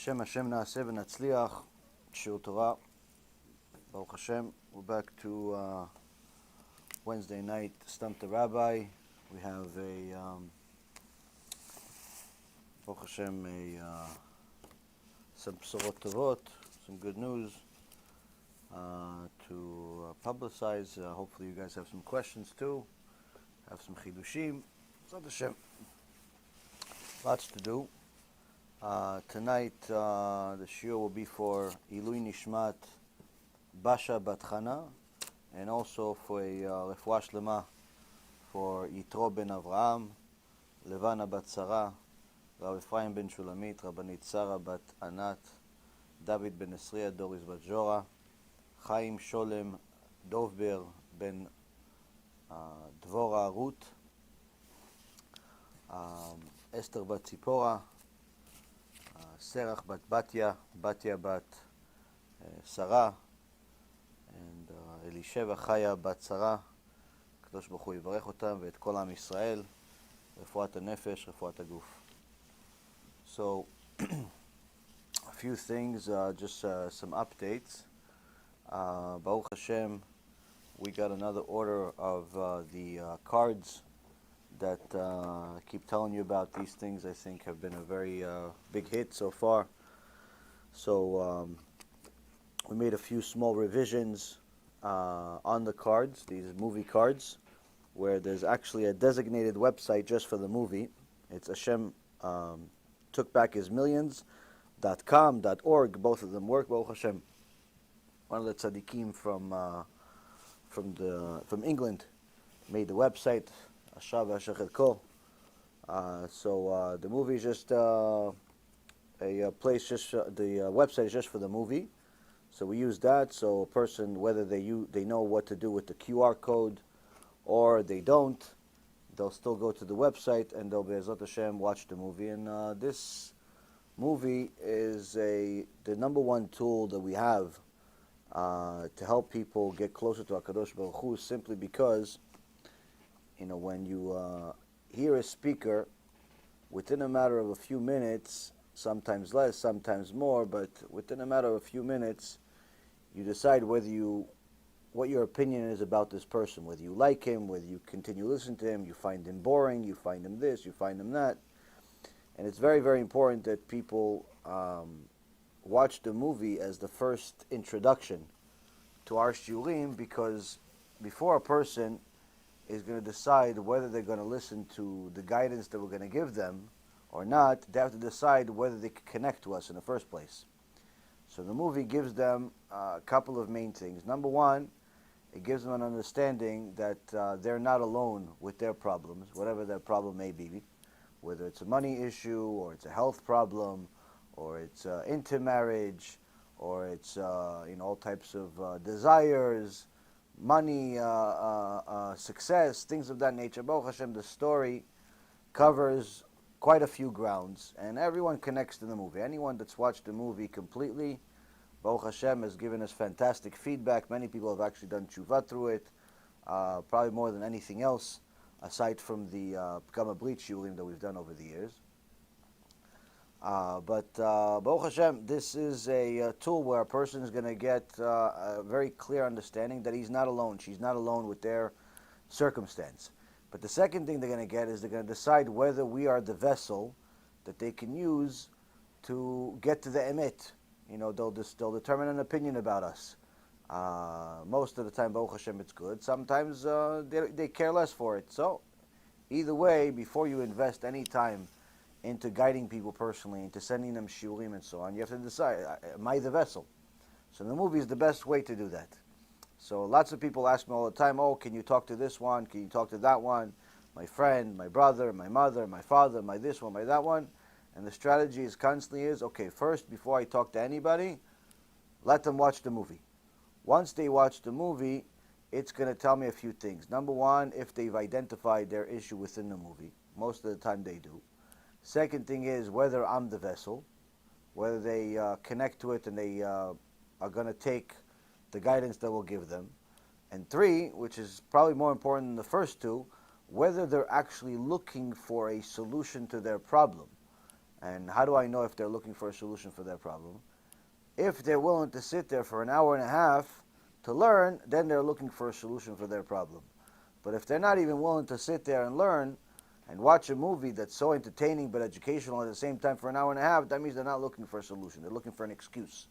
Hashem na'aseh v'natzliach. Shir Torah. Baruch Hashem. We're back to Wednesday night. Stump the Rabbi. We have Baruch Hashem, some bsorot tovot, some good news to publicize. Hopefully you guys have some questions too. Have some chidushim. Baruch Hashem. Lots to do. Tonight, the shiur will be for Ilui Nishmat Basha Bat Chana, and also for a refuah shlema for Yitro ben Avraham, Levana bat Sarah, Rav Ephraim ben Shulamit, Rabbanit Sarah bat Anat, David ben Esriya, Doris bat Jora, Chaim Sholem Dovber ben Dvora Ruth, Esther bat Tzipora, Serach bat Batya, Batya bat Sarah, and Elisheva Chaya bat Sarah. הקדוש ברוך הוא יברך אותם ואת כל עם ישראל, רפואת הנפש, רפואת הגוף. So, a few things, just some updates. Baruch Hashem, we got another order of the cards that I keep telling you about. These things, I think, have been a very big hit so far. So we made a few small revisions on the cards, these movie cards, where there's actually a designated website just for the movie. It's HaShem took back his millions.com, .org. Both of them work. Baruch Hashem. One of the tzaddikim from England made the website. So the movie is just a place, just the website is just for the movie. So we use that, so a person, whether they know what to do with the QR code or they don't, they'll still go to the website and they'll Be'ezrat Hashem watch the movie. And this movie is the number one tool that we have to help people get closer to HaKadosh Baruch Hu, simply because, when you hear a speaker, within a matter of a few minutes, sometimes less, sometimes more, but within a matter of a few minutes, you decide what your opinion is about this person, whether you like him, whether you continue listening to him, you find him boring, you find him this, you find him that. And it's very, very important that people watch the movie as the first introduction to our shiurim, because before a person is going to decide whether they're going to listen to the guidance that we're going to give them or not, they have to decide whether they can connect to us in the first place. So the movie gives them a couple of main things. Number one, it gives them an understanding that they're not alone with their problems, whatever their problem may be, whether it's a money issue, or it's a health problem, or it's intermarriage, or it's all types of desires, money, success, things of that nature. Baruch Hashem, the story covers quite a few grounds, and everyone connects to the movie. Anyone that's watched the movie completely, Baruch Hashem, has given us fantastic feedback. Many people have actually done tshuva through it, probably more than anything else, aside from the Kama Brit shiurim that we've done over the years. But Baruch Hashem, this is a tool where a person is going to get a very clear understanding that he's not alone. She's not alone with their circumstance. But the second thing they're going to get is they're going to decide whether we are the vessel that they can use to get to the emet. They'll determine an opinion about us. Most of the time, Baruch Hashem, it's good. Sometimes they care less for it. So either way, before you invest any time into guiding people personally, into sending them shiurim and so on, you have to decide, am I the vessel? So the movie is the best way to do that. So lots of people ask me all the time, can you talk to this one? Can you talk to that one? My friend, my brother, my mother, my father, my this one, my that one. And the strategy is constantly first, before I talk to anybody, let them watch the movie. Once they watch the movie, it's going to tell me a few things. Number one, if they've identified their issue within the movie. Most of the time they do. Second thing is whether I'm the vessel, whether they connect to it and they are going to take the guidance that we'll give them. And three, which is probably more important than the first two, whether they're actually looking for a solution to their problem. And how do I know if they're looking for a solution for their problem? If they're willing to sit there for an hour and a half to learn, then they're looking for a solution for their problem. But if they're not even willing to sit there and learn and watch a movie that's so entertaining but educational at the same time for an hour and a half, that means they're not looking for a solution. They're looking for an excuse.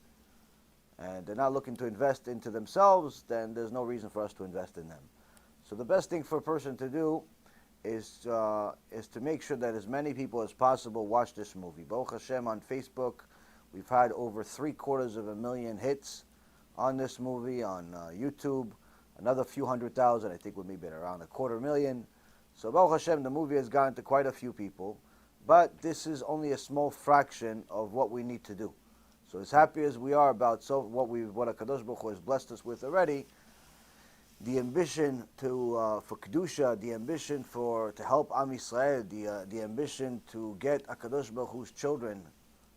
And they're not looking to invest into themselves, then there's no reason for us to invest in them. So the best thing for a person to do is to make sure that as many people as possible watch this movie. Baruch Hashem, on Facebook, we've had over 750,000 hits on this movie, on YouTube, another few 100,000, I think we're maybe at around 250,000. So Baruch Hashem, the movie has gotten to quite a few people, but this is only a small fraction of what we need to do. So as happy as we are about what HaKadosh Baruch Hu has blessed us with already, the ambition for Kedusha, the ambition to help Am Yisrael, the ambition to get HaKadosh Baruch Hu's children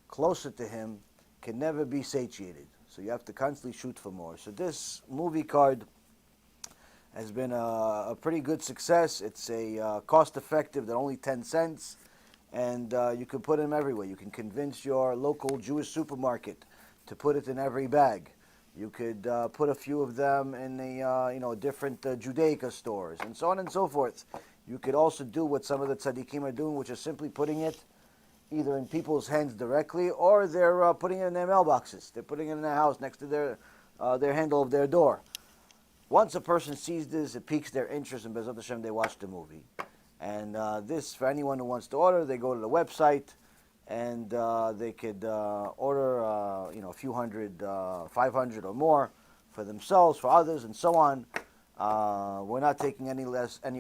closer to Him can never be satiated. So you have to constantly shoot for more. So this movie card has been a pretty good success. It's a cost-effective, they're only 10 cents, and you can put them everywhere. You can convince your local Jewish supermarket to put it in every bag. You could put a few of them in the different Judaica stores, and so on and so forth. You could also do what some of the tzaddikim are doing, which is simply putting it either in people's hands directly, or they're putting it in their mailboxes. They're putting it in their house next to their handle of their door. Once a person sees this, it piques their interest, and Bezat Hashem, they watch the movie. And this, for anyone who wants to order, they go to the website, and they could order a few hundred, 500 or more for themselves, for others, and so on. We're not taking any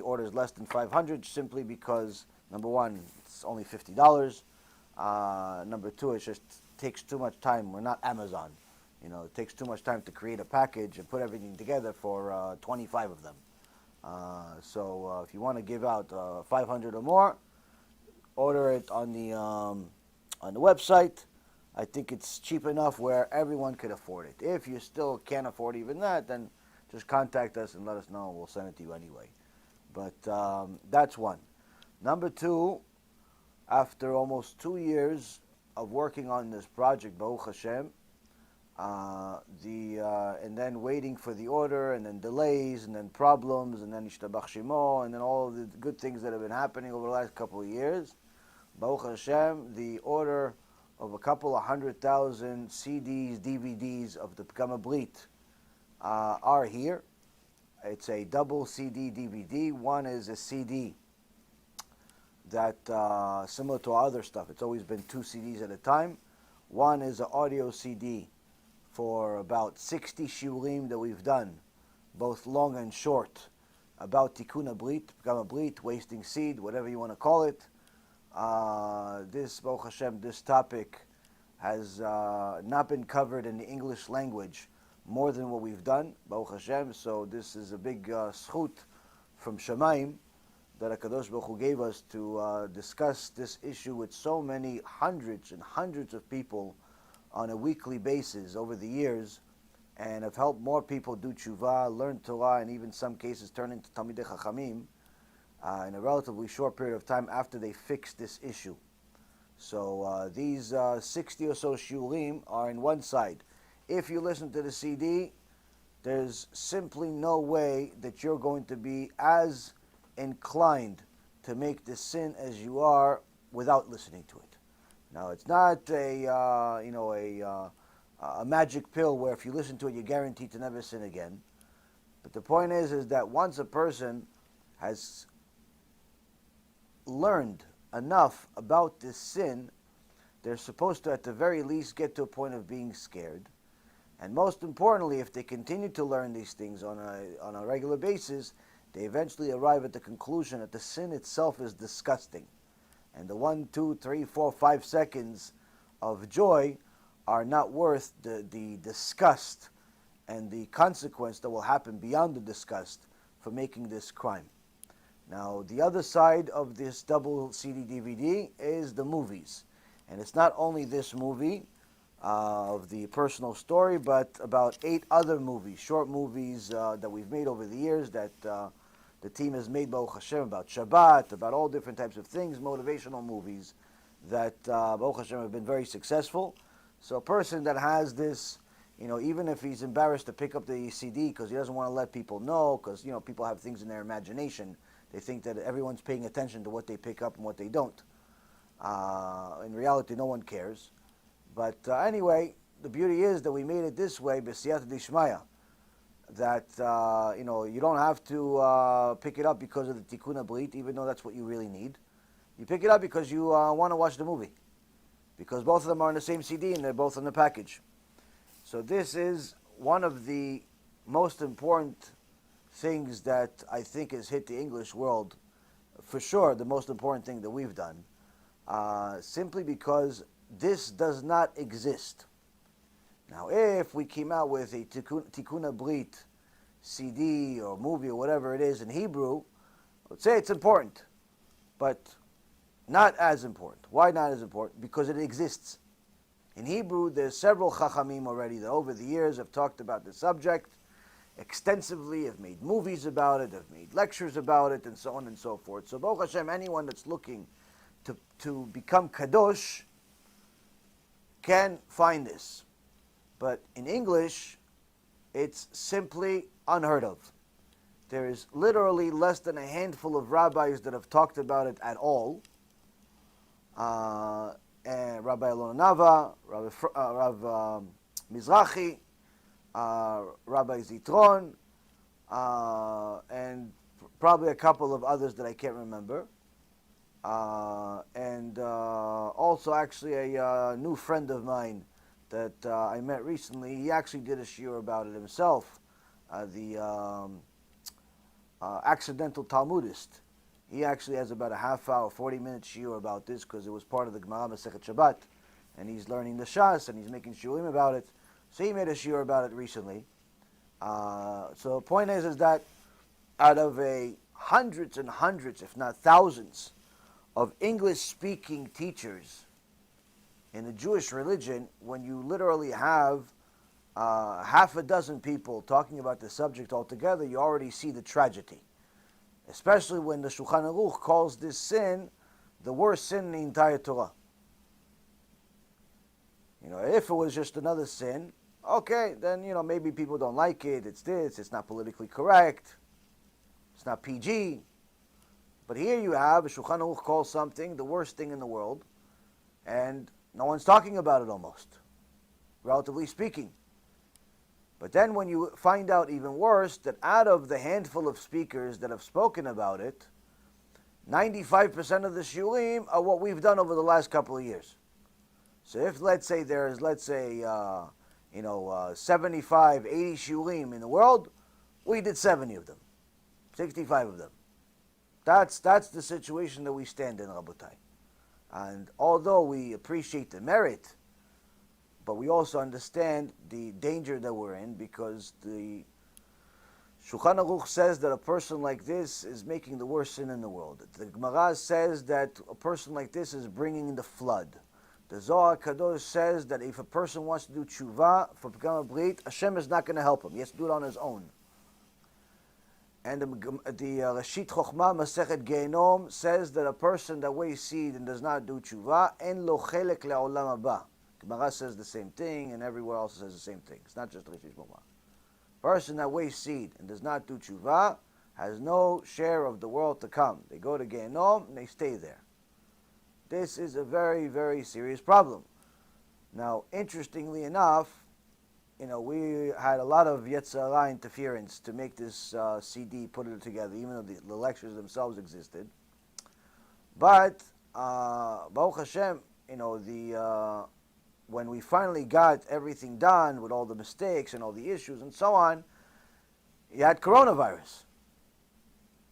orders less than 500, simply because, number one, it's only $50. Number two, it just takes too much time. We're not Amazon. It takes too much time to create a package and put everything together for 25 of them. So if you want to give out 500 or more, order it on the website. I think it's cheap enough where everyone could afford it. If you still can't afford even that, then just contact us and let us know, and we'll send it to you anyway. But that's one. Number two, after almost 2 years of working on this project, Baruch Hashem, and then waiting for the order, and then delays, and then problems, and then Ishtabach Shemo, and then all of the good things that have been happening over the last couple of years, Baruch Hashem, the order of a couple of 100,000 CDs, DVDs of the Pgama Brit are here. It's a double CD DVD. One is a CD that, similar to our other stuff, it's always been 2 CDs at a time. One is an audio CD for about 60 shiurim that we've done, both long and short, about Tikkun Brit, Pgama Brit, wasting seed, whatever you want to call it. This, Baruch Hashem, this topic has not been covered in the English language more than what we've done, Baruch Hashem. So this is a big schut from Shemaim that HaKadosh Baruch Hu gave us to discuss this issue with so many hundreds and hundreds of people on a weekly basis over the years, and have helped more people do tshuva, learn Torah, and even some cases turn into Talmidei Chachamim in a relatively short period of time after they fixed this issue. So these 60 or so shiurim are in one side. If you listen to the CD, there's simply no way that you're going to be as inclined to make the sin as you are without listening to it. Now, it's not a magic pill where if you listen to it, you're guaranteed to never sin again. But the point is that once a person has learned enough about this sin, they're supposed to, at the very least, get to a point of being scared. And most importantly, if they continue to learn these things on a regular basis, they eventually arrive at the conclusion that the sin itself is disgusting. And the 1, 2, 3, 4, 5 seconds of joy are not worth the disgust and the consequence that will happen beyond the disgust for making this crime. Now, the other side of this double CD DVD is the movies. And it's not only this movie of the personal story, but about 8 other movies, short movies that we've made over the years that the team has made, Baruch Hashem, about Shabbat, about all different types of things, motivational movies that Baruch Hashem have been very successful. So a person that has this, even if he's embarrassed to pick up the CD because he doesn't want to let people know, because people have things in their imagination. They think that everyone's paying attention to what they pick up and what they don't. In reality, no one cares. But anyway, the beauty is that we made it this way, b'siyata dishmaya, that you don't have to pick it up because of the tikkun habrit, even though that's what you really need. You pick it up because you want to watch the movie, because both of them are on the same CD and they're both in the package. So this is one of the most important things that I think has hit the English world, for sure the most important thing that we've done, simply because this does not exist. Now, if we came out with a Tikkun Habrit CD or movie or whatever it is in Hebrew, I would say it's important, but not as important. Why not as important? Because it exists. In Hebrew, there's several Chachamim already that over the years have talked about the subject extensively, have made movies about it, have made lectures about it, and so on and so forth. So, Baruch Hashem, anyone that's looking to become Kadosh can find this. But in English, it's simply unheard of. There is literally less than a handful of rabbis that have talked about it at all. And Rabbi Elon Nava, Rav Mizrahi, Rabbi Zitron, and probably a couple of others that I can't remember. And also actually a new friend of mine that I met recently. He actually did a shiur about it himself, the accidental Talmudist. He actually has about a half hour, 40-minute shiur about this because it was part of the Gemara Masechet Shabbat, and he's learning the Shas and he's making shiurim about it. So he made a shiur about it recently. So the point is that out of hundreds and hundreds, if not thousands, of English-speaking teachers in the Jewish religion, when you literally have half a dozen people talking about the subject altogether, you already see the tragedy. Especially when the Shulchan Aruch calls this sin the worst sin in the entire Torah. If it was just another sin, okay, then maybe people don't like it. It's not politically correct. It's not PG. But here you have a Shulchan Aruch calls something the worst thing in the world, and no one's talking about it almost, relatively speaking. But then when you find out even worse, that out of the handful of speakers that have spoken about it, 95% of the shiurim are what we've done over the last couple of years. So if, let's say, there's, 75, 80 shiurim in the world, we did 70 of them, 65 of them. That's the situation that we stand in, Rabotai. And although we appreciate the merit, but we also understand the danger that we're in, because the Shulchan Aruch says that a person like this is making the worst sin in the world. The Gemara says that a person like this is bringing the flood. The Zohar Kadosh says that if a person wants to do tshuva for Pekam Brit, Hashem is not going to help him. He has to do it on his own. And the Rashit Chochmah Masechet Gehinom says that a person that weighs seed and does not do tshuva, en lo chelek le'olam haba. Gemara says the same thing, and everywhere else says the same thing. It's not just Rashit Chochmah. Person that weighs seed and does not do tshuva has no share of the world to come. They go to Gehinom and they stay there. This is a very, very serious problem. Now, interestingly enough, we had a lot of Yetzer Hara interference to make this CD, put it together, even though the lectures themselves existed. But, Baruch Hashem, when we finally got everything done with all the mistakes and all the issues and so on, you had coronavirus.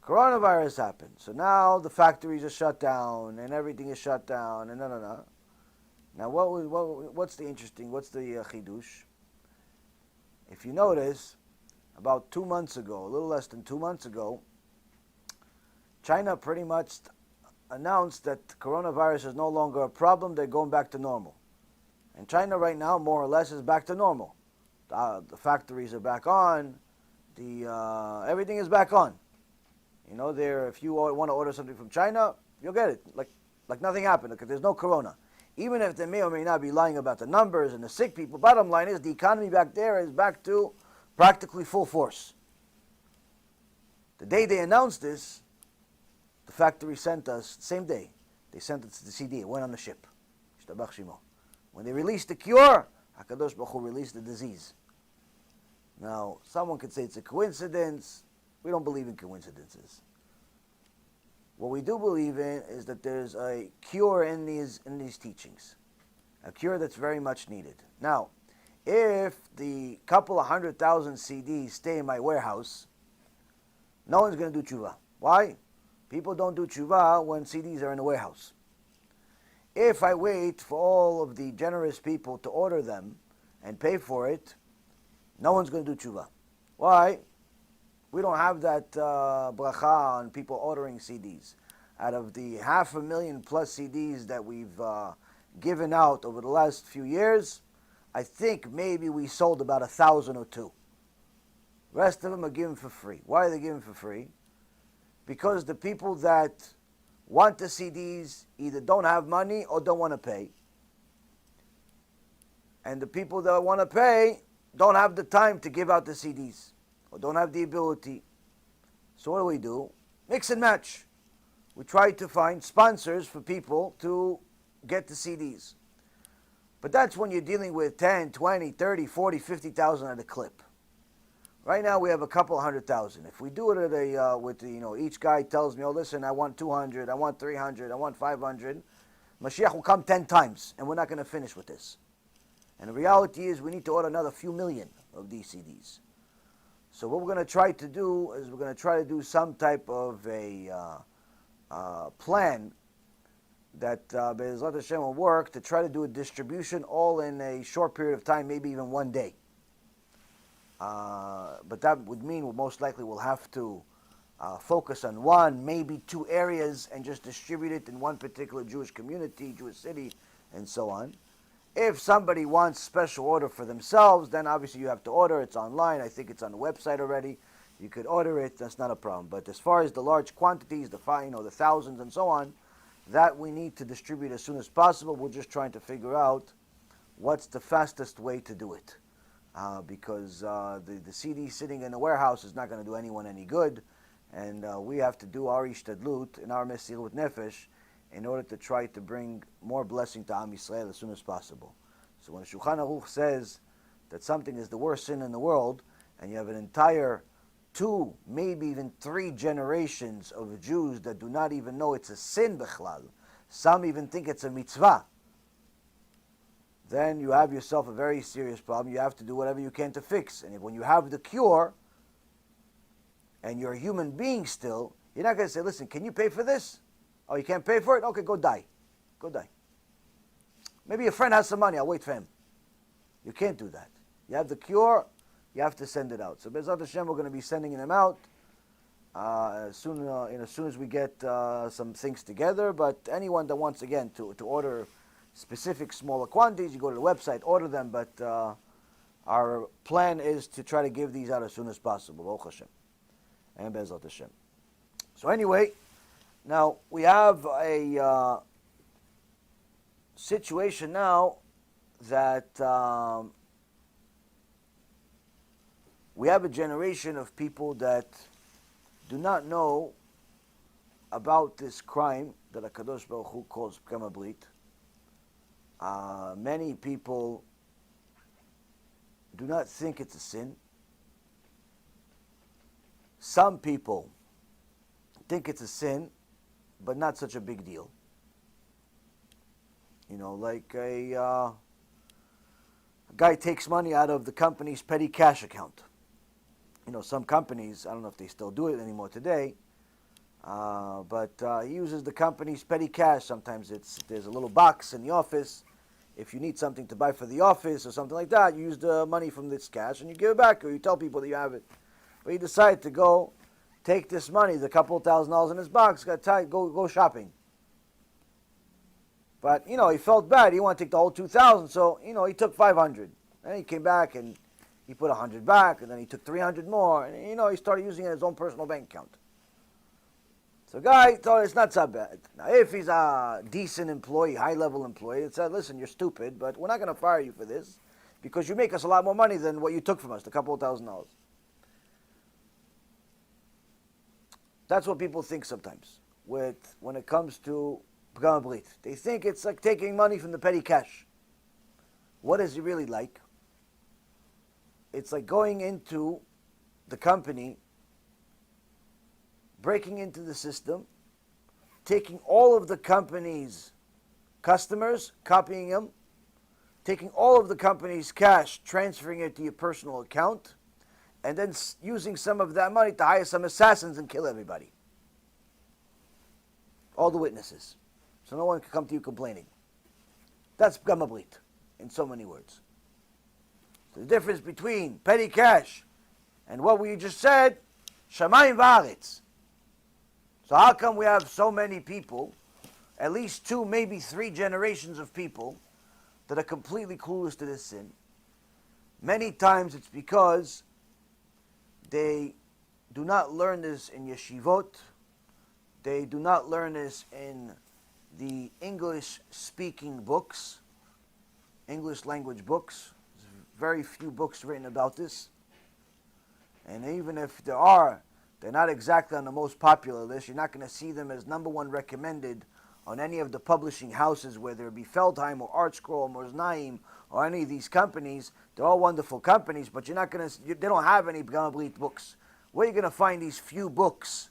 Coronavirus happened. So now the factories are shut down and everything is shut down and no. Now what's the chidush? If you notice, about 2 months ago, a little less than 2 months ago, China pretty much announced that coronavirus is no longer a problem. They're going back to normal. And China right now, more or less, is back to normal. The factories are back on. Everything is back on. If you want to order something from China, you'll get it like like nothing happened, because there's no corona. Even if they may or may not be lying about the numbers and the sick people, bottom line is the economy back there is back to practically full force. The day they announced this, the factory sent us, same day, they sent us the CD, it went on the ship. When they released the cure, HaKadosh Baruch Hu released the disease. Now, someone could say it's a coincidence. We don't believe in coincidences. What we do believe in is that there's a cure in these teachings, a cure that's very much needed. Now, if the couple of 100,000 CDs stay in my warehouse, no one's going to do tshuva. Why? People don't do tshuva when CDs are in the warehouse. If I wait for all of the generous people to order them and pay for it, no one's going to do tshuva. Why? We don't have that bracha on people ordering CDs. Out of the 500,000 plus CDs that we've given out over the last few years, I think maybe we sold about 1,000 or 2. The rest of them are given for free. Why are they given for free? Because the people that want the CDs either don't have money or don't want to pay. And the people that want to pay don't have the time to give out the CDs or don't have the ability. So what do? Mix and match. We try to find sponsors for people to get the CDs. But that's when you're dealing with 10, 20, 30, 40, 50,000 at a clip. Right now we have a couple 100,000. If we do it at each guy tells me, oh listen, I want 200, I want 300, I want 500, Mashiach will come 10 times, and we're not going to finish with this. And the reality is we need to order another few million of these CDs. So what we're going to try to do is we're going to try to do some type of a plan that Be'ezrat Hashem will work to try to do a distribution all in a short period of time, maybe even one day. But that would mean we most likely will have to focus on one, maybe 2 areas and just distribute it in one particular Jewish community, Jewish city, and so on. If somebody wants special order for themselves, then obviously you have to order. It's online. I think it's on the website already. You could order it. That's not a problem. But as far as the large quantities, the thousands and so on, that we need to distribute as soon as possible. We're just trying to figure out what's the fastest way to do it. Because the CD sitting in the warehouse is not going to do anyone any good. And we have to do our ishtadlut and our mesirut nefesh in order to try to bring more blessing to Am Yisrael as soon as possible. So when Shulchan Aruch says that something is the worst sin in the world, and you have an entire 2, maybe even 3 generations of Jews that do not even know it's a sin b'chlal, some even think it's a mitzvah, then you have yourself a very serious problem. You have to do whatever you can to fix. And when you have the cure, and you're a human being still, you're not going to say, listen, can you pay for this? Oh, you can't pay for it? Okay, go die. Go die. Maybe your friend has some money. I'll wait for him. You can't do that. You have the cure. You have to send it out. So Be'ezrat Hashem, we're going to be sending them out as soon as we get some things together. But anyone that wants, again, to order specific smaller quantities, you go to the website, order them. But our plan is to try to give these out as soon as possible. Baruch Hashem. And Be'ezrat Hashem. So anyway, now we have a situation now that we have a generation of people that do not know about this crime that HaKadosh Baruch Hu calls Pgam Brit. Many people do not think it's a sin. Some people think it's a sin, but not such a big deal. You know, like a guy takes money out of the company's petty cash account. You know, some companies, I don't know if they still do it anymore today, but he uses the company's petty cash. Sometimes there's a little box in the office. If you need something to buy for the office or something like that, you use the money from this cash and you give it back, or you tell people that you have it. But he decided to go take this money, the couple of $1,000s in his box, go shopping. But, you know, he felt bad. He wanted to take the whole 2,000, so, you know, he took 500. And he came back and he put 100 back, and then he took 300 more, and, you know, he started using it in his own personal bank account. So guy thought it's not so bad. Now, if he's a decent employee, high-level employee, it said, listen, you're stupid, but we're not going to fire you for this because you make us a lot more money than what you took from us, a couple of $1,000s. That's what people think sometimes when it comes to Pagam Brit. They think it's like taking money from the petty cash. What is it really like? It's like going into the company, breaking into the system, taking all of the company's customers, copying them, taking all of the company's cash, transferring it to your personal account, and then using some of that money to hire some assassins and kill everybody. All the witnesses. So no one can come to you complaining. That's Pagam Brit, in so many words. So the difference between petty cash and what we just said, Shamayim v'aretz. So how come we have so many people, at least 2, maybe 3 generations of people, that are completely clueless to this sin? Many times it's because they do not learn this in yeshivot. They do not learn this in the English-speaking books, English language books. There's very few books written about this. And even if there are, they're not exactly on the most popular list. You're not going to see them as #1 recommended on any of the publishing houses, whether it be Feldheim or ArtScroll or Moznaim or any of these companies. They're all wonderful companies, but you're not going to. They don't have any Pagam Brit books. Where are you going to find these few books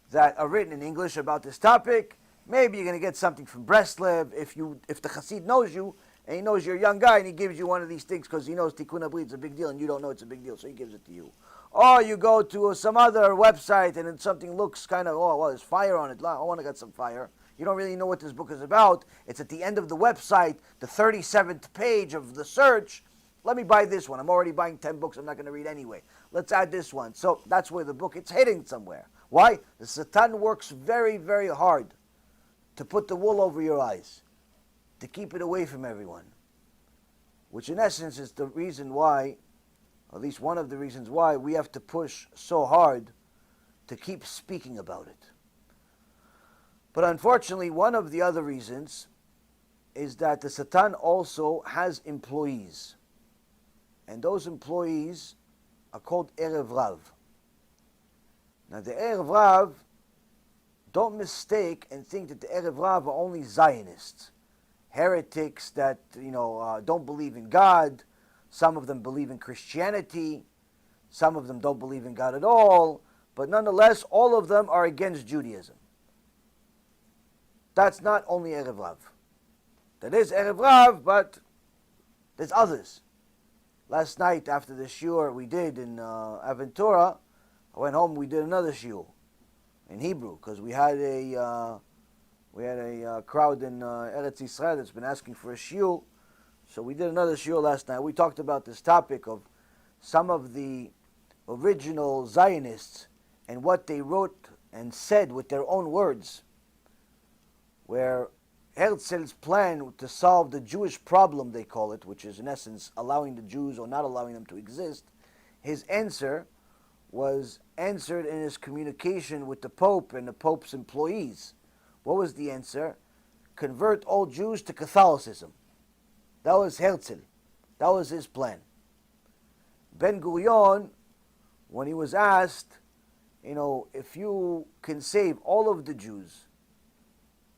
that are written in English about this topic? Maybe you're going to get something from Breslev if the Chassid knows you and he knows you're a young guy and he gives you one of these things because he knows Tikkun Brit is a big deal and you don't know it's a big deal, so he gives it to you. Or you go to some other website and then something looks kind of, oh, well, there's fire on it. I want to get some fire. You don't really know what this book is about. It's at the end of the website, the 37th page of the search. Let me buy this one. I'm already buying 10 books I'm not going to read anyway. Let's add this one. So that's where the book, it's hidden somewhere. Why? The Satan works very, very hard to put the wool over your eyes, to keep it away from everyone. Which in essence is the reason why, or at least one of the reasons why, we have to push so hard to keep speaking about it. But unfortunately, one of the other reasons is that the Satan also has employees. And those employees are called Erev Rav. Now the Erev Rav, don't mistake and think that the Erev Rav are only Zionists. Heretics that, don't believe in God. Some of them believe in Christianity. Some of them don't believe in God at all. But nonetheless, all of them are against Judaism. That's not only Erev Rav. That is Erev Rav, but there's others. Last night, after the shiur we did in Aventura, I went home, we did another shiur in Hebrew, because we had a crowd in Eretz Yisrael that's been asking for a shiur. So we did another shiur last night. We talked about this topic of some of the original Zionists and what they wrote and said with their own words, where Herzl's plan to solve the Jewish problem, they call it, which is in essence allowing the Jews or not allowing them to exist, his answer was answered in his communication with the Pope and the Pope's employees. What was the answer? Convert all Jews to Catholicism. That was Herzl. That was his plan. Ben Gurion, when he was asked, if you can save all of the Jews,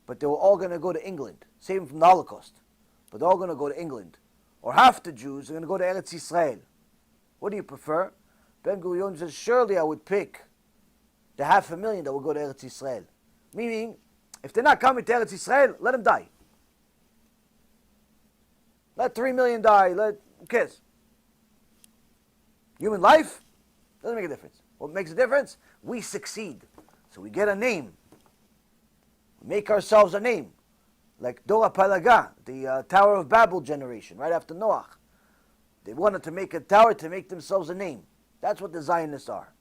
but they were all going to go to England, save them from the Holocaust, but they're all going to go to England, or half the Jews are going to go to Eretz Yisrael, what do you prefer? Ben Gurion says, surely I would pick the 500,000 that will go to Eretz Yisrael. Meaning, if they're not coming to Eretz Yisrael, let them die. Let 3 million die, who cares? Human life doesn't make a difference. What makes a difference? We succeed. So we get a name. We make ourselves a name. Like Dora Palaga, the Tower of Babel generation, right after Noah. They wanted to make a tower to make themselves a name. That's what the Zionists are.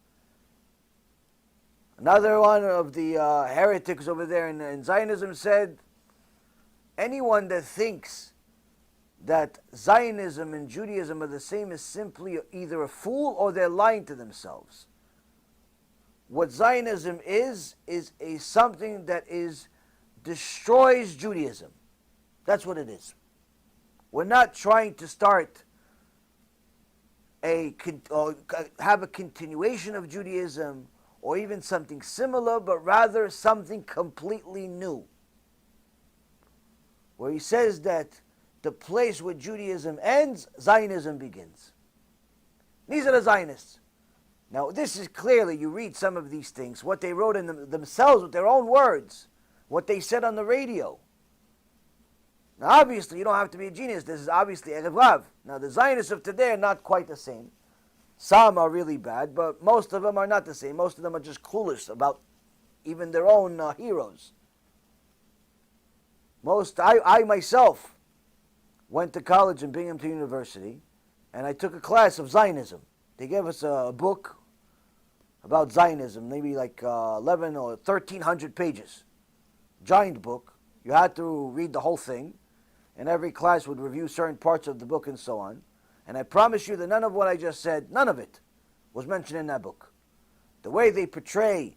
Another one of the heretics over there in Zionism said, anyone that thinks that Zionism and Judaism are the same is simply either a fool or they're lying to themselves. what Zionism is something that destroys Judaism. That's what it is. We're not trying to start or have a continuation of Judaism or even something similar, but rather something completely new. Where he says that the place where Judaism ends, Zionism begins. These are the Zionists. Now, this is clearly, you read some of these things, what they wrote in themselves with their own words, what they said on the radio. Now, obviously, you don't have to be a genius. This is obviously Erev Rav. Now, the Zionists of today are not quite the same. Some are really bad, but most of them are not the same. Most of them are just clueless about even their own heroes. I myself went to college in Binghamton University, and I took a class of Zionism. They gave us a book about Zionism, maybe like 11 or 1,300 pages. Giant book. You had to read the whole thing, and every class would review certain parts of the book and so on. And I promise you that none of what I just said, none of it, was mentioned in that book. The way they portray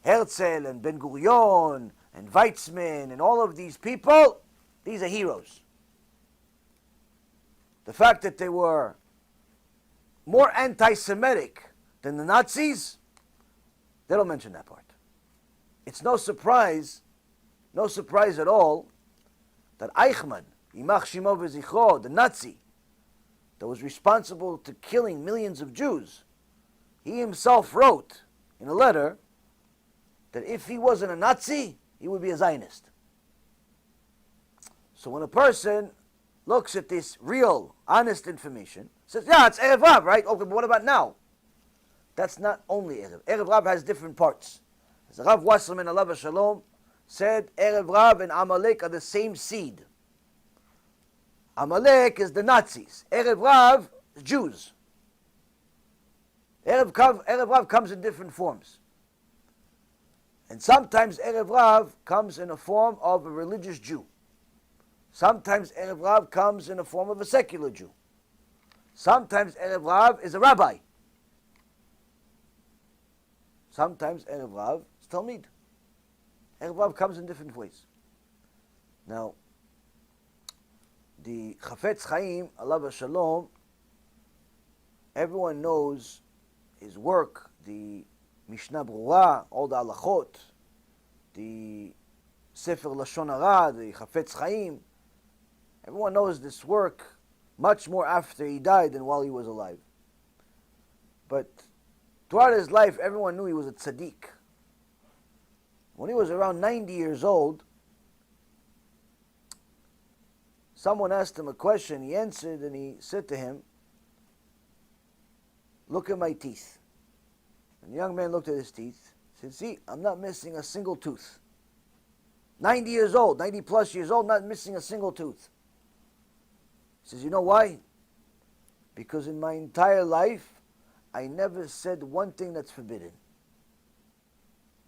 Herzl and Ben Gurion and Weizmann and all of these people, these are heroes. The fact that they were more anti-Semitic than the Nazis, they don't mention that part. It's no surprise at all, that Eichmann, Yimach Shimo v'Zichro, the Nazi, that was responsible to killing millions of Jews, he himself wrote in a letter that if he wasn't a Nazi, he would be a Zionist. So when a person looks at this real, honest information, says, yeah, it's Erev Rav, right? Okay, but what about now? That's not only Erev. Erev Rav has different parts. As Rav Wasserman, Alav Shalom, said, Erev Rav and Amalek are the same seed. Amalek is the Nazis. Erev Rav is Jews. Erev Rav comes in different forms. And sometimes Erev Rav comes in a form of a religious Jew. Sometimes Erev Rav comes in the form of a secular Jew. Sometimes Erev Rav is a rabbi. Sometimes Erev Rav is Talmid. Erev Rav comes in different ways. Now, the Chafetz Chaim, Alav Shalom, everyone knows his work, the Mishnah Brura, all the halachot, the Sefer Lashon Hara, the Chafetz Chaim. Everyone knows this work much more after he died than while he was alive. But throughout his life, everyone knew he was a tzaddik. When he was around 90 years old, someone asked him a question. He answered, and he said to him, "Look at my teeth." And the young man looked at his teeth. He said, "See, I'm not missing a single tooth. 90 years old, 90 plus years old, not missing a single tooth." He says, "You know why? Because in my entire life, I never said one thing that's forbidden.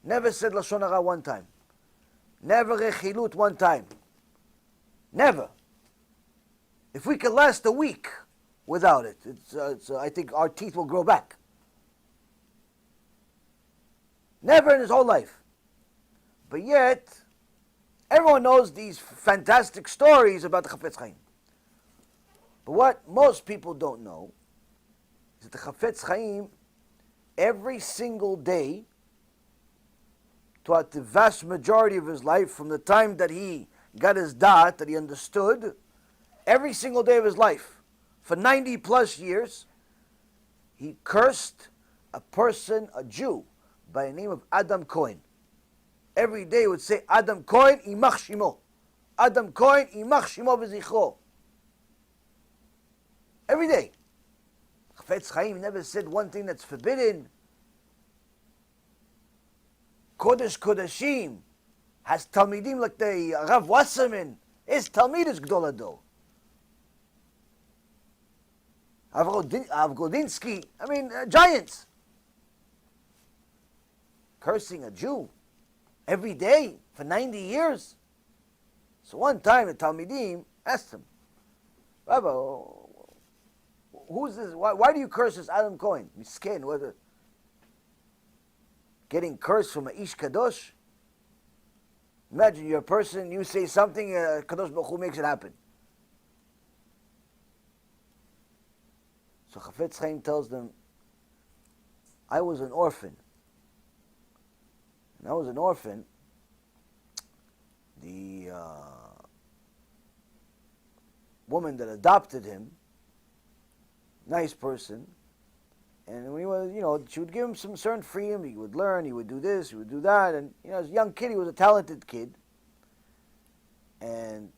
Never said Lashon Hara one time. Never Rechilut one time. Never. If we could last a week without it, I think our teeth will grow back." Never in his whole life. But yet, everyone knows these fantastic stories about the Chafetz Chaim. But what most people don't know is that the Chafetz Chaim, every single day, throughout the vast majority of his life, from the time that he got his da'at, that he understood, every single day of his life, for 90 plus years, he cursed a person, a Jew, by the name of Adam Cohen. Every day he would say, Adam Cohen, imach shimo. Adam Cohen, imach shimo v'zichro. Every day. Chafetz Chaim never said one thing that's forbidden. Kodesh Kodashim has Talmidim like the Rav Wasserman. His Talmid is Gdolado. Avgodinsky, giants. Cursing a Jew every day for 90 years. So one time the Talmidim asked him, "Rabbi, who's this? Why do you curse this Adam Cohen? Miskin, whether." getting cursed from an Ish Kadosh? Imagine you're a person, you say something, Kadosh Baruch Hu makes it happen. So Chafetz Chaim tells them, I was an orphan. And I was an orphan. The woman that adopted him, nice person, and when he was, she would give him some certain freedom. He would learn, he would do this, he would do that, and as a young kid, he was a talented kid. And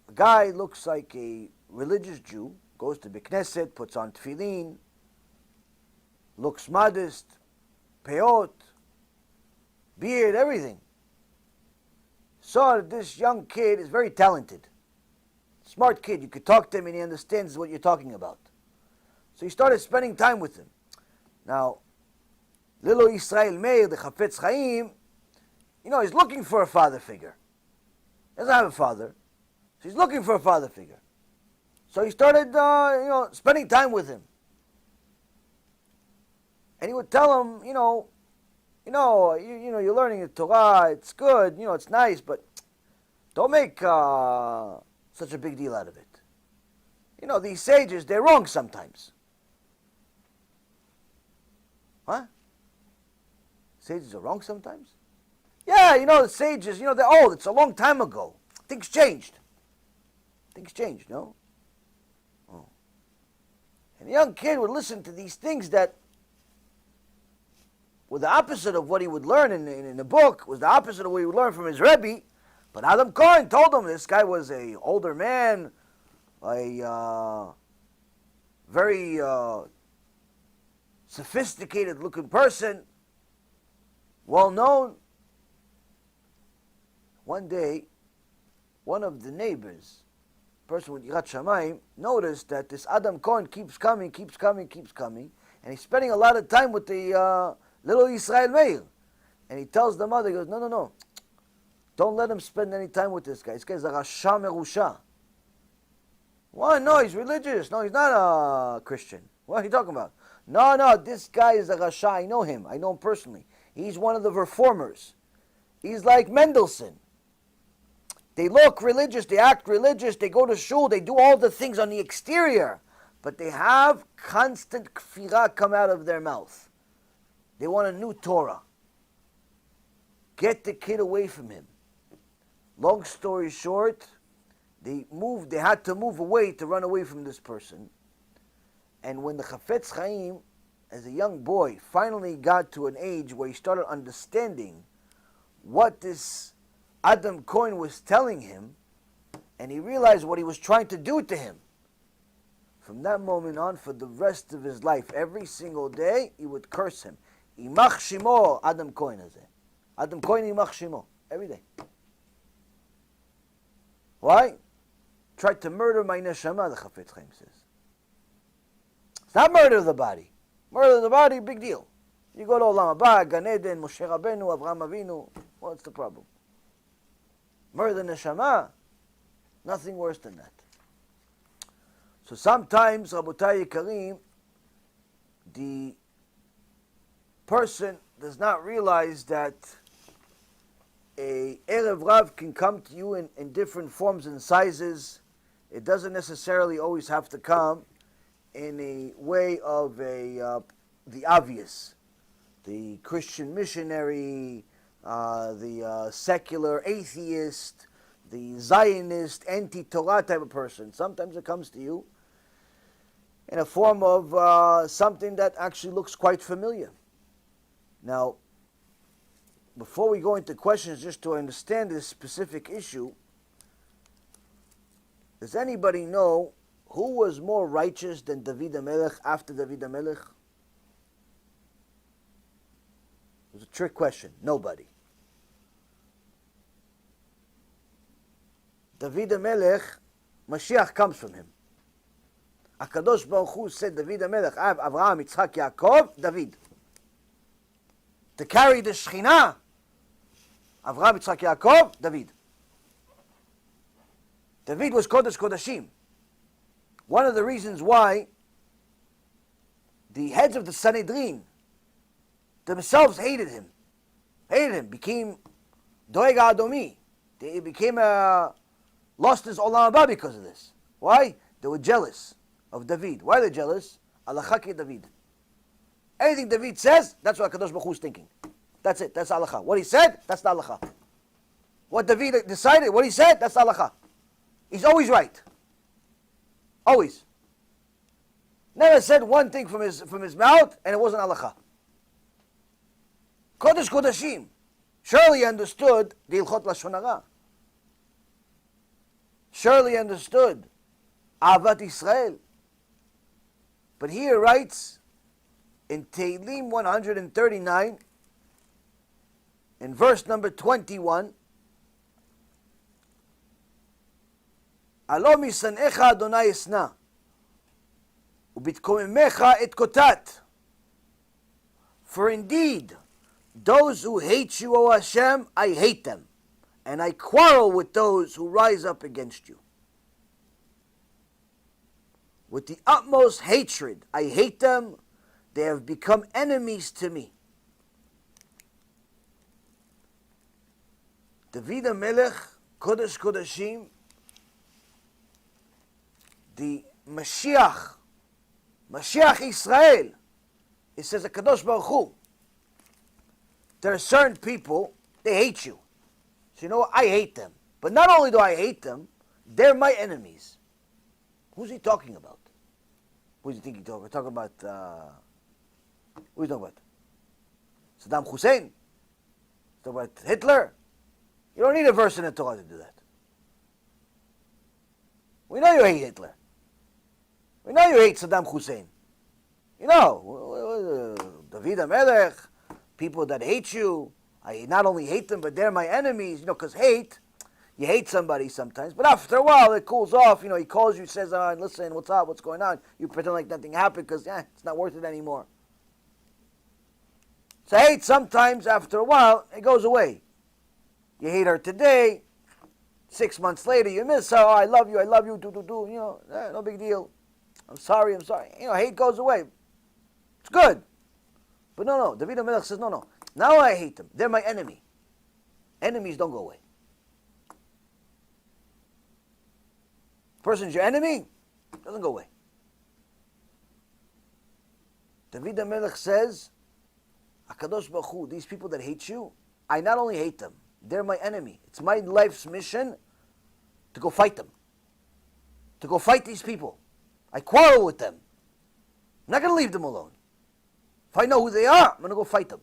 the guy looks like a religious Jew, goes to Knesset, puts on tefillin, looks modest, peot, beard, everything. Saw that this young kid is very talented. Smart kid. You could talk to him and he understands what you're talking about. So he started spending time with him. Now, Lilo Yisrael Meir, the Chafetz Chaim, he's looking for a father figure. He doesn't have a father. So he's looking for a father figure. So he started, spending time with him. And he would tell him, you're learning the Torah, it's good, it's nice, but don't make such a big deal out of it. These sages, they're wrong sometimes. Huh? Sages are wrong sometimes? Yeah, the sages, they're old, it's a long time ago. Things changed. No? Oh. And the young kid would listen to these things that were the opposite of what he would learn in the book, was the opposite of what he would learn from his Rebbe. But Adam Cohen told him this guy was a older man, a very sophisticated looking person, well known. One day, one of the neighbors, person with Yirat Shamayim, noticed that this Adam Cohen keeps coming, and he's spending a lot of time with the little Yisrael Meir. And he tells the mother, he goes, no, don't let him spend any time with this guy. This guy's a Rasha Merusha. Why? No, he's religious. No, he's not a Christian. What are you talking about? No, this guy is a Rasha. I know him personally. He's one of the reformers. He's like Mendelssohn. They look religious, they act religious, they go to shul, they do all the things on the exterior, but they have constant kfirah come out of their mouth. They want a new Torah. Get the kid away from him. Long story short, they had to move away to run away from this person. And when the Chafetz Chaim, as a young boy, finally got to an age where he started understanding what this Adam Cohen was telling him, and he realized what he was trying to do to him, from that moment on, for the rest of his life, every single day, he would curse him. Imach Shimo, Adam Cohen is it. Adam Cohen, Imach Shimo, every day. Why? Tried to murder my neshama, the Chafetz Chaim says. It's not murder of the body. Murder of the body, big deal. You go to Olam Haba, Gan Eden, Moshe Rabbeinu, Avraham Avinu, what's the problem? Murder the neshama, nothing worse than that. So sometimes, Rabotai Yikarim, the person does not realize that a Erev Rav can come to you in different forms and sizes. It doesn't necessarily always have to come in a way of the obvious. The Christian missionary, the secular atheist, the Zionist, anti-Torah type of person. Sometimes it comes to you in a form of something that actually looks quite familiar. Now, before we go into questions, just to understand this specific issue, does anybody know who was more righteous than David HaMelech after David HaMelech? It was a trick question. Nobody. David HaMelech, Mashiach comes from him. HaKadosh Baruch Hu said, David HaMelech, Avraham, Yitzchak, Yaakov, David. To carry the Shekhinah, Avraham, Yitzchak, Yaakov, David. David was Kodesh Kodashim. One of the reasons why the heads of the Sanhedrin themselves hated him. Became Doeg Adomi. They became lost his Olam Haba because of this. Why? They were jealous of David. Why are they jealous? Alacha ke David. Anything David says, that's what HaKadosh Baruch Hu is thinking. That's it. That's alacha. What he said, that's the alacha. What David decided, what he said, that's the alacha. He's always right. Always. Never said one thing from his mouth and it wasn't alacha. Kodesh Kodashim. Surely he understood the Ilchot Lashon Hara. Surely he understood Ahavat Israel. But here writes in Tehillim 139, in verse number 21, Alo misanecha Adonai esna, ubitkomemecha et kotat. For indeed, those who hate you, O Hashem, I hate them, and I quarrel with those who rise up against you. With the utmost hatred, I hate them. They have become enemies to me. David HaMelech, Kodesh Kodashim, the Mashiach Israel, it says, HaKadosh Baruch Hu, there are certain people, they hate you. So you know what? I hate them. But not only do I hate them, they're my enemies. Who's he talking about? Who do you think he's talking about? We're talking about, who are you talking about? Saddam Hussein? Talking about Hitler? You don't need a verse in the Torah to do that. We know you hate Hitler. We know you hate Saddam Hussein. You know, David HaMelech, people that hate you, I not only hate them, but they're my enemies, you know, because you hate somebody sometimes, but after a while it cools off, you know, he calls you, says, listen, what's up, what's going on? You pretend like nothing happened because it's not worth it anymore. So hate sometimes, after a while, it goes away. You hate her today, 6 months later you miss her, I love you, do, you know, no big deal. I'm sorry. You know, hate goes away. It's good. But no, David HaMelech says, no. Now I hate them. They're my enemy. Enemies don't go away. Person's your enemy, doesn't go away. David HaMelech says, HaKadosh Baruch Hu, these people that hate you, I not only hate them, they're my enemy. It's my life's mission to go fight them. To go fight these people. I quarrel with them. I'm not going to leave them alone. If I know who they are, I'm going to go fight them.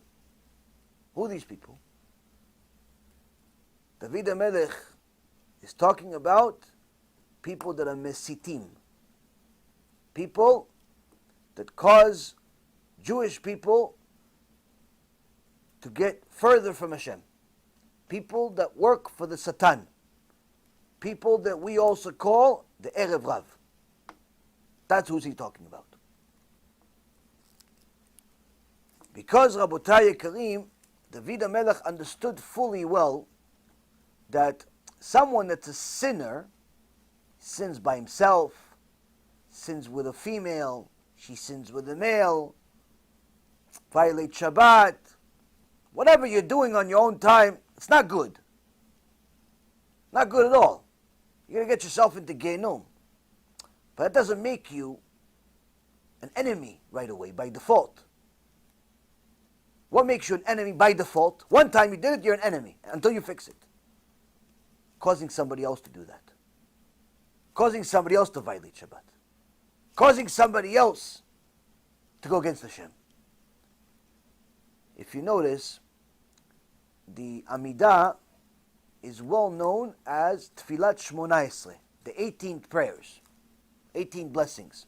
Who are these people? David HaMelech is talking about people that are mesitim. People that cause Jewish people to get further from Hashem. People that work for the Satan. People that we also call the Erev Rav. That's who's he talking about. Because Rabotai Yekarim, David HaMelech understood fully well that someone that's a sinner sins by himself, sins with a female, she sins with a male, violates Shabbat, whatever you're doing on your own time, it's not good. Not good at all. You're going to get yourself into Gehinnom. But that doesn't make you an enemy right away, by default. What makes you an enemy by default? One time you did it, you're an enemy, until you fix it. Causing somebody else to do that. Causing somebody else to violate Shabbat. Causing somebody else to go against Hashem. If you notice, the Amidah is well known as Tfilat Shmona Esrei, the 18th prayers, 18 blessings.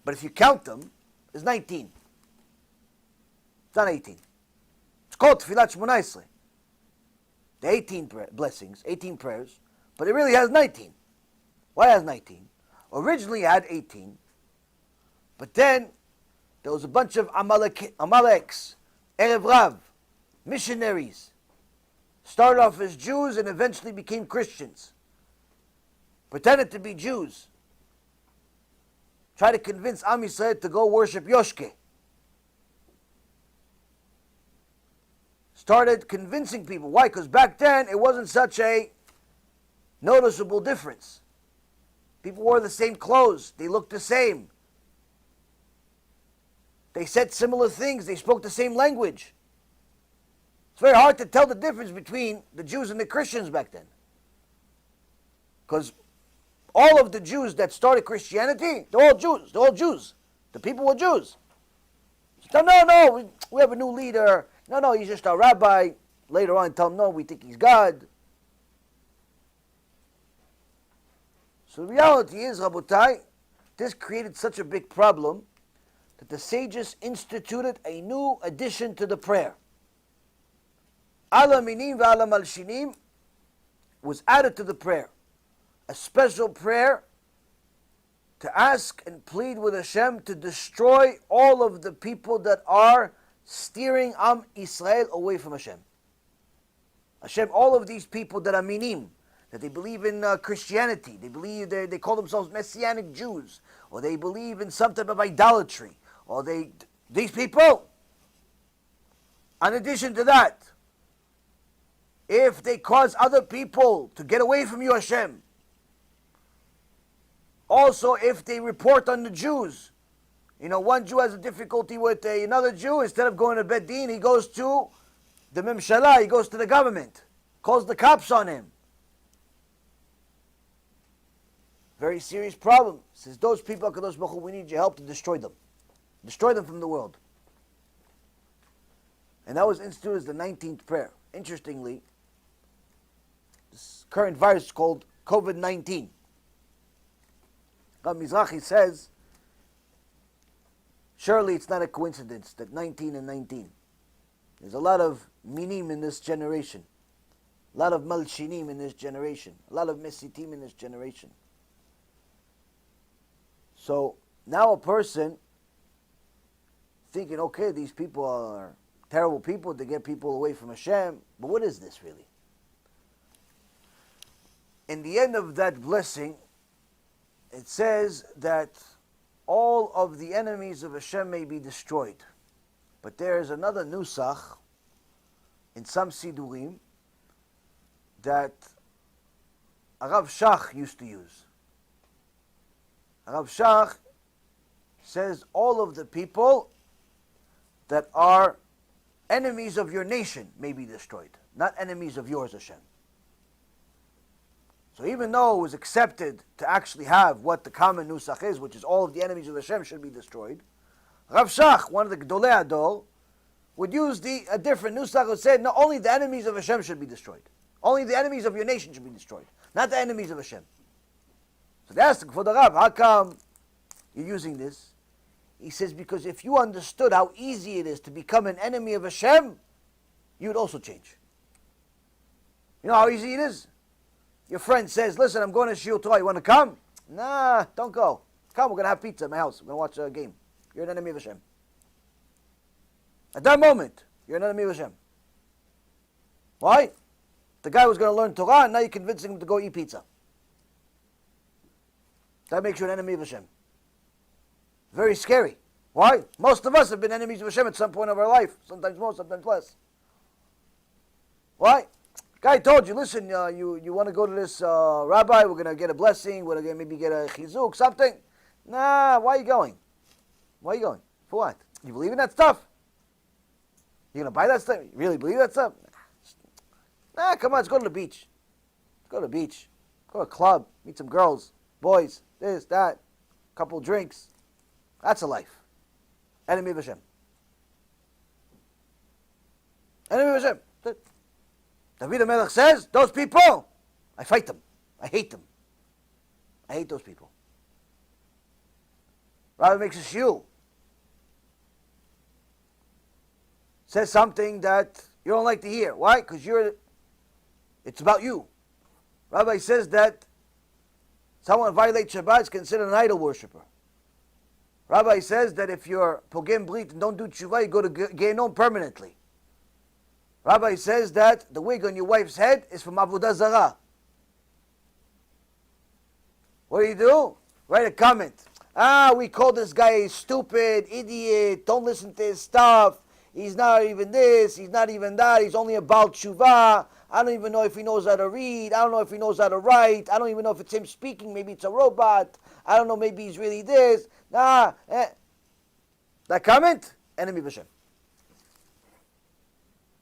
But if you count them, it's 19. It's not 18. It's called Tfilat Shmona Esrei. The 18 blessings, 18 prayers, but it really has 19. Why has 19? Originally it had 18, but then there was a bunch of Amaleks, Erev Rav, missionaries, started off as Jews and eventually became Christians, pretended to be Jews, tried to convince Am Yisrael to go worship Yoshke. started convincing people. Why? Because back then it wasn't such a noticeable difference. People wore the same clothes. They looked the same. They said similar things. They spoke the same language. It's very hard to tell the difference between the Jews and the Christians back then. Because all of the Jews that started Christianity, they're all Jews. They're all Jews. The people were Jews. No, we have a new leader. No, he's just a rabbi. Later on, tell him, no, we think he's God. So the reality is, Rabotai, this created such a big problem that the sages instituted a new addition to the prayer. Ala minim v'ala malshinim was added to the prayer. A special prayer to ask and plead with Hashem to destroy all of the people that are steering Am Israel away from Hashem. Hashem, all of these people that are minim, that they believe in Christianity, they call themselves Messianic Jews, or they believe in some type of idolatry, or these people. In addition to that, if they cause other people to get away from you, Hashem, also if they report on the Jews, one Jew has a difficulty with another Jew, instead of going to Bet Din, he goes to the Memshalah, he goes to the government, calls the cops on him. Very serious problem. Says, those people, HaKadosh Baruch Hu, we need your help to destroy them. Destroy them from the world. And that was instituted as the 19th prayer. Interestingly, this current virus is called COVID-19. Rabbi Mizrahi says, surely it's not a coincidence that 19 and 19. There's a lot of minim in this generation. A lot of malshinim in this generation. A lot of mesitim in this generation. So now a person thinking, okay, these people are terrible people to get people away from Hashem, but what is this really? In the end of that blessing, it says that all of the enemies of Hashem may be destroyed. But there is another nusach in some sidurim that Rav Shach used to use. Rav Shach says all of the people that are enemies of your nation may be destroyed, not enemies of yours, Hashem. So even though it was accepted to actually have what the common nusach is, which is all of the enemies of Hashem should be destroyed, Rav Shach, one of the Gdolei Adol, would use a different nusach who said, no, only the enemies of Hashem should be destroyed. Only the enemies of your nation should be destroyed, not the enemies of Hashem. So they asked for the Rav, how come you're using this? He says, because if you understood how easy it is to become an enemy of Hashem, you would also change. You know how easy it is? Your friend says, listen, I'm going to Shiur Torah, you want to come? Nah, don't go. Come, we're going to have pizza at my house. We're going to watch a game. You're an enemy of Hashem. At that moment, you're an enemy of Hashem. Why? The guy was going to learn Torah, and now you're convincing him to go eat pizza. That makes you an enemy of Hashem. Very scary. Why? Most of us have been enemies of Hashem at some point of our life. Sometimes more, sometimes less. Why? Guy told you, listen, you want to go to this rabbi, we're going to get a blessing, we're going to maybe get a chizuk, something. Nah, why are you going? Why are you going? For what? You believe in that stuff? You're going to buy that stuff? You really believe that stuff? Nah, come on, let's go to the beach. Let's go to the beach. Go to a club, meet some girls, boys, this, that, couple drinks. That's a life. Enemy of Hashem. Enemy of Hashem. David HaMelech says, those people, I fight them. I hate them. I hate those people. Rabbi makes a shiur. Says something that you don't like to hear. Why? Because it's about you. Rabbi says that someone violates Shabbat is considered an idol worshiper. Rabbi says that if you're pogem brit and don't do tshuva, you go to Gehenom permanently. Rabbi says that the wig on your wife's head is from Avodah Zarah. What do? Write a comment. We call this guy a stupid, idiot, don't listen to his stuff. He's not even this, he's not even that, he's only a Baal Tshuva. I don't even know if he knows how to read. I don't know if he knows how to write. I don't even know if it's him speaking. Maybe it's a robot. I don't know, maybe he's really this. That comment, enemy of Hashem.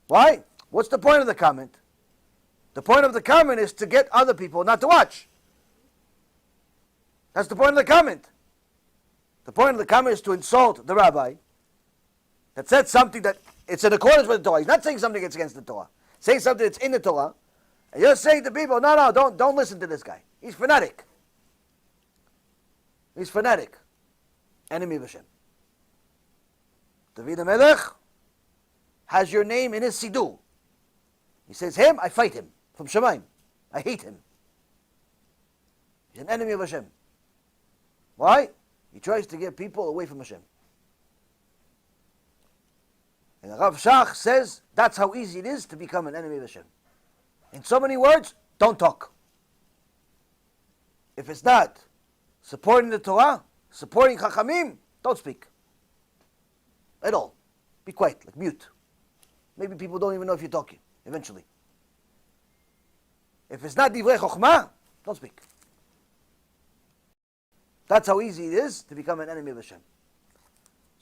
Why? What's the point of the comment? The point of the comment is to get other people not to watch. That's the point of the comment. The point of the comment is to insult the rabbi that said something that it's in accordance with the Torah. He's not saying something that's against the Torah. He's saying something that's in the Torah. And you're saying to people, no, don't listen to this guy. He's fanatic. He's fanatic. Enemy of Hashem. David HaMelech has your name in his Siddur. He says, him, I fight him. From Shemaim. I hate him. He's an enemy of Hashem. Why? He tries to get people away from Hashem. And the Rav Shach says, that's how easy it is to become an enemy of Hashem. In so many words, don't talk. If it's not supporting the Torah, supporting Chachamim, don't speak. At all. Be quiet, like mute. Maybe people don't even know if you're talking, eventually. If it's not Divrei Chokhmah, don't speak. That's how easy it is to become an enemy of Hashem.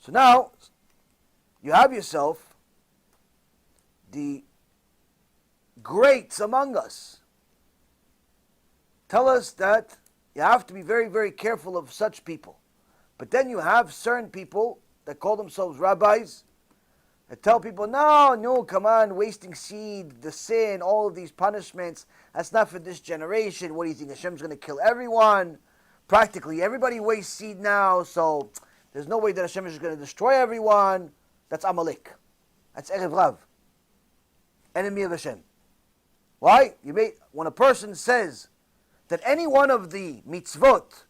So now, you have yourself the greats among us. Tell us that you have to be very, very careful of such people. But then you have certain people that call themselves rabbis that tell people, no, come on, wasting seed, the sin, all of these punishments, that's not for this generation. What do you think, Hashem's going to kill everyone? Practically everybody wastes seed now, so there's no way that Hashem is going to destroy everyone. That's Amalek. That's Erev Rav. Enemy of Hashem. Why? When a person says that any one of the mitzvot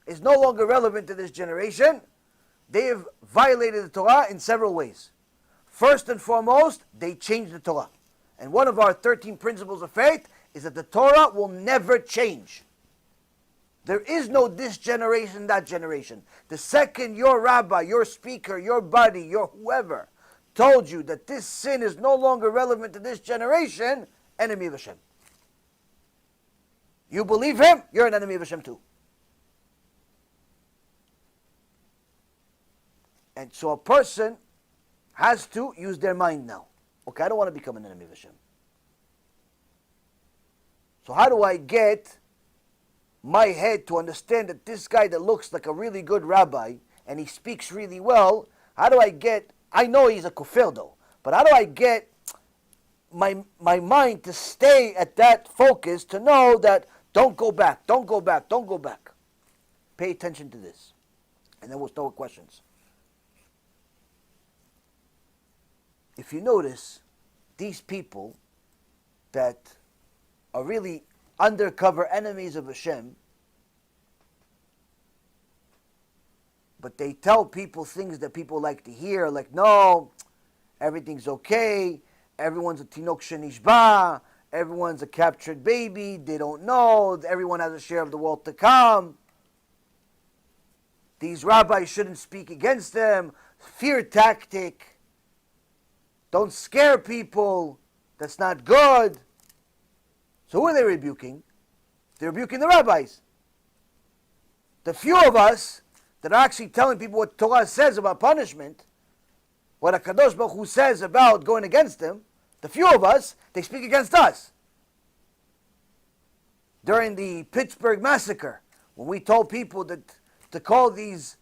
is no longer relevant to this generation, they have violated the Torah in several ways. First and foremost, they changed the Torah. And one of our 13 principles of faith is that the Torah will never change. There is no this generation, that generation. The second your rabbi, your speaker, your buddy, your whoever told you that this sin is no longer relevant to this generation, enemy of Hashem. You believe him, you're an enemy of Hashem too. And so a person has to use their mind now. Okay, I don't want to become an enemy of Hashem. So how do I get my head to understand that this guy that looks like a really good rabbi and he speaks really well, I know he's a kofir though, but how do I get my mind to stay at that focus to know that don't go back. Pay attention to this. And then we'll start with questions. If you notice, these people that are really undercover enemies of Hashem, but they tell people things that people like to hear, like, no, everything's okay, everyone's a tinok shenishba, everyone's a captured baby, they don't know, everyone has a share of the world to come, these rabbis shouldn't speak against them, fear tactic, don't scare people, that's not good. So who are they rebuking? They're rebuking the rabbis. The few of us that are actually telling people what Torah says about punishment, what HaKadosh Baruch Hu says about going against them, the few of us, they speak against us. During the Pittsburgh massacre, when we told people that to call these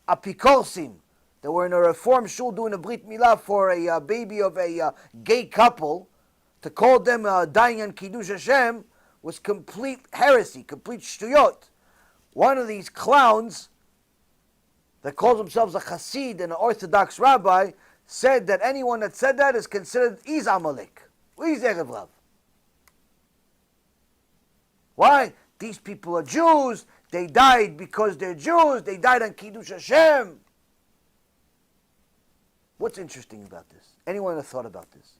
apikorsim that were in a reform shul doing a brit milah for a baby of a gay couple, to call them dying on Kiddush Hashem was complete heresy, complete shtuyot. One of these clowns that calls themselves a chassid and an orthodox rabbi said that anyone that said that is considered is Amalek. He's Erev Rav. Why? These people are Jews. They died because they're Jews. They died on Kiddush Hashem. What's interesting about this? Anyone have thought about this?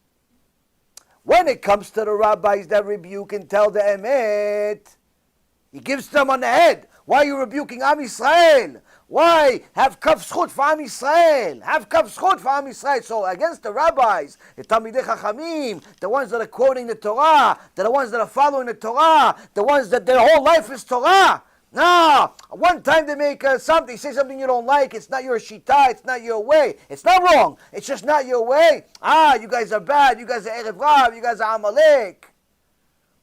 When it comes to the rabbis that rebuke and tell the emet, he gives them on the head. Why are you rebuking Am Yisrael? Why? Have kaf zchut for Am Yisrael. Have kaf zchut for Am Yisrael. So against the rabbis, the Talmidei Chachamim, the ones that are quoting the Torah, the ones that are following the Torah, the ones that their whole life is Torah. No, one time they make something, say something you don't like, it's not your shita, it's not your way. It's not wrong, it's just not your way. You guys are bad, you guys are Erev Rav, you guys are Amalek.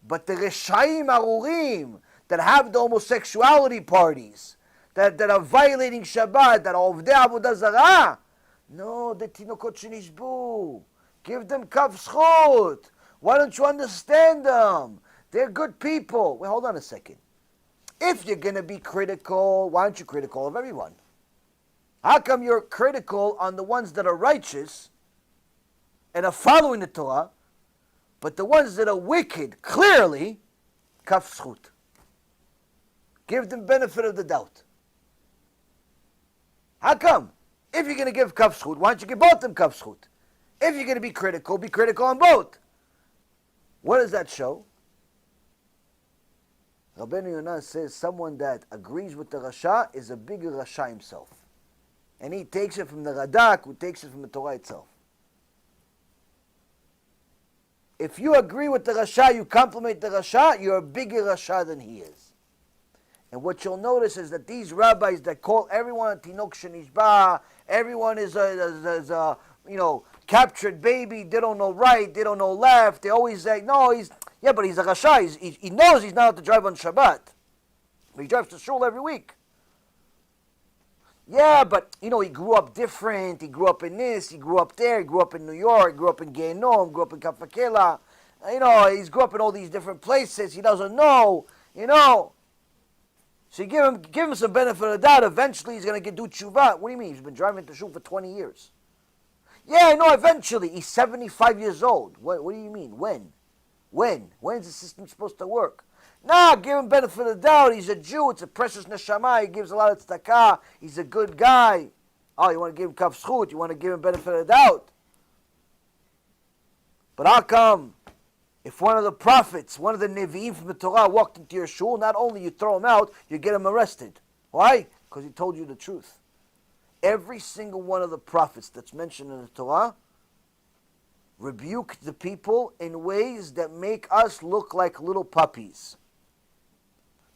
But the Reshaim Arurim that have the homosexuality parties, that are violating Shabbat, that are Ovdei Avodah Zarah, no, the Tinokot Shenishbu. Give them kaf zchut. Why don't you understand them? They're good people. Wait, hold on a second. If you're going to be critical, why aren't you critical of everyone? How come you're critical on the ones that are righteous and are following the Torah, but the ones that are wicked, clearly, kaf zchut? Give them benefit of the doubt. How come? If you're going to give kaf zchut, why don't you give both them kaf zchut? If you're going to be critical on both. What does that show? Rabbeinu Yonah says someone that agrees with the Rasha is a bigger Rasha himself. And he takes it from the Radak, who takes it from the Torah itself. If you agree with the Rasha, you compliment the Rasha, you're a bigger Rasha than he is. And what you'll notice is that these rabbis that call everyone a Tinok Shenishba, everyone is a captured baby, they don't know right, they don't know left, they always say, no, but he's a Rasha, he knows he's not allowed to drive on Shabbat. But he drives to shul every week. Yeah, but, he grew up different, he grew up in this, he grew up there, he grew up in New York, he grew up in Gehenom, grew up in Kafakela, he's grew up in all these different places, he doesn't know, So you give him some benefit of the doubt, eventually he's going to do tshuva. What do you mean? He's been driving to shul for 20 years. Yeah, I know, eventually. He's 75 years old. What do you mean? When? When's the system supposed to work? No, give him benefit of the doubt. He's a Jew. It's a precious neshama. He gives a lot of tzedakah. He's a good guy. Oh, you want to give him kaf zchut? You want to give him benefit of the doubt? But how come if one of the prophets, one of the Nevi'im from the Torah walked into your shul, not only you throw him out, you get him arrested. Why? Because he told you the truth. Every single one of the prophets that's mentioned in the Torah rebuked the people in ways that make us look like little puppies.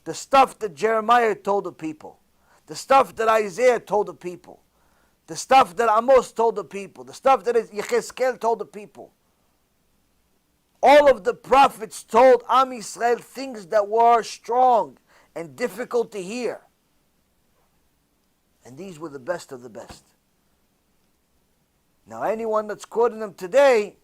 The stuff that Jeremiah told the people, the stuff that Isaiah told the people, the stuff that Amos told the people, the stuff that Yechezkel told the people. All of the prophets told Am Yisrael things that were strong and difficult to hear. And these were the best of the best. Now anyone that's quoting them today,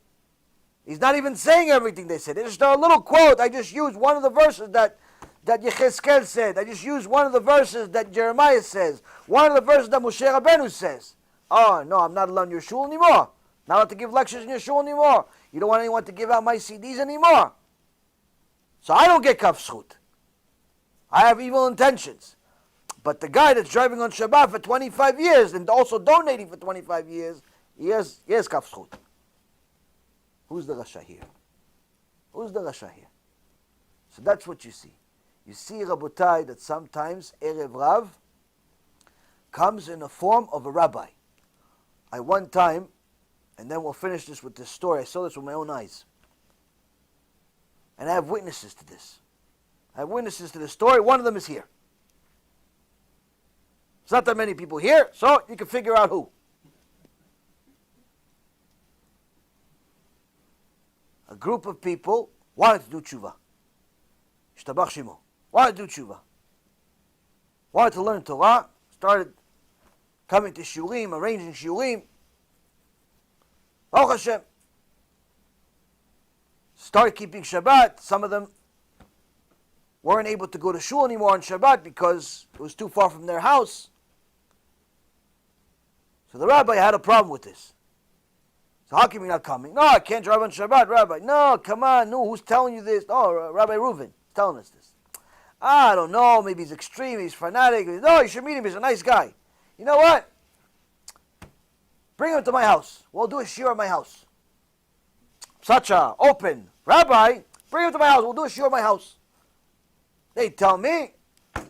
he's not even saying everything they said. It's just a little quote. I just used one of the verses that Yechezkel said. I just used one of the verses that Jeremiah says. One of the verses that Moshe Rabbeinu says. Oh, no, I'm not allowed in your shul anymore. Not allowed to give lectures in your shul anymore. You don't want anyone to give out my CDs anymore. So I don't get kaf zchut. I have evil intentions. But the guy that's driving on Shabbat for 25 years and also donating for 25 years, he has kaf zchut. Who's the Rasha here? Who's the Rasha here? So that's what you see. You see, Rabotai, that sometimes Erev Rav comes in the form of a rabbi. I one time, and then we'll finish this with this story. I saw this with my own eyes. And I have witnesses to this. I have witnesses to this story. One of them is here. There's not that many people here, so you can figure out who. A group of people wanted to do tshuva. Ishtabach Shemo. Wanted to do tshuva. Wanted to learn Torah. Started coming to shiurim, arranging shiurim. HaShem. Started keeping Shabbat. Some of them weren't able to go to shul anymore on Shabbat because it was too far from their house. So the rabbi had a problem with this. So how come you're not coming? No, I can't drive on Shabbat, Rabbi. No, come on, no, who's telling you this? Oh, Rabbi Reuven is telling us this. I don't know, maybe he's extreme, he's fanatic. No, you should meet him, he's a nice guy. You know what? Bring him to my house. We'll do a shiur at my house. Such a open rabbi, bring him to my house, we'll do a shiur at my house. They tell me,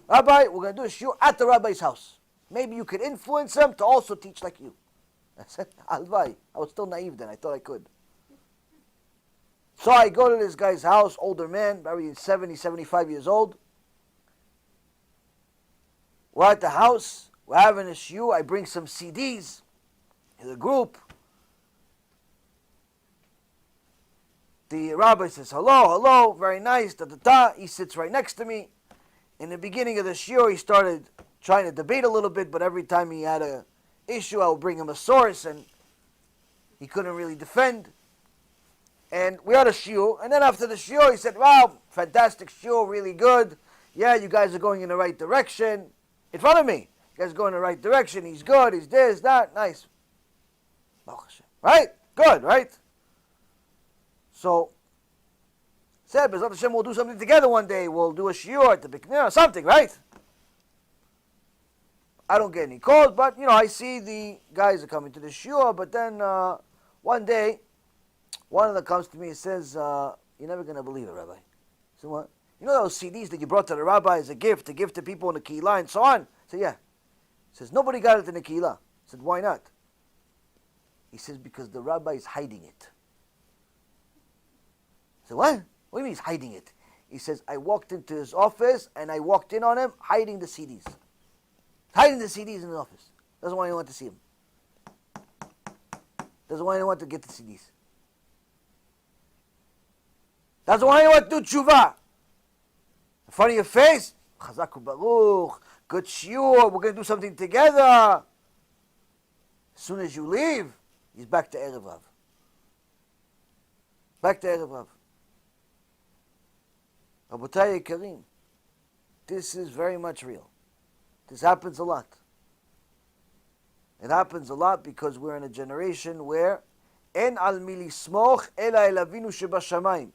Rabbi, we're going to do a shiur at the rabbi's house. maybe you could influence them to also teach like you. I said, Alvai. I was still naive then. I thought I could. So I go to this guy's house, older man, maybe 70, 75 years old. We're at the house. We're having a shiur. I bring some CDs in the group. The rabbi says, hello, hello, very nice, da-da-da. He sits right next to me. In the beginning of the shiur, he started trying to debate a little bit, but every time he had an issue, I would bring him a source, and he couldn't really defend. And we had a shiur, and then after the shiur, he said, wow, fantastic shiur, really good. Yeah, you guys are going in the right direction. In front of me. You guys are going in the right direction. He's good, he's this, that, nice. Right? Good, right? So, said, B'ezrat Hashem, we'll do something together one day. We'll do a shiur at the beginning, something, right? I don't get any calls, but, I see the guys are coming to the shiur, but then one day, one of them comes to me and says, you're never going to believe it, Rabbi. I said, what? You know those CDs that you brought to the rabbi as a gift, to give to people in the kehillah and so on? I said, yeah. He says, nobody got it in the kehillah. I said, why not? He says, because the rabbi is hiding it. I said, what? What do you mean he's hiding it? He says, I walked into his office and I walked in on him hiding the CDs. Hiding the CDs in the office. Doesn't want anyone to see him. Doesn't want anyone to get the CDs. Doesn't want anyone to do tshuva. In front of your face, Chazak Baruch, good shiur, we're going to do something together. As soon as you leave, he's back to Erev Rav. Back to Erev Rav. Rabotai Yekarim, this is very much real. This happens a lot. It happens a lot because we're in a generation where En al mi lismoch ela el Avinu shebashamayim.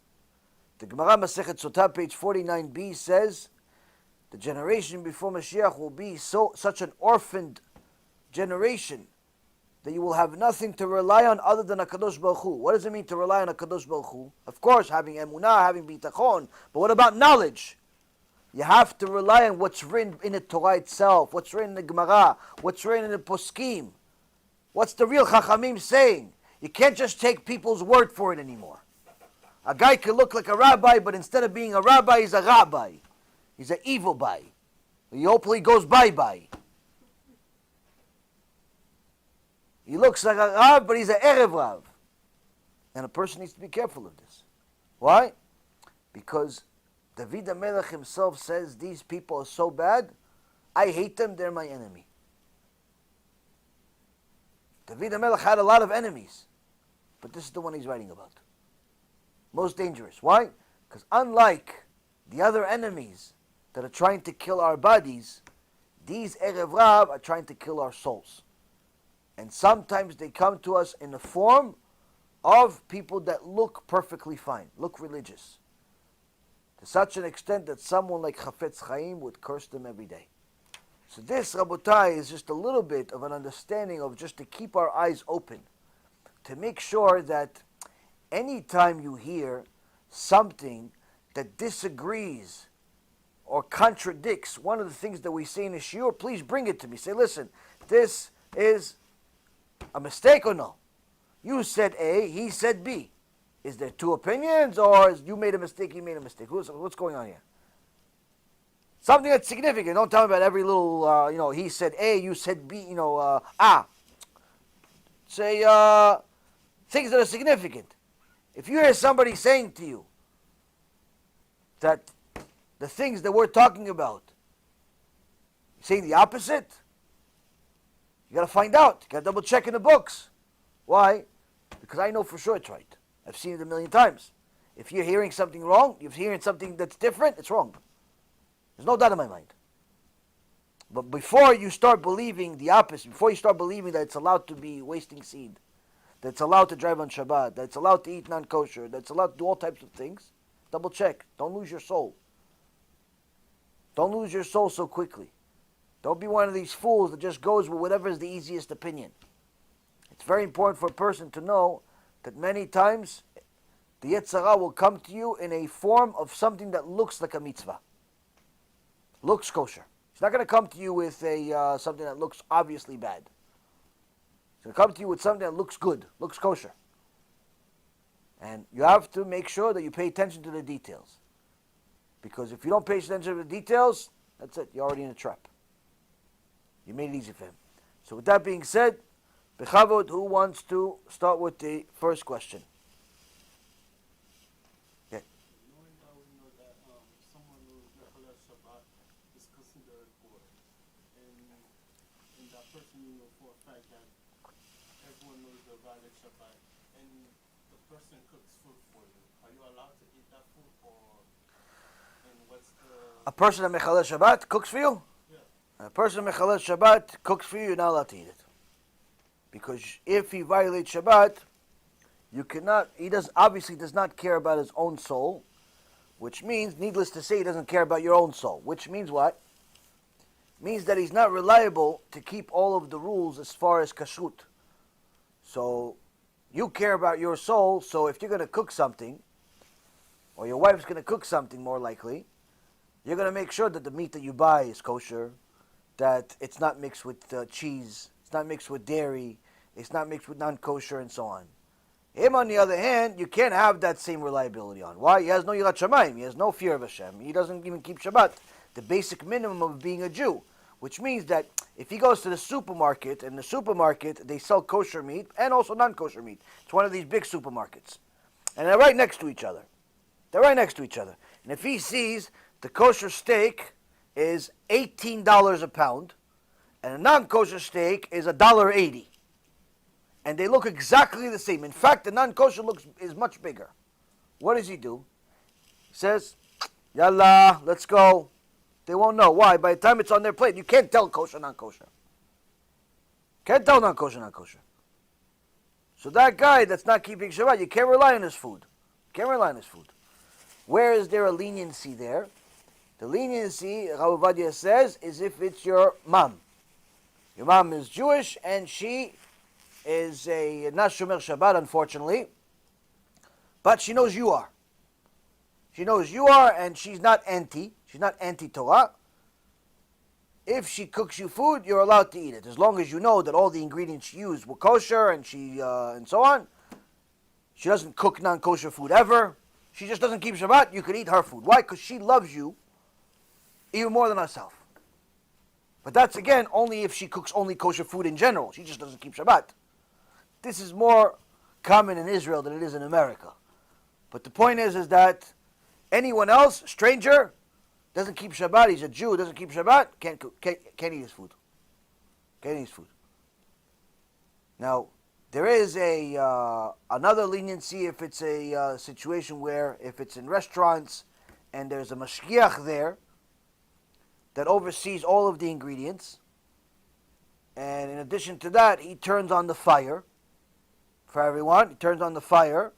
The Gemara Masechet Sotah, page 49b, says the generation before Mashiach will be such an orphaned generation that you will have nothing to rely on other than HaKadosh Baruch Hu. What does it mean to rely on HaKadosh Baruch Hu? Of course, having emunah, having bitachon, but what about knowledge? You have to rely on what's written in the Torah itself, what's written in the Gemara, what's written in the Poskim. What's the real Chachamim saying? You can't just take people's word for it anymore. A guy can look like a rabbi, but instead of being a rabbi, he's a rabbi. He's an evil bai. He hopefully goes bye-bye. He looks like a Rav, but he's an Erev Rav. And a person needs to be careful of this. Why? Because David HaMelech himself says, these people are so bad, I hate them, they're my enemy. David HaMelech had a lot of enemies, but this is the one he's writing about. Most dangerous. Why? Because unlike the other enemies that are trying to kill our bodies, these Erev Rav are trying to kill our souls. And sometimes they come to us in the form of people that look perfectly fine, look religious. To such an extent that someone like Chafetz Chaim would curse them every day. So this, Rabotai, is just a little bit of an understanding of just to keep our eyes open. To make sure that anytime you hear something that disagrees or contradicts one of the things that we say in the shiur, please bring it to me. Say, listen, this is a mistake or no? You said A, he said B. Is there two opinions, or you made a mistake, he made a mistake? What's going on here? Something that's significant. Don't tell me about every little, he said A, you said B, Say things that are significant. If you hear somebody saying to you that the things that we're talking about, saying the opposite, you got to find out. You got to double check in the books. Why? Because I know for sure it's right. I've seen it a million times. If you're hearing something wrong, you're hearing something that's different, it's wrong. There's no doubt in my mind. But before you start believing the opposite, before you start believing that it's allowed to be wasting seed, that it's allowed to drive on Shabbat, that it's allowed to eat non-kosher, that it's allowed to do all types of things, double check. Don't lose your soul. Don't lose your soul so quickly. Don't be one of these fools that just goes with whatever is the easiest opinion. It's very important for a person to know that many times the Yetzer Hara will come to you in a form of something that looks like a mitzvah. Looks kosher. He's not going to come to you with something that looks obviously bad. He's going to come to you with something that looks good, looks kosher. And you have to make sure that you pay attention to the details. Because if you don't pay attention to the details, that's it. You're already in a trap. You made it easy for him. So with that being said, Bechavod, who wants to start with the first question? Yeah. Knowing that we know that someone who is Mechalel Shabbat is considered poor, and that person, for a fact that everyone knows the valid Shabbat, and the person cooks food for you, are you allowed to eat that food, and what's the... A person at Mechalel Shabbat cooks for you? Yeah. A person at Mechalel Shabbat cooks for you, you're not allowed to eat it. Because if he violates Shabbat, you cannot, he obviously does not care about his own soul, which means, needless to say, he doesn't care about your own soul. Which means what? Means that he's not reliable to keep all of the rules as far as kashrut. So, you care about your soul, so if you're going to cook something, or your wife's going to cook something more likely, you're going to make sure that the meat that you buy is kosher, that it's not mixed with cheese, it's not mixed with dairy, it's not mixed with non-kosher, and so on. Him, on the other hand, you can't have that same reliability on. Why? He has no yirat shamayim. He has no fear of Hashem. He doesn't even keep Shabbat, the basic minimum of being a Jew. Which means that if he goes to the supermarket, and the supermarket, they sell kosher meat and also non-kosher meat. It's one of these big supermarkets. And they're right next to each other. They're right next to each other. And if he sees the kosher steak is $18 a pound, and a non-kosher steak is $1.80. And they look exactly the same. In fact, the non-kosher is much bigger. What does he do? He says, Yalla, let's go. They won't know. Why? By the time it's on their plate, you can't tell kosher, non-kosher. Can't tell non-kosher, non-kosher. So that guy that's not keeping Shabbat, you can't rely on his food. Can't rely on his food. Where is there a leniency there? The leniency, Rabbi Ovadia says, is if it's your mom. Your mom is Jewish, and she is a not Shomer Shabbat, unfortunately, but she knows you are. She knows you are, and she's not anti. She's not anti-Torah. If she cooks you food, you're allowed to eat it, as long as you know that all the ingredients she used were kosher, and and so on. She doesn't cook non-kosher food ever. She just doesn't keep Shabbat. You can eat her food. Why? Because she loves you even more than herself. But that's, again, only if she cooks only kosher food in general. She just doesn't keep Shabbat. This is more common in Israel than it is in America. But the point is that anyone else, stranger, doesn't keep Shabbat, he's a Jew, doesn't keep Shabbat, can't eat his food. Can't eat his food. Now, there is another leniency if it's a situation where, if it's in restaurants and there's a mashgiach there that oversees all of the ingredients, and in addition to that, he turns on the fire for everyone. He turns on the fire,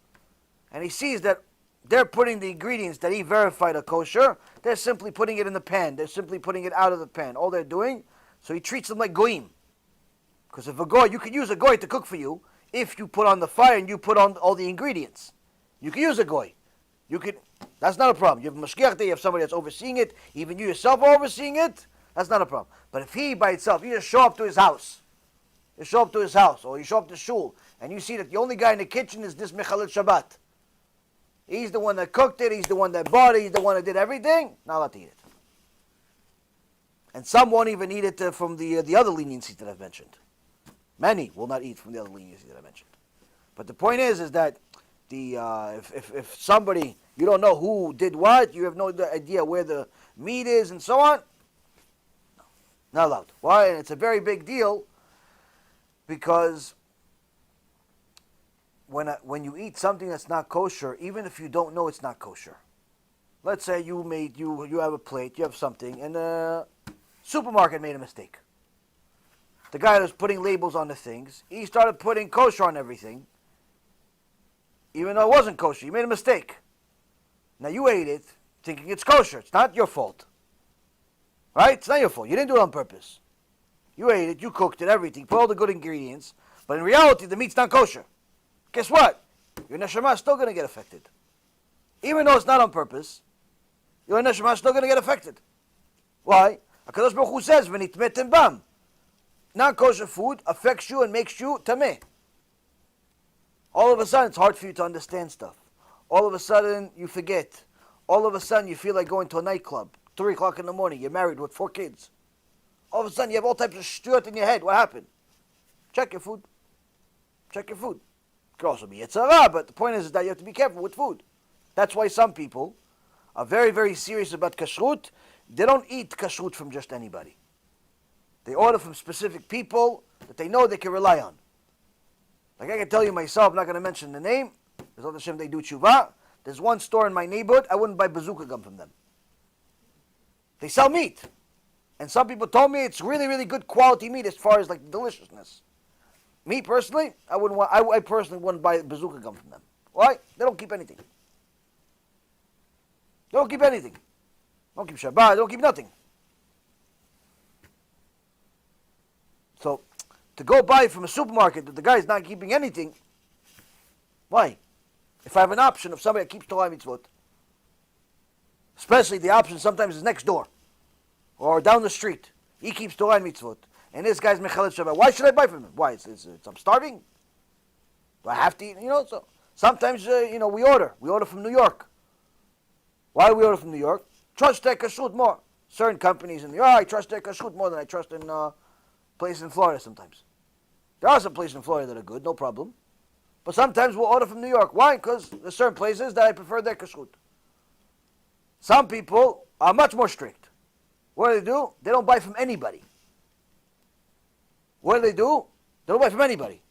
and he sees that they're putting the ingredients that he verified are kosher. They're simply putting it in the pan. They're simply putting it out of the pan. All they're doing, so he treats them like goyim. Because if a goy, you can use a goy to cook for you if you put on the fire and you put on all the ingredients. You can use a goy. You can. That's not a problem. You have a mashgiach there, you have somebody that's overseeing it. Even you yourself are overseeing it. That's not a problem. But if he by itself, you just show up to his house. You show up to his house, or you show up to shul, and you see that the only guy in the kitchen is this Mechalel Shabbat. He's the one that cooked it, he's the one that bought it, he's the one that did everything. Not allowed to eat it. And some won't even eat it from the other leniencies that I've mentioned. Many will not eat from the other leniencies that I mentioned. But the point is that if somebody, you don't know who did what, you have no idea where the meat is and so on, no, not allowed. Why? And it's a very big deal because when you eat something that's not kosher, even if you don't know it's not kosher, let's say you have a plate, you have something, and the supermarket made a mistake. The guy that was putting labels on the things, he started putting kosher on everything, even though it wasn't kosher. He made a mistake. Now you ate it thinking it's kosher. It's not your fault. Right? It's not your fault. You didn't do it on purpose. You ate it, you cooked it, everything, put all the good ingredients, but in reality the meat's not kosher. Guess what? Your neshama is still going to get affected. Even though it's not on purpose, your neshama is still going to get affected. Why? HaKadosh Baruch Hu says, "V'nitmetem bam." Non-kosher food affects you and makes you tameh. All of a sudden, it's hard for you to understand stuff. All of a sudden, you forget. All of a sudden, you feel like going to a nightclub. 3 o'clock in the morning, you're married with 4 kids. All of a sudden, you have all types of shtuyot in your head. What happened? Check your food. Check your food. It could also be Yetzirah, but the point is that you have to be careful with food. That's why some people are very, very serious about kashrut. They don't eat kashrut from just anybody. They order from specific people that they know they can rely on. Like I can tell you myself, I'm not going to mention the name. There's HaShem, they do tshuva. There's one store in my neighborhood, I wouldn't buy bazooka gum from them. They sell meat. And some people told me it's really, really good quality meat as far as like deliciousness. Me personally, I personally wouldn't buy bazooka gum from them. Why? They don't keep anything. They don't keep anything. They don't keep Shabbat, they don't keep nothing. So, to go buy from a supermarket that the guy is not keeping anything, why? If I have an option of somebody that keeps Torah mitzvot, especially the option sometimes is next door or down the street, he keeps Torah mitzvot, and this guy's mechalet Shabbat. Why should I buy from him? Why? I'm starving. Do I have to eat? So sometimes we order from New York. Why do we order from New York? Trust their kashrut more. Certain companies in New York, I trust their kashrut more than I trust in places in Florida sometimes. There are some places in Florida that are good, no problem. But sometimes we'll order from New York. Why? Because there's certain places that I prefer their kashrut. Some people are much more strict. What do? They don't buy from anybody. What do? They don't buy from anybody.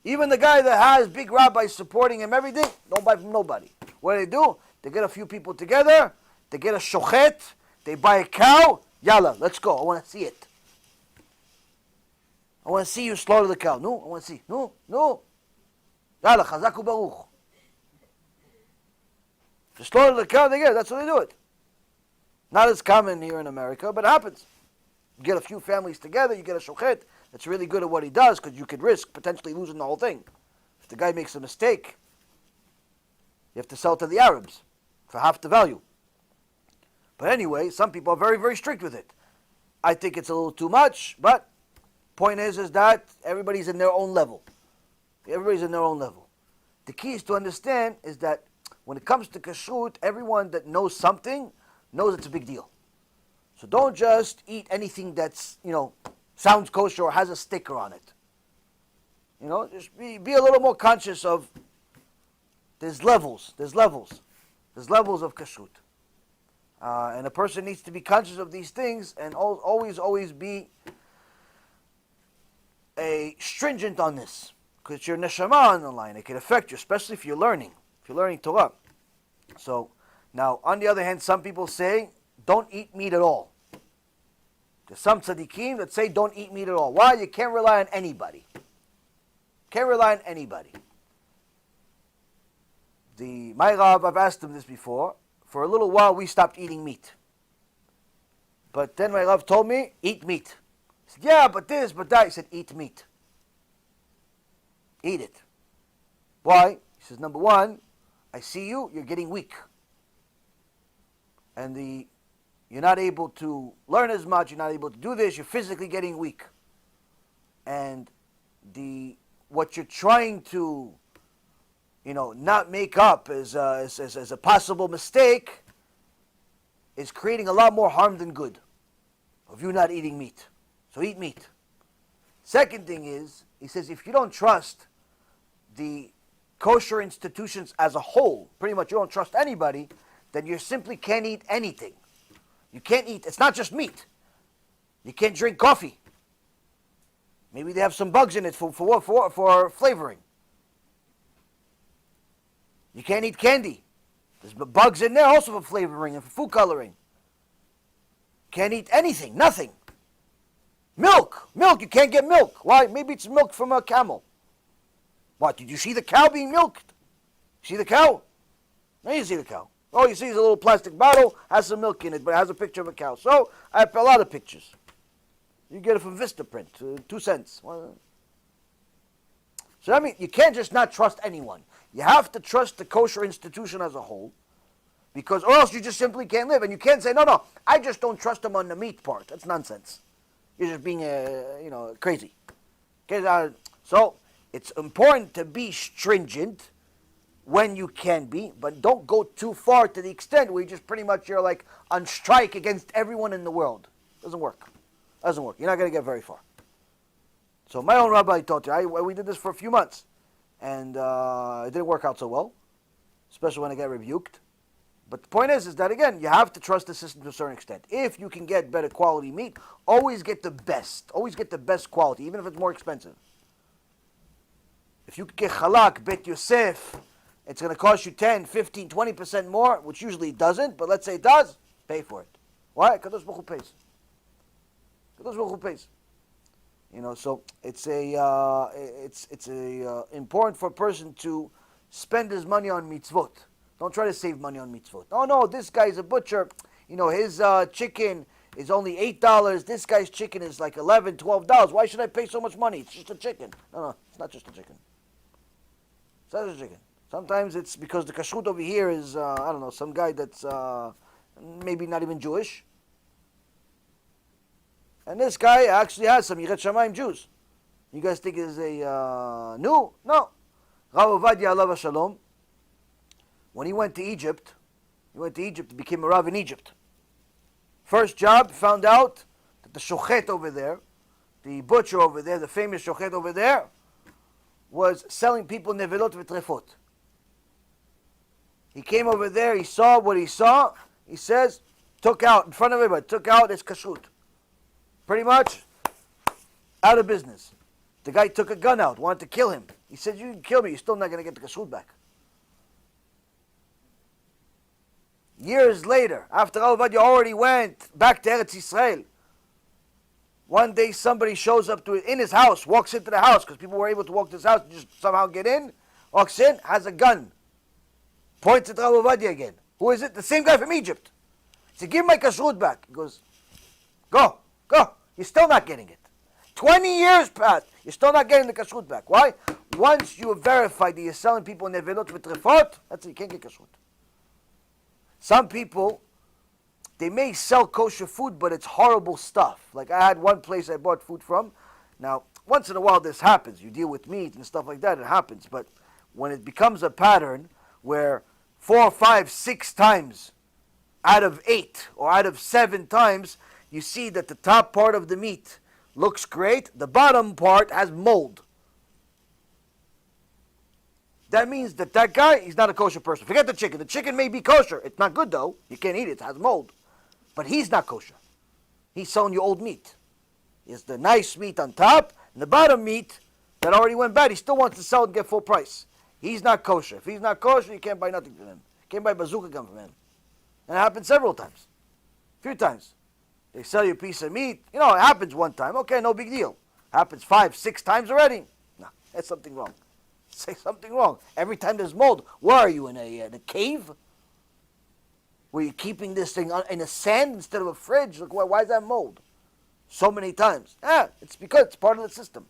Even the guy that has big rabbis supporting him, everything, don't buy from nobody. What do? They get a few people together, they get a shochet, they buy a cow, yalla, let's go, I want to see it. I want to see you slaughter the cow. No, I want to see. No. Yalla, chazak u'baruch. To slaughter the cow, they get it. That's how they do it. Not as common here in America, but it happens. You get a few families together, you get a shochet that's really good at what he does, because you could risk potentially losing the whole thing. If the guy makes a mistake, you have to sell it to the Arabs for half the value. But anyway, some people are very, very strict with it. I think it's a little too much, but point is that everybody's in their own level. Everybody's in their own level. The key is to understand is that when it comes to kashrut, everyone that knows something knows it's a big deal. So don't just eat anything that's, sounds kosher or has a sticker on it. Just be a little more conscious of there's levels of kashrut. And a person needs to be conscious of these things and always be stringent on this. Because it's your neshama on the line. It can affect you, especially if you're learning Torah. So, now, on the other hand, some people say, don't eat meat at all. There's some tzaddikim that say, don't eat meat at all. Why? You can't rely on anybody. My Rav, I've asked him this before. For a little while, we stopped eating meat. But then my Rav told me, eat meat. He said, yeah, but this, but that. He said, eat meat. Eat it. Why? He says, number one, I see you're getting weak. And you're not able to learn as much, you're not able to do this, you're physically getting weak. And what you're trying to, not make up as a possible mistake is creating a lot more harm than good of you not eating meat. So eat meat. Second thing is, he says, if you don't trust the kosher institutions as a whole, pretty much you don't trust anybody, then you simply can't eat anything. You can't eat, it's not just meat. You can't drink coffee. Maybe they have some bugs in it for flavoring. You can't eat candy. There's bugs in there also for flavoring and for food coloring. Can't eat anything, nothing. Milk, you can't get milk. Why? Maybe it's milk from a camel. What, did you see the cow being milked? See the cow? No, you see the cow. All you see is a little plastic bottle, has some milk in it, but it has a picture of a cow. So, I have a lot of pictures. You get it from Vistaprint, 2 cents. So, you can't just not trust anyone. You have to trust the kosher institution as a whole. Because, or else you just simply can't live. And you can't say, no, I just don't trust him on the meat part. That's nonsense. You're just being, crazy. Okay, so it's important to be stringent when you can be, but don't go too far to the extent where you just pretty much you're like on strike against everyone in the world. Doesn't work. Doesn't work. You're not going to get very far. So my own rabbi taught you. We did this for a few months, and it didn't work out so well, especially when I got rebuked. But the point is that, again, you have to trust the system to a certain extent. If you can get better quality meat, always get the best. Always get the best quality, even if it's more expensive. If you can get halak, bet Yosef, it's going to cost you 10, 15, 20% more, which usually it doesn't, but let's say it does, pay for it. Why? Kadosh Baruch Hu pays. Kadosh Baruch Hu pays. So it's important for a person to spend his money on mitzvot. Don't try to save money on mitzvot. Oh no, this guy's a butcher. His chicken is only $8. This guy's chicken is like $11, $12. Why should I pay so much money? It's just a chicken. No, it's not just a chicken. It's not just a chicken. Sometimes it's because the kashrut over here is, some guy that's maybe not even Jewish. And this guy actually has some Yirat Shamayim Jews. You guys think it's a No. Rav Ovadia alav hashalom, when he went to Egypt, he became a Rav in Egypt. First job, found out that the shochet over there, the butcher over there, the famous shochet over there, was selling people nevelot v'trefot. He came over there, he saw what he saw, he says, took out, in front of everybody, took out his kashrut. Pretty much, out of business. The guy took a gun out, wanted to kill him. He said, you can kill me, you're still not going to get the kashrut back. Years later, after Rav Ovadia already went back to Eretz Yisrael, one day somebody shows up in his house, walks into the house, because people were able to walk to his house and just somehow get in, walks in, has a gun, points at Rav Ovadia again. Who is it? The same guy from Egypt. He said, give my kashrut back. He goes, go. You're still not getting it. 20 years passed, you're still not getting the kashrut back. Why? Once you have verified that you're selling people nevelot v'trefot, that's it, you can't get kashrut. Some people, they may sell kosher food, but it's horrible stuff. Like I had one place I bought food from. Now, once in a while this happens. You deal with meat and stuff like that, it happens. But when it becomes a pattern where 4, 5, 6 times out of 8 or out of 7 times, you see that the top part of the meat looks great, the bottom part has mold. That means that guy, he's not a kosher person. Forget the chicken. The chicken may be kosher. It's not good though. You can't eat it. It has mold. But he's not kosher. He's selling you old meat. It's the nice meat on top, and the bottom meat that already went bad, he still wants to sell it and get full price. He's not kosher. If he's not kosher, you can't buy nothing from him. You can't buy bazooka gun from him. And it happened several times. A few times. They sell you a piece of meat. It happens one time. Okay, no big deal. Happens 5, 6 times already. No, there's something wrong. Say something wrong. Every time there's mold. Where are you, in a cave? Were you keeping this thing in a sand instead of a fridge? Look, why is that mold? So many times. It's because it's part of the system.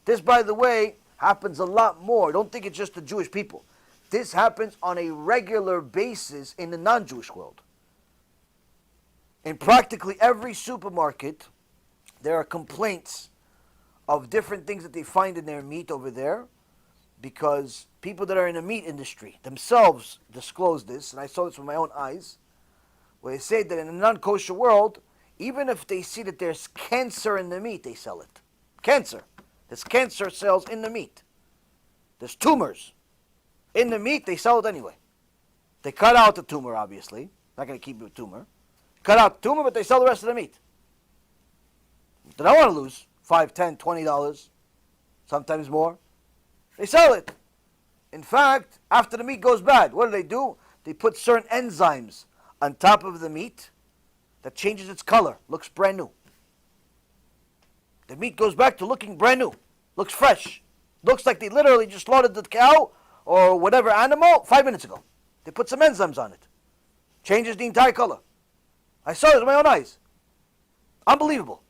This, by the way, happens a lot more. Don't think it's just the Jewish people. This happens on a regular basis in the non-Jewish world. In practically every supermarket, there are complaints of different things that they find in their meat over there, because people that are in the meat industry themselves disclose this, and I saw this with my own eyes, where they say that in the non-kosher world, even if they see that there's cancer in the meat, they sell it. Cancer. There's cancer cells in the meat. There's tumors in the meat, they sell it anyway. They cut out the tumor, obviously. Not going to keep the tumor. Cut out the tumor, but they sell the rest of the meat. They don't want to lose $5, $10, $20, sometimes more. They sell it. In fact, after the meat goes bad, what do? They put certain enzymes on top of the meat that changes its color, looks brand new. The meat goes back to looking brand new, looks fresh. Looks like they literally just slaughtered the cow or whatever animal 5 minutes ago. They put some enzymes on it. Changes the entire color. I saw it with my own eyes. Unbelievable.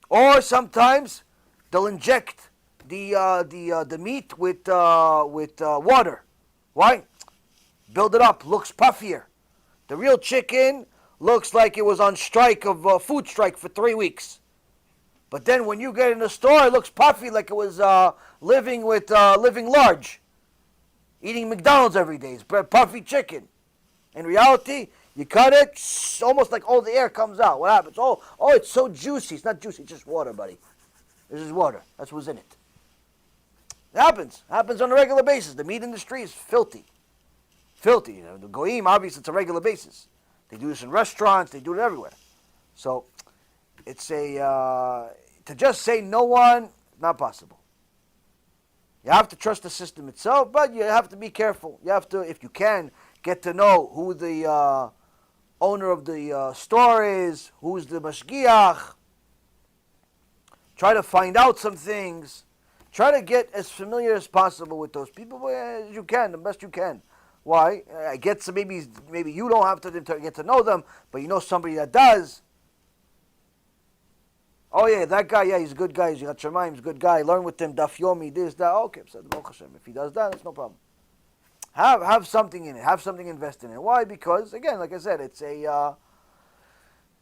Or sometimes they'll inject the meat with water. Why? Build it up, looks puffier. The real chicken looks like it was on strike of food strike for 3 weeks. But then when you get in the store, it looks puffy like it was living large, eating McDonald's every day. It's puffy chicken. In reality, you cut it, almost like all the air comes out. What happens? Oh, it's so juicy. It's not juicy, it's just water, buddy. This is water. That's what's in it. It happens. It happens on a regular basis. The meat industry is filthy. Filthy. You know, the goyim, obviously, it's a regular basis. They do this in restaurants. They do it everywhere. So it's to just say no one, not possible. You have to trust the system itself, but you have to be careful. You have to, if you can, get to know who the owner of the store is, who's the mashgiach. Try to find out some things. Try to get as familiar as possible with those people as you can, the best you can. Why? I get some, maybe you don't have to get to know them, but you know somebody that does. Oh yeah, that guy, yeah, he's a good guy. He's got Shemaim, he's a good guy. Learn with him, Daf Yomi, this, that. Okay, so HaShem. If he does that, it's no problem. Have something in it. Have something invested in it. Why? Because again, like I said, it's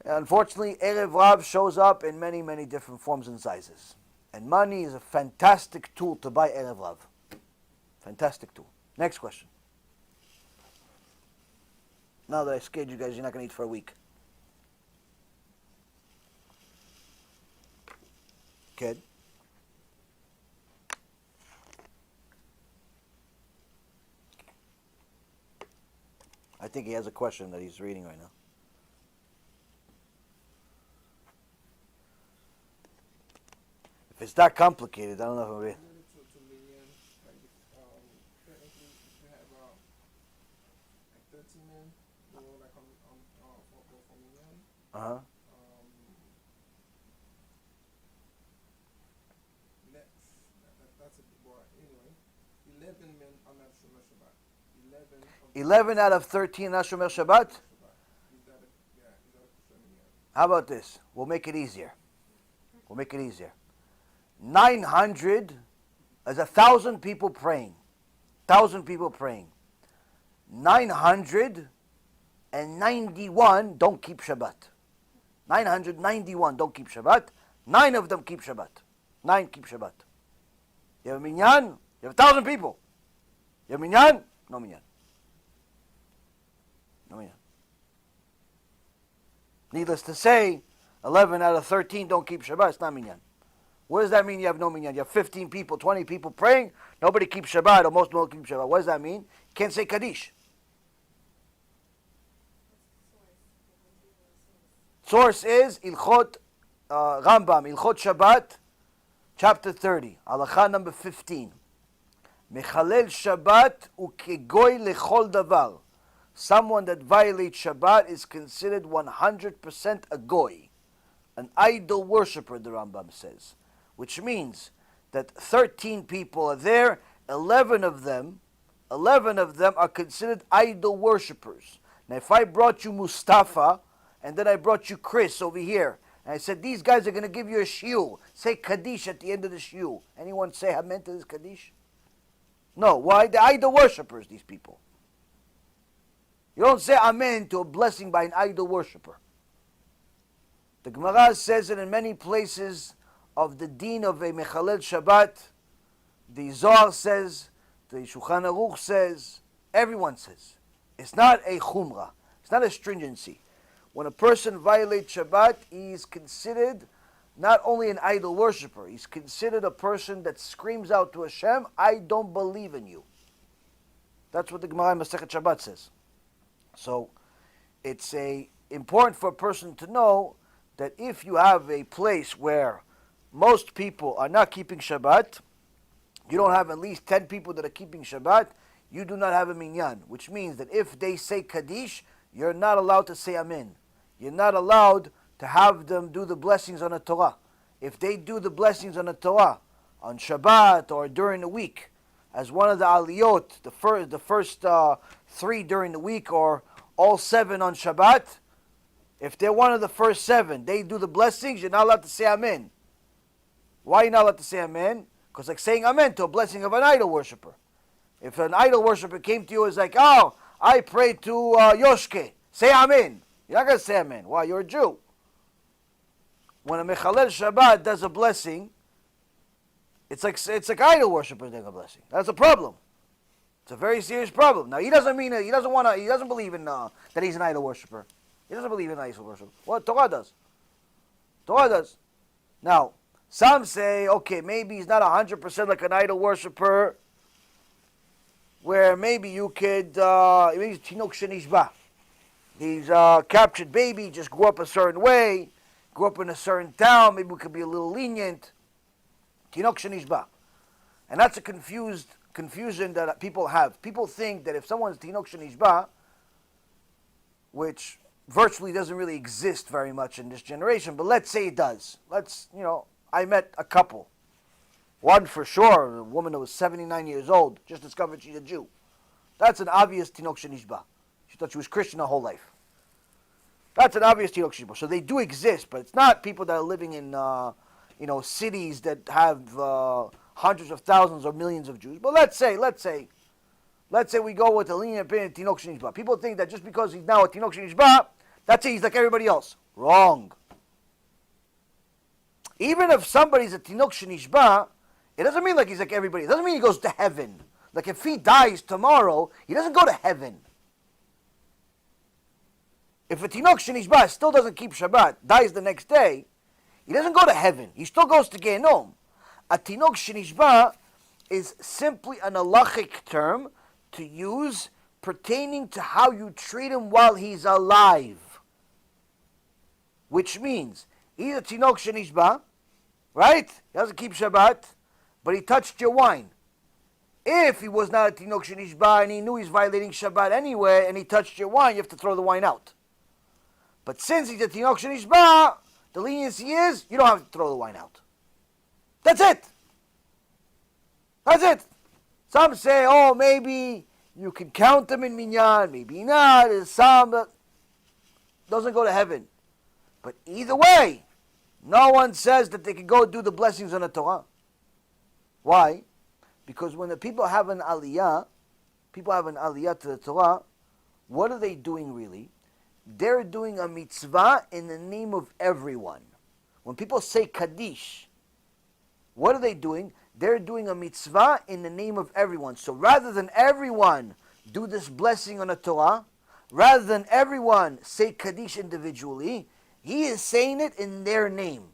unfortunately, Erev Rav shows up in many, many different forms and sizes. And money is a fantastic tool to buy Erev Rav. Fantastic tool. Next question. Now that I scared you guys, you're not going to eat for a week. Kid? I think he has a question that he's reading right now. If it's that complicated, I don't know if it'll be. To MINYAN, like technically if you have like 13 men who are like on for MINYAN. Uh-huh. That's a big boy. Anyway, 11 men are not Shomer Shabbat. 11 out of 13 not Shomer Shabbat? Is that a Kosher MINYAN? How about this? We'll make it easier. 900, there's 1,000 people praying. 1,000 people praying. 991 don't keep Shabbat. 991 don't keep Shabbat. 9 of them keep Shabbat. 9 keep Shabbat. You have a minyan? You have 1,000 people. You have minyan? No minyan. No minyan. Needless to say, 11 out of 13 don't keep Shabbat. It's not minyan. What does that mean you have no minyan? You have 15 people, 20 people praying. Nobody keeps Shabbat, or most people keep Shabbat. What does that mean? You can't say Kaddish. Source is Ilchot Rambam, Ilchot Shabbat, chapter 30, Halakha number 15. Mechalel Shabbat ukegoy lechol davar. Someone that violates Shabbat is considered 100% a goy, an idol worshiper, the Rambam says. Which means that 13 people are there, 11 of them are considered idol worshippers. Now if I brought you Mustafa, and then I brought you Chris over here, and I said, these guys are going to give you a shiur, say Kaddish at the end of the shiur. Anyone say Amen to this Kaddish? No, why? They're idol worshippers, these people. You don't say Amen to a blessing by an idol worshipper. The Gemara says it in many places of the deen of a Mechalel Shabbat. The Zohar says, the Shulchan Aruch says, everyone says. It's not a chumrah. It's not a stringency. When a person violates Shabbat, he is considered not only an idol worshiper, he's considered a person that screams out to Hashem, I don't believe in you. That's what the Gemara in Masechet Shabbat says. So, it's important for a person to know that if you have a place where most people are not keeping Shabbat, you don't have at least 10 people that are keeping Shabbat, you do not have a minyan, which means that if they say Kaddish, you're not allowed to say Amen. You're not allowed to have them do the blessings on the Torah. If they do the blessings on the Torah, on Shabbat or during the week, as one of the aliyot, the first 3 during the week or all 7 on Shabbat, if they're one of the first 7, they do the blessings, you're not allowed to say Amen. Why are you not allowed to say Amen? Because like saying Amen to a blessing of an idol worshiper. If an idol worshiper came to you and was like, oh, I pray to Yoshke. Say Amen. You're not going to say Amen. Why? You're a Jew. When a Mechalel Shabbat does a blessing, it's like idol worshippers doing a blessing. That's a problem. It's a very serious problem. Now he doesn't believe in that he's an idol worshiper. He doesn't believe in idol worship. Well, Torah does. Torah does. Now, some say, okay, maybe he's not 100% like an idol worshiper, where maybe you could, maybe he's Tinok Shenishba. He's a captured baby, just grew up a certain way, grew up in a certain town, maybe we could be a little lenient. Tinok Shenishba. And that's a confusion that people have. People think that if someone's Tinok Shenishba, which virtually doesn't really exist very much in this generation, but let's say it does. I met a couple. One for sure, a woman who was 79 years old, just discovered she's a Jew. That's an obvious Tinok Shenishba. She thought she was Christian her whole life. That's an obvious Tinok Shenishba. So they do exist, but it's not people that are living in cities that have hundreds of thousands or millions of Jews. But let's say we go with a lenient opinion of Tinok Shenishba. People think that just because he's now a Tinok Shenishba, that's it, he's like everybody else. Wrong. Even if somebody's a Tinok Shenishba, it doesn't mean like he's like everybody. It doesn't mean he goes to heaven. Like if he dies tomorrow, he doesn't go to heaven. If a Tinok Shenishba still doesn't keep Shabbat, dies the next day, he doesn't go to heaven. He still goes to Gehenom. A Tinok Shenishba is simply an halachic term to use pertaining to how you treat him while he's alive. Which means, he's a Tinok Shenishba, right? He doesn't keep Shabbat, but he touched your wine. If he was not a Tinok Shenishba and he knew he's violating Shabbat anyway and he touched your wine, you have to throw the wine out. But since he's a Tinok Shenishba, the leniency is, you don't have to throw the wine out. That's it. That's it. Some say, oh, maybe you can count them in MINYAN, maybe not. There's some that doesn't go to heaven. But either way, no one says that they can go do the blessings on the Torah. Why? Because when the people have an aliyah to the Torah, what are they doing really? They're doing a mitzvah in the name of everyone. When people say Kaddish, what are they doing? They're doing a mitzvah in the name of everyone. So rather than everyone do this blessing on the Torah, rather than everyone say Kaddish individually, he is saying it in their name.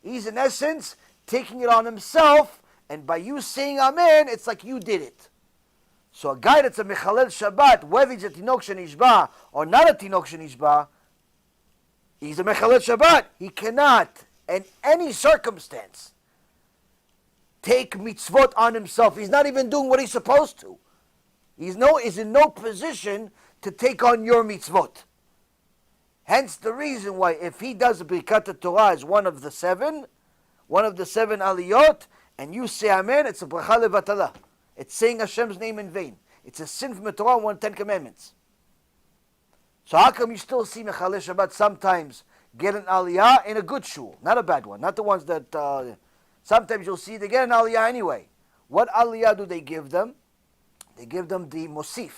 He's in essence taking it on himself, and by you saying Amen, it's like you did it. So a guy that's a Mechalel Shabbat, whether he's a Tinok Shenishba or not a Tinok Shenishba, he's a Mechalel Shabbat. He cannot, in any circumstance, take mitzvot on himself. He's not even doing what he's supposed to. He's in no position to take on your mitzvot. Hence the reason why if he does a Birkat Torah as one of the seven aliyot, and you say Amen, it's a bracha levatala. It's saying Hashem's name in vain. It's a sin from the Torah, one of the 10 Commandments. So how come you still see Mechalel Shabbat sometimes get an aliyah in a good shul, not a bad one, not the ones that sometimes you'll see they get an aliyah anyway. What aliyah do they give them? They give them the Mosif.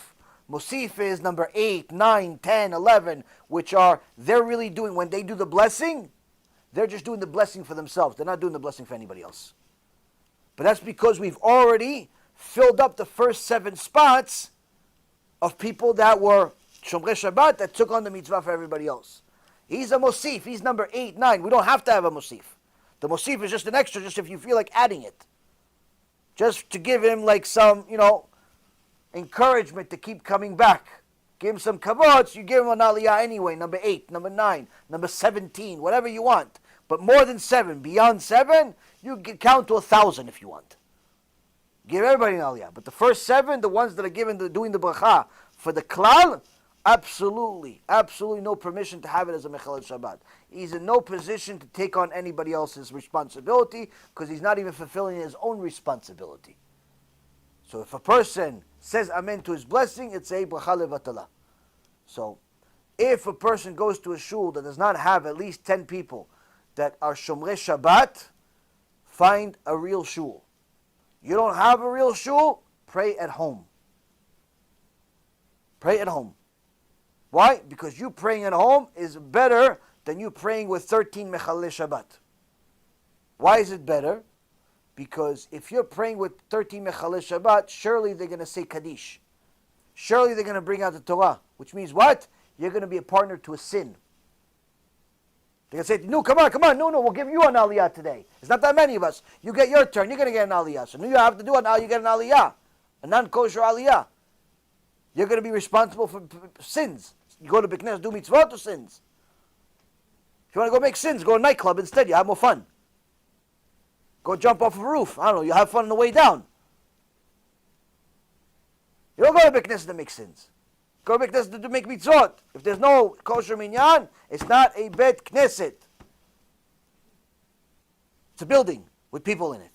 Mosif is number 8, 9, 10, 11, which are, they're really doing, when they do the blessing, they're just doing the blessing for themselves. They're not doing the blessing for anybody else. But that's because we've already filled up the first 7 spots of people that were Shomrei Shabbat that took on the mitzvah for everybody else. He's a Mosif. He's number 8, 9. We don't have to have a Mosif. The Mosif is just an extra, just if you feel like adding it. Just to give him like some, encouragement to keep coming back. Give him some kavod, so you give him an aliyah anyway, number 8, number 9, number 17, whatever you want. But more than 7, beyond 7, you can count to 1,000 if you want. Give everybody an aliyah. But the first 7, the ones that are doing the bracha for the klal, absolutely no permission to have it as a Mechalel Shabbat. He's in no position to take on anybody else's responsibility because he's not even fulfilling his own responsibility. So if a person says Amen to his blessing, it's a bracha levatala. So if a person goes to a shul that does not have at least 10 people that are Shomrei Shabbat, find a real shul. You don't have a real shul, pray at home. Pray at home. Why? Because you praying at home is better than you praying with 13 Mechalei Shabbat. Why is it better? Because if you're praying with 13 Mechalei Shabbat, surely they're going to say Kaddish. Surely they're going to bring out the Torah. Which means what? You're going to be a partner to a sin. They're going to say, no, come on, no, we'll give you an aliyah today. It's not that many of us. You get your turn, you're going to get an aliyah. So you have to do it now, you get an aliyah. A non-kosher aliyah. You're going to be responsible for sins. You go to Biknes, do mitzvot or sins. If you want to go make sins, go to a nightclub instead, you have more fun. Go jump off a roof. I don't know, you have fun on the way down. You don't go to Biknes to make sins. Go to Biknes to make mitzvot. If there's no kosher minyan, it's not a bet knesset. It's a building with people in it.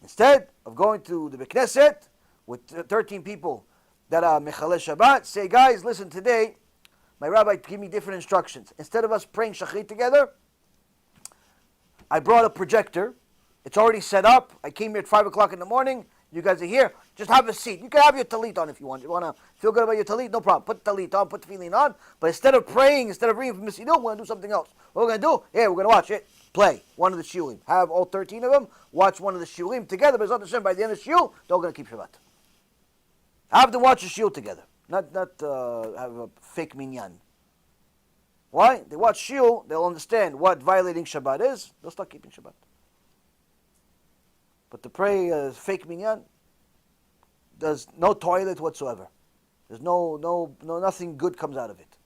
Instead of going to the Knesset with 13 people that are Mechalei Shabbat, say, guys, listen, today, my rabbi gave me different instructions. Instead of us praying Shachrit together, I brought a projector. It's already set up. I came here at 5 o'clock in the morning. You guys are here. Just have a seat. You can have your talit on if you want. You want to feel good about your talit? No problem. Put the talit on, put the tefillin on. But instead of reading from Misidot, we're going to do something else. What we're going to do? Yeah, we're going to watch it. Play one of the shiurim. Have all 13 of them. Watch one of the shiurim together. But by the end of the shiur, they're all going to keep Shabbat. Have them watch the shiur together. Not have a fake minyan. Why? They watch shiur, they'll understand what violating Shabbat is. They'll start keeping Shabbat. But to pray fake minyan, there's no toilet whatsoever. There's no nothing good comes out of it.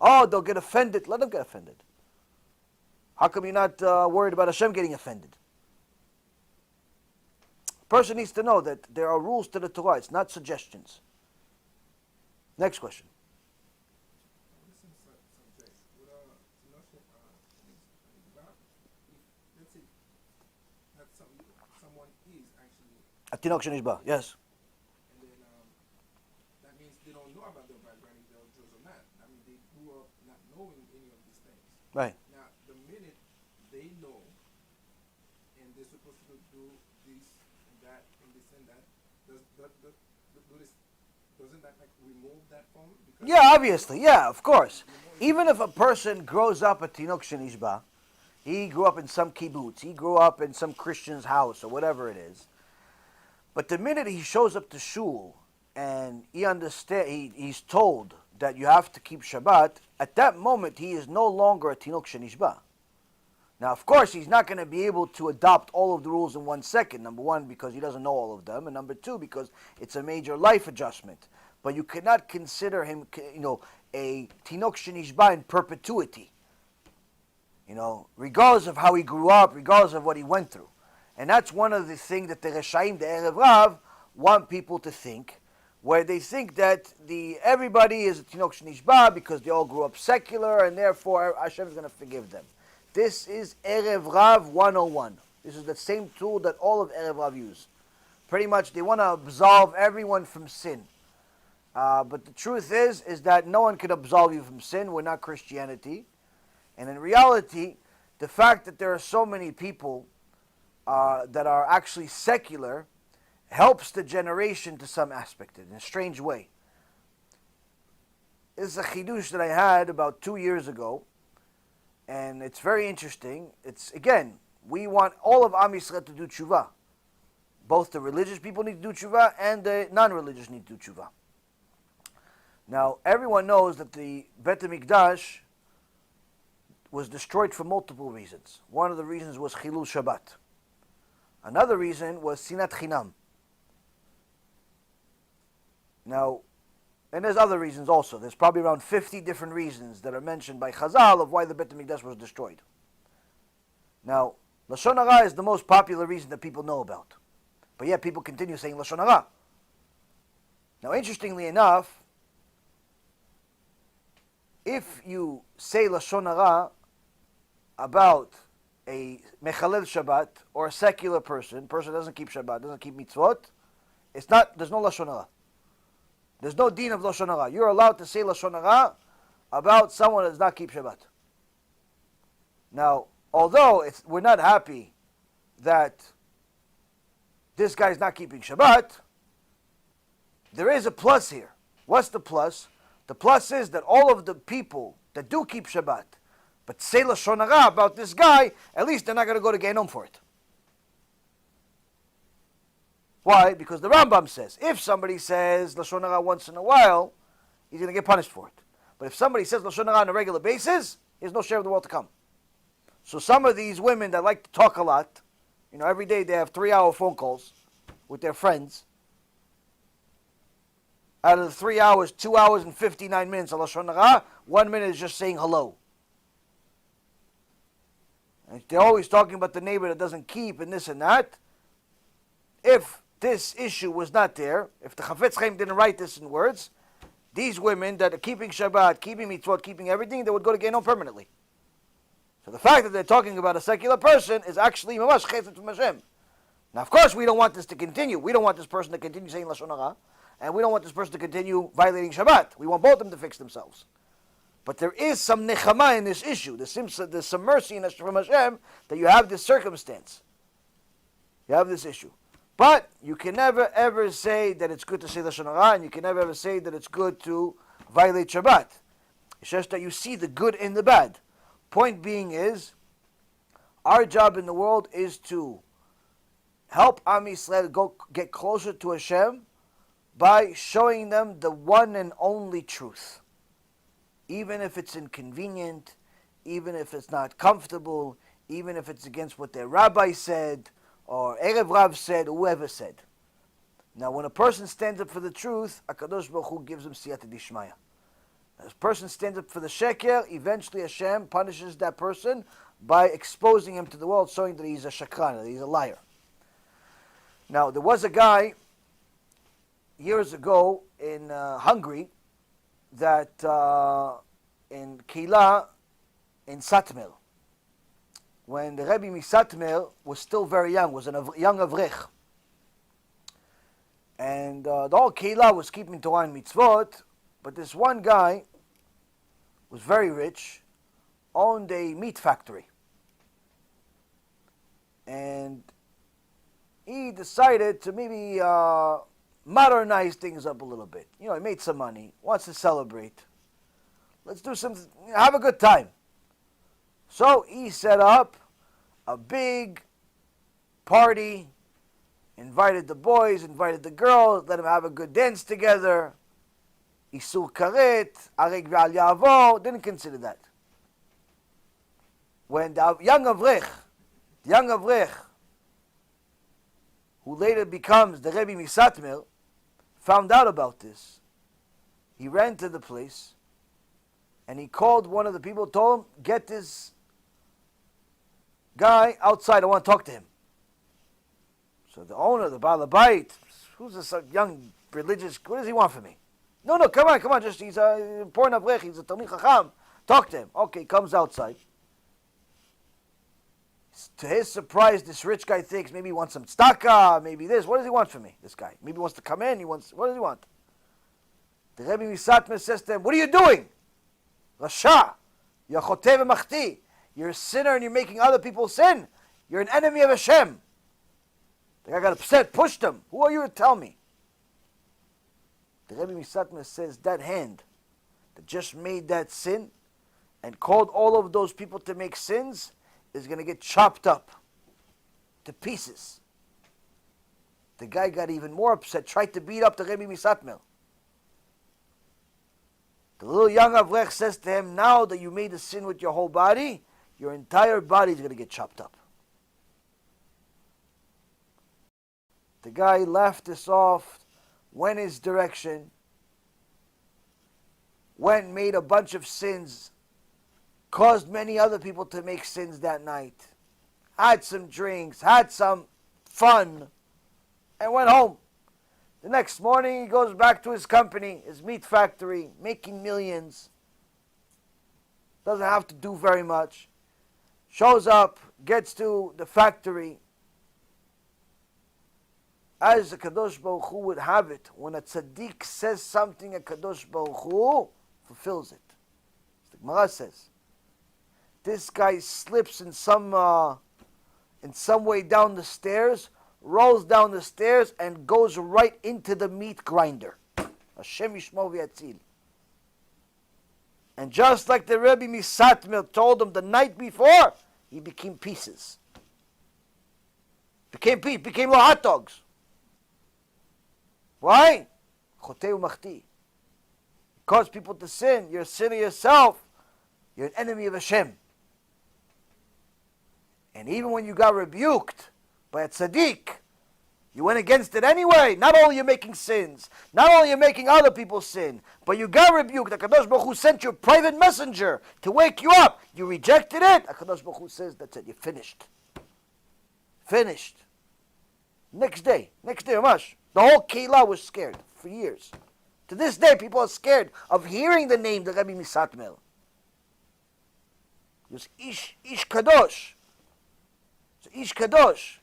Oh, they'll get offended. Let them get offended. How come you're not worried about HaShem getting offended? A person needs to know that there are rules to the Torah. It's not suggestions. Next question. A tinok shenishba, yes. And then that means they don't know about their background, if they're Jews or not. I mean, they grew up not knowing any of these things. Right. Now, the minute they know, and they're supposed to do this and that and this and that, doesn't that like remove that from it? Because Yeah, obviously. Yeah, of course. Even if a person grows up a tinok shenishba, he grew up in some kibbutz, he grew up in some Christian's house or whatever it is. But the minute he shows up to shul and he's told that you have to keep Shabbat, at that moment he is no longer a tinok shenishba. Now, of course, he's not going to be able to adopt all of the rules in 1 second. Number one, because he doesn't know all of them, and number two, because it's a major life adjustment. But you cannot consider him, a tinok shenishba in perpetuity. Regardless of how he grew up, regardless of what he went through. And that's one of the things that the Reshaim, the Erev Rav, want people to think, where they think that everybody is a Tinok Shenishba because they all grew up secular and therefore Hashem is going to forgive them. This is Erev Rav 101. This is the same tool that all of Erev Rav use. Pretty much they want to absolve everyone from sin. But the truth is that no one can absolve you from sin. We're not Christianity. And in reality, the fact that there are so many people that are actually secular helps the generation to some aspect in a strange way. This is a chidush that I had about 2 years ago, and it's very interesting. It's, again, we want all of Am Yisrael to do tshuva. Both the religious people need to do tshuva and the non-religious need to do tshuva. Now, everyone knows that the Bet HaMikdash was destroyed for multiple reasons. One of the reasons was Chilul Shabbat. Another reason was Sinat Chinam. Now, and there's other reasons also. There's probably around 50 different reasons that are mentioned by Chazal of why the Bet HaMikdash was destroyed. Now, Lashon Hara is the most popular reason that people know about. But yet people continue saying Lashon Hara. Now, interestingly enough, if you say Lashon Hara about a Mechalel Shabbat or a secular person doesn't keep Shabbat, doesn't keep mitzvot, there's no Lashon Hara. There's no deen of Lashon Hara. You're allowed to say Lashon Hara about someone that does not keep Shabbat. Now, although we're not happy that this guy's not keeping Shabbat, there is a plus here. What's the plus? The plus is that all of the people that do keep Shabbat, but say Lashon Hara about this guy, at least they're not going to go to Gehinnom for it. Why? Because the Rambam says, if somebody says Lashon Hara once in a while, he's going to get punished for it. But if somebody says Lashon Hara on a regular basis, he has no share of the world to come. So some of these women that like to talk a lot, every day they have 3-hour phone calls with their friends. Out of the 3 hours, 2 hours and 59 minutes of Lashon Hara, 1 minute is just saying hello. And they're always talking about the neighbor that doesn't keep and this and that. If this issue was not there, if the Chafetz Chaim didn't write this in words, these women that are keeping Shabbat, keeping mitzvot, keeping everything, they would go to Gehinnom permanently. So the fact that they're talking about a secular person is actually mamash chesed from Hashem. Now, of course, we don't want this to continue. We don't want this person to continue saying Lashon Hara, and we don't want this person to continue violating Shabbat. We want both of them to fix themselves. But there is some nechama in this issue. There's some mercy from Hashem that you have this circumstance. You have this issue. But you can never ever say that it's good to say Lashon Hara, and you can never ever say that it's good to violate Shabbat. It's just that you see the good and the bad. Point being is, our job in the world is to help Am Yisrael go get closer to Hashem by showing them the one and only truth. Even if it's inconvenient, even if it's not comfortable, even if it's against what their rabbi said, or Erev Rav said, or whoever said. Now, when a person stands up for the truth, HaKadosh Baruch Hu gives him siyata dishmaya. As a person stands up for the sheker, eventually Hashem punishes that person by exposing him to the world, showing that he's a shakran, that he's a liar. Now, there was a guy years ago in Hungary that in Keilah in Satmar, when the Rebbe Misatmer was still very young, was a young Avrech. And the whole Keilah was keeping Torah and mitzvot, but this one guy was very rich, owned a meat factory. And he decided to maybe modernize things up a little bit. He made some money, wants to celebrate. Let's do something, have a good time. So he set up a big party, invited the boys, invited the girls, let them have a good dance together. Isur karet, areg ve'al ya'avor, didn't consider that. When the young Avrech, who later becomes the Rebbe Misatmer, found out about this, he ran to the place and he called one of the people, told him, get this guy outside, I want to talk to him. So the owner, the Baal Habayit, who's this young religious, what does he want from me? No, come on, just he's a important Avrech, he's a Talmid Chacham, talk to him. Okay, comes outside. To his surprise, this rich guy thinks maybe he wants some tzedakah, maybe this. What does he want from me, this guy? Maybe he wants to come in, what does he want? The Rebbe Misatmer says to him, what are you doing? Rasha, you're choteh v'machti. You're a sinner and you're making other people sin. You're an enemy of Hashem. The guy got upset, pushed him. Who are you to tell me? The Rebbe Misatmer says that hand that just made that sin and called all of those people to make sins is going to get chopped up to pieces. The guy got even more upset, tried to beat up the Rebbe Misatmer. The little young Avrech says to him, now that you made a sin with your whole body, your entire body is going to get chopped up. The guy laughed this off, went his direction, went, made a bunch of sins, caused many other people to make sins that night, had some drinks, had some fun, and went home. The next morning he goes back to his company, his meat factory, making millions. Doesn't have to do very much. Shows up, gets to the factory. As the Kadosh Baruch Hu would have it, when a tzaddik says something, a Kadosh Baruch Hu fulfills it. The Gemara says, this guy slips in some way down the stairs, rolls down the stairs, and goes right into the meat grinder. Hashem Yishmor v'Yatzil. And just like the Rebbe Misatmil told him the night before, he became pieces. Became little hot dogs. Why? Chotei u'machti. Cause people to sin. You're a sinner yourself. You're an enemy of Hashem. And even when you got rebuked by a tzaddik, you went against it anyway. Not only you're making sins, not only you're making other people sin, but you got rebuked. HaKadosh Baruch Hu sent you a private messenger to wake you up. You rejected it. HaKadosh Baruch Hu says, that's it, you're finished. Finished. Next day, Amash, the whole Keilah was scared for years. To this day, people are scared of hearing the name, the Rebbe Misatmel. He was Ish Kadosh. So Ish Kadosh.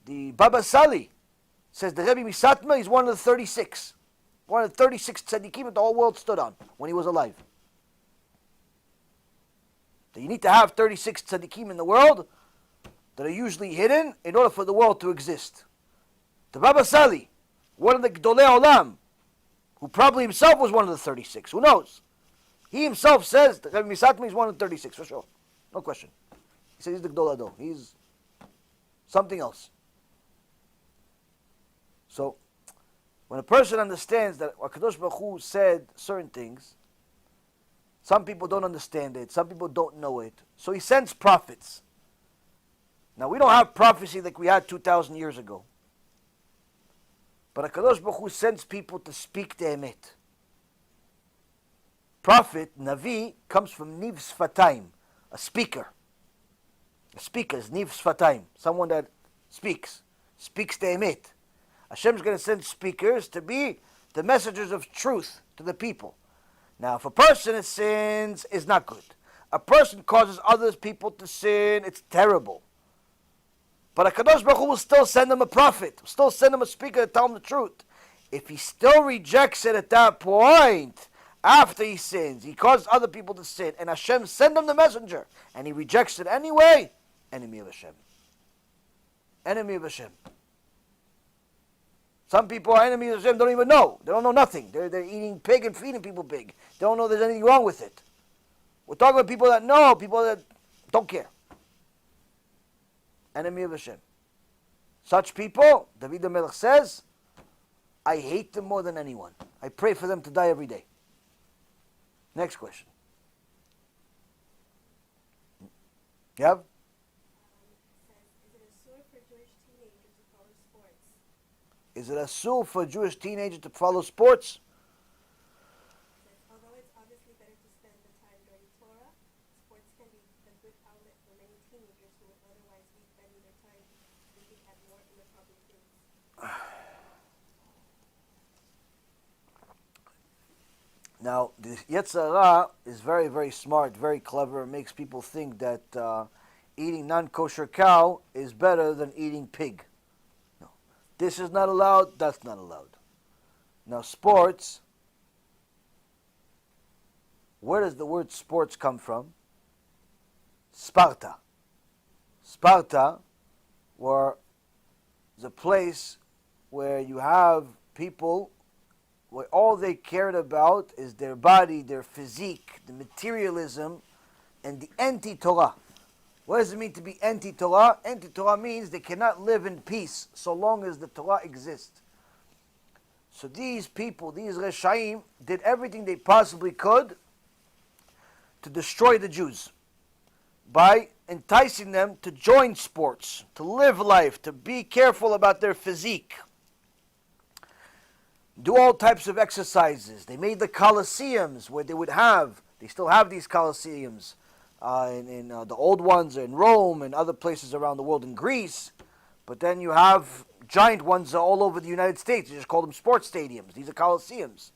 The Baba Sali says the Rebbe Misatmel is one of the 36. One of the 36 tzaddikim that the whole world stood on when he was alive. So you need to have 36 tzaddikim in the world that are usually hidden in order for the world to exist. The Baba Sali, one of the Gdolei Olam, who probably himself was one of the 36. Who knows? He himself says that Rebbe Misatmel is one of the 36, for sure. No question. He says he's the Gdolei Ador. He's something else. So, when a person understands that HaKadosh Baruch Hu said certain things, some people don't understand it, some people don't know it, so he sends prophets. Now, we don't have prophecy like we had 2,000 years ago. But HaKadosh Baruch Hu sends people to speak the emet. Prophet, Navi, comes from Niv Sfatayim, a speaker. A speaker is Niv Sfatayim, someone that speaks the emet. Hashem's going to send speakers to be the messengers of truth to the people. Now, if a person sins, it's not good. A person causes other people to sin, it's terrible. But HaKadosh Baruch Hu will still send him a prophet, will still send him a speaker to tell him the truth. If he still rejects it at that point, after he sins, he causes other people to sin, and Hashem send him the messenger, and he rejects it anyway, enemy of Hashem. Enemy of Hashem. Some people are enemies of Hashem, don't even know. They don't know nothing. They're eating pig and feeding people pig. They don't know there's anything wrong with it. We're talking about people that know, people that don't care. Enemy of Hashem. Such people, David HaMelech says, I hate them more than anyone. I pray for them to die every day. Next question. Yeah? Is it asur for Jewish teenagers to follow sports? Although it's obviously better to spend the time during Torah, sports can be a good outlet for many teenagers who would otherwise be spending their time looking at more inappropriate things. Now, the Yetzer Hara is very, very smart, very clever. It makes people think that eating non-kosher cow is better than eating pig. This is not allowed, that's not allowed. Now, sports, where does the word sports come from? Sparta. Sparta was a place where you have people where all they cared about is their body, their physique, the materialism, and the anti-Torah. What does it mean to be anti-Torah? Anti-Torah means they cannot live in peace so long as the Torah exists. So these people, these Reshaim, did everything they possibly could to destroy the Jews by enticing them to join sports, to live life, to be careful about their physique, do all types of exercises. They made the Colosseums where they still have these Colosseums, in the old ones in Rome and other places around the world in Greece. But then you have giant ones all over the United States. You just call them sports stadiums. These are Colosseums,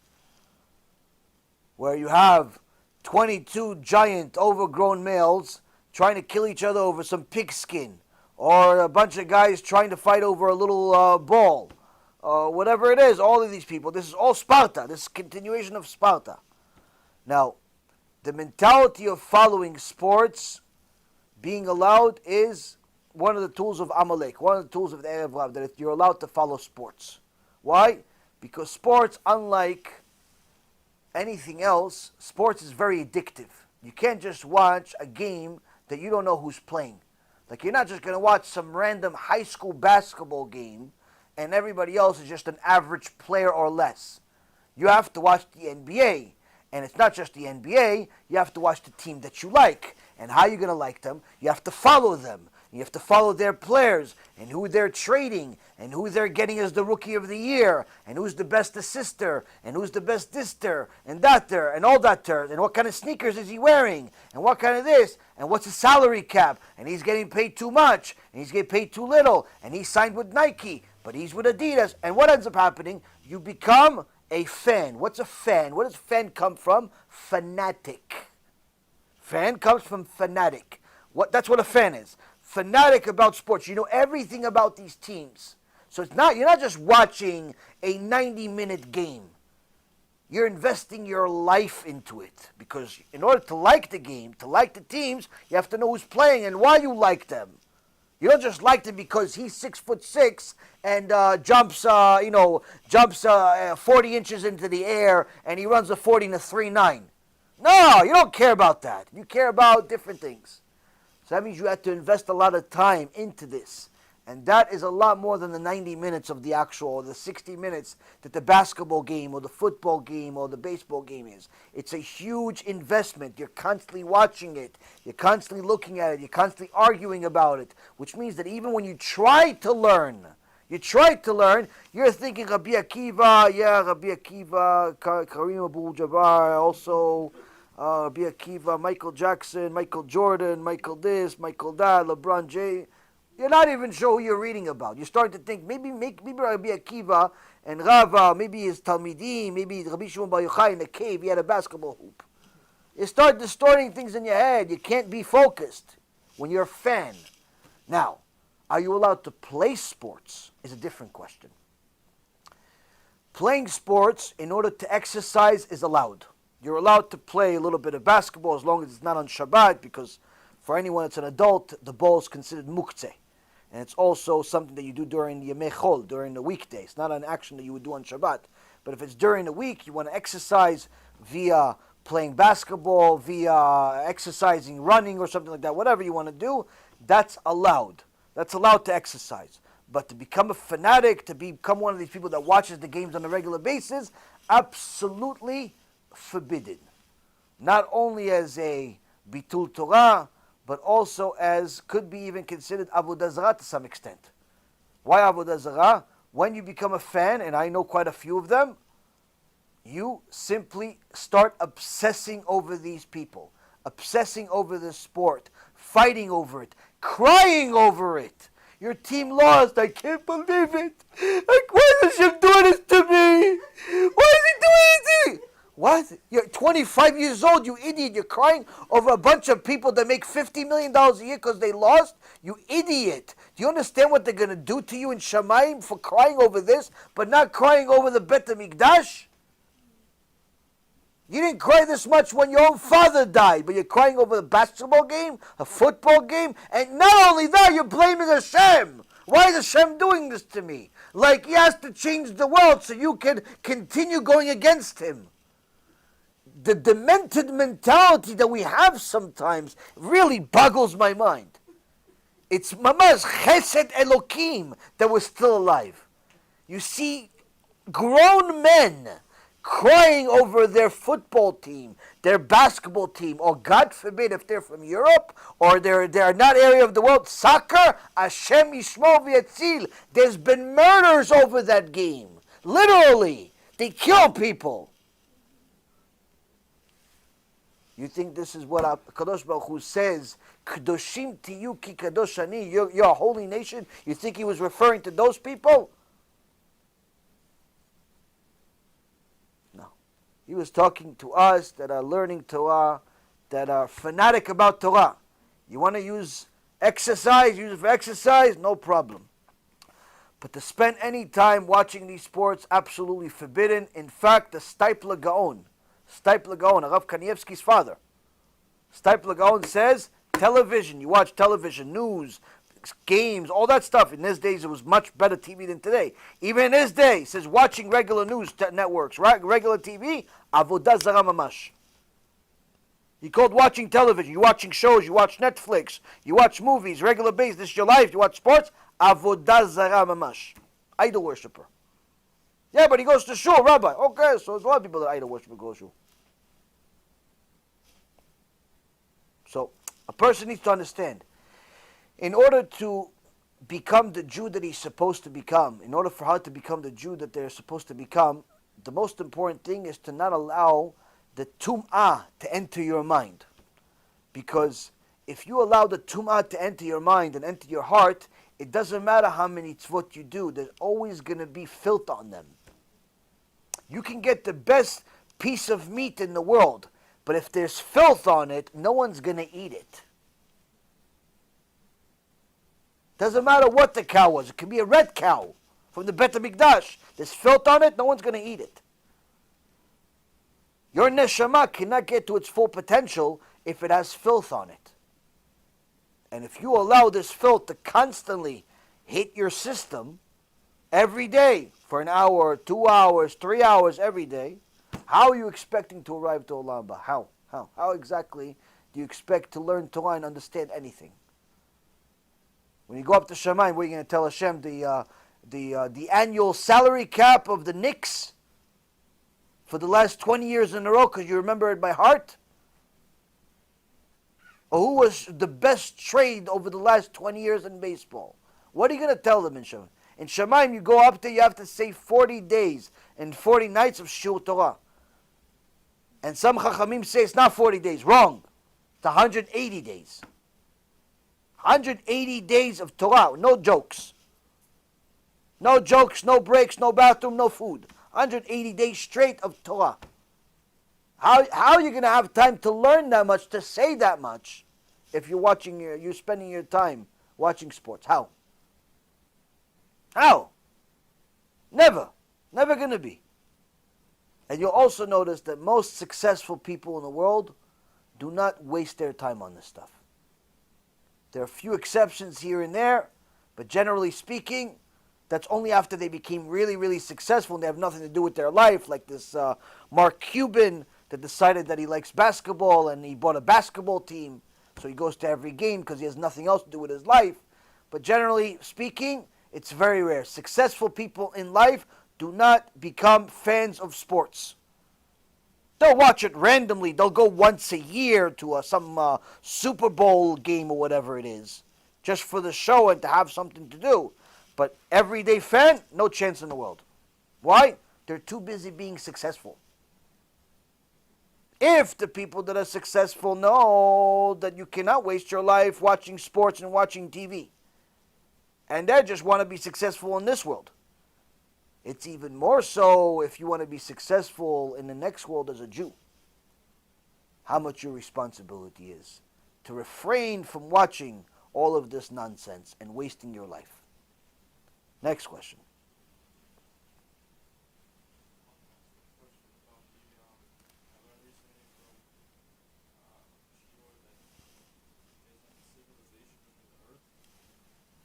where you have 22 giant overgrown males trying to kill each other over some pigskin, or a bunch of guys trying to fight over a little ball, whatever it is. All of these people, this is all Sparta. This is continuation of Sparta. Now, the mentality of following sports, being allowed, is one of the tools of Amalek, one of the tools of the Erev Rav, that you're allowed to follow sports. Why? Because sports, unlike anything else, sports is very addictive. You can't just watch a game that you don't know who's playing. Like, you're not just going to watch some random high school basketball game and everybody else is just an average player or less. You have to watch the NBA. And it's not just the NBA, you have to watch the team that you like. And how you're going to like them, you have to follow them. You have to follow their players and who they're trading and who they're getting as the Rookie of the Year and who's the best assister and who's the best dister and datter and all that and what kind of sneakers is he wearing and what kind of this and what's his salary cap and he's getting paid too much and he's getting paid too little and he's signed with Nike but he's with Adidas. And what ends up happening? You become a fan. What's a fan? Where does fan come from? Fanatic. Fan comes from fanatic. That's what a fan is. Fanatic about sports. You know everything about these teams. So you're not just watching a 90-minute game. You're investing your life into it. Because in order to like the game, to like the teams, you have to know who's playing and why you like them. You don't just like them because he's 6'6" and jumps 40 inches into the air and he runs a 40 and a 3.9. No, you don't care about that. You care about different things. So that means you have to invest a lot of time into this. And that is a lot more than the 90 minutes of the actual, or the 60 minutes that the basketball game or the football game or the baseball game is. It's a huge investment. You're constantly watching it. You're constantly looking at it. You're constantly arguing about it. Which means that even when you try to learn, you're thinking Rabbi Akiva, Kareem Abdul-Jabbar, also Rabbi Akiva, Michael Jackson, Michael Jordan, Michael this, Michael that, LeBron James. You're not even sure who you're reading about. You start to think maybe Rabbi Akiva and Rava, maybe his Talmidim, maybe Rabbi Shimon Bar Yochai in the cave, he had a basketball hoop. You start distorting things in your head. You can't be focused when you're a fan. Now, are you allowed to play sports is a different question. Playing sports in order to exercise is allowed. You're allowed to play a little bit of basketball as long as it's not on Shabbat, because for anyone that's an adult, the ball is considered muktzeh. And it's also something that you do during the Yemei Chol, during the weekday. It's not an action that you would do on Shabbat. But if it's during the week, you want to exercise via playing basketball, via exercising, running, or something like that, whatever you want to do, that's allowed. That's allowed to exercise. But to become a fanatic, to become one of these people that watches the games on a regular basis, absolutely forbidden. Not only as a bitul Torah, but also as could be even considered avodah zarah to some extent. Why avodah zarah? When you become a fan, and I know quite a few of them, you simply start obsessing over these people, obsessing over the sport, fighting over it, crying over it. Your team lost. I can't believe it. Like, why is Hashem doing this to me? Why is he doing it to me? What? You're 25 years old, you idiot. You're crying over a bunch of people that make $50 million a year because they lost? You idiot. Do you understand what they're going to do to you in Shamayim for crying over this, but not crying over the Bet HaMikdash? You didn't cry this much when your own father died, but you're crying over a basketball game, a football game, and not only that, you're blaming Hashem. Why is Hashem doing this to me? Like he has to change the world so you can continue going against him. The demented mentality that we have sometimes really boggles my mind. It's mamash chesed Elokim that we're still alive. You see grown men crying over their football team, their basketball team, or God forbid if they're from Europe or they're not area of the world, soccer, Hashem Yishmor V'Yatzil. There's been murders over that game. Literally, they kill people. You think this is what Kadosh Baruch Hu says, Kadoshim tiyu ki kadosh ani, you're a holy nation? You think he was referring to those people? No. He was talking to us that are learning Torah, that are fanatic about Torah. You want to use exercise, use it for exercise, no problem. But to spend any time watching these sports, absolutely forbidden. In fact, the Stipler Gaon, Rav Kanievsky's father. Stipler Gaon says, television, you watch television, news, games, all that stuff. In his days, it was much better TV than today. Even in his day, says watching regular news networks, regular TV, avodah zara mamash. He called watching television. You're watching shows. You watch Netflix. You watch movies, regular basis. This is your life. You watch sports. Avodah zara mamash. Idol worshiper. Yeah, but he goes to shul, Rabbi. Okay, so there's a lot of people that idol worshiper go to shul. So a person needs to understand, in order to become the Jew that he's supposed to become, in order for her to become the Jew that they're supposed to become, the most important thing is to not allow the tum'ah to enter your mind. Because if you allow the tum'ah to enter your mind and enter your heart, it doesn't matter how many tzvot you do, there's always going to be filth on them. You can get the best piece of meat in the world, but if there's filth on it, no one's going to eat it. Doesn't matter what the cow was. It could be a red cow from the Bet HaMikdash. There's filth on it, no one's going to eat it. Your neshama cannot get to its full potential if it has filth on it. And if you allow this filth to constantly hit your system every day for an hour, 2 hours, 3 hours every day, how are you expecting to arrive to Olam Haba? How? How exactly do you expect to learn Torah and understand anything? When you go up to Shamayim, what are you going to tell HaShem? The annual salary cap of the Knicks for the last 20 years in a row because you remember it by heart? Or who was the best trade over the last 20 years in baseball? What are you going to tell them in Shamayim? In Shamayim, you go up there, you have to say 40 days and 40 nights of Shiur Torah. And some Chachamim say it's not 40 days. Wrong. It's 180 days. 180 days of Torah. No jokes. No jokes, no breaks, no bathroom, no food. 180 days straight of Torah. How are you going to have time to learn that much, to say that much, if you're spending your time watching sports? How? Never. Never going to be. And you'll also notice that most successful people in the world do not waste their time on this stuff. There are a few exceptions here and there, but generally speaking, that's only after they became really, really successful and they have nothing to do with their life, like this Mark Cuban that decided that he likes basketball and he bought a basketball team, so he goes to every game because he has nothing else to do with his life. But generally speaking, it's very rare. Successful people in life do not become fans of sports. They'll watch it randomly. They'll go once a year to some Super Bowl game or whatever it is, just for the show and to have something to do. But everyday fan, no chance in the world. Why? They're too busy being successful. If the people that are successful know that you cannot waste your life watching sports and watching TV, and they just want to be successful in this world, it's even more so if you want to be successful in the next world as a Jew. How much your responsibility is to refrain from watching all of this nonsense and wasting your life. Next question.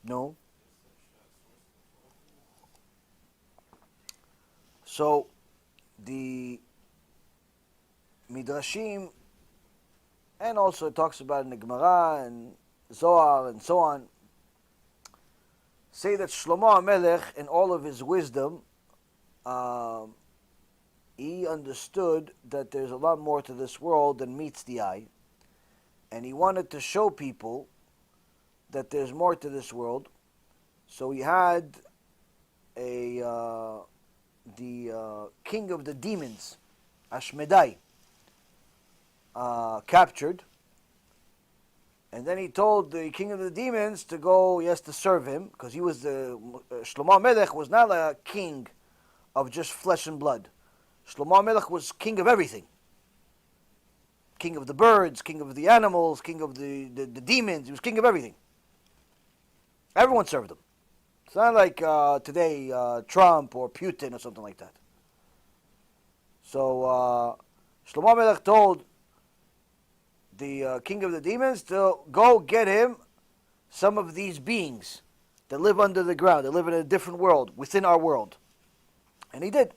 No. So, the Midrashim, and also it talks about in the Gemara and Zohar and so on, say that Shlomo HaMelech, in all of his wisdom, he understood that there's a lot more to this world than meets the eye, and he wanted to show people that there's more to this world. So he had the king of the demons, Ashmedai, captured. And then he told the king of the demons to go, he has to serve him, because he was Shlomo HaMelech was not a king of just flesh and blood. Shlomo HaMelech was king of everything. King of the birds, king of the animals, king of the demons. He was king of everything. Everyone served him. It's not like today, Trump or Putin or something like that. So Shlomo HaMelech told the king of the demons to go get him some of these beings that live under the ground, that live in a different world, within our world. And he did.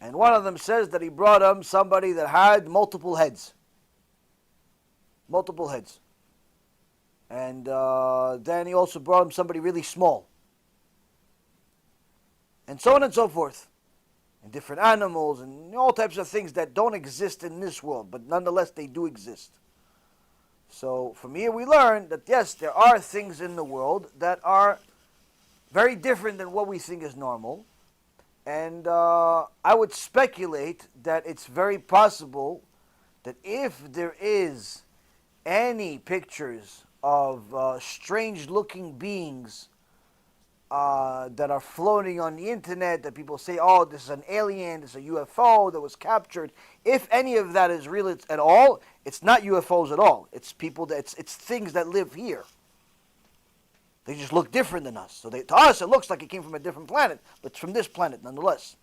And one of them says that he brought him somebody that had multiple heads. Multiple heads. And then he also brought him somebody really small. And so on and so forth. And different animals and all types of things that don't exist in this world, but nonetheless they do exist. So from here we learn that yes, there are things in the world that are very different than what we think is normal. And I would speculate that it's very possible that if there is any pictures of strange-looking beings that are floating on the internet, that people say, oh, this is an alien, this is a UFO that was captured. If any of that is real at all, it's not UFOs at all. It's people that it's things that live here. They just look different than us. So to us, it looks like it came from a different planet, but it's from this planet nonetheless.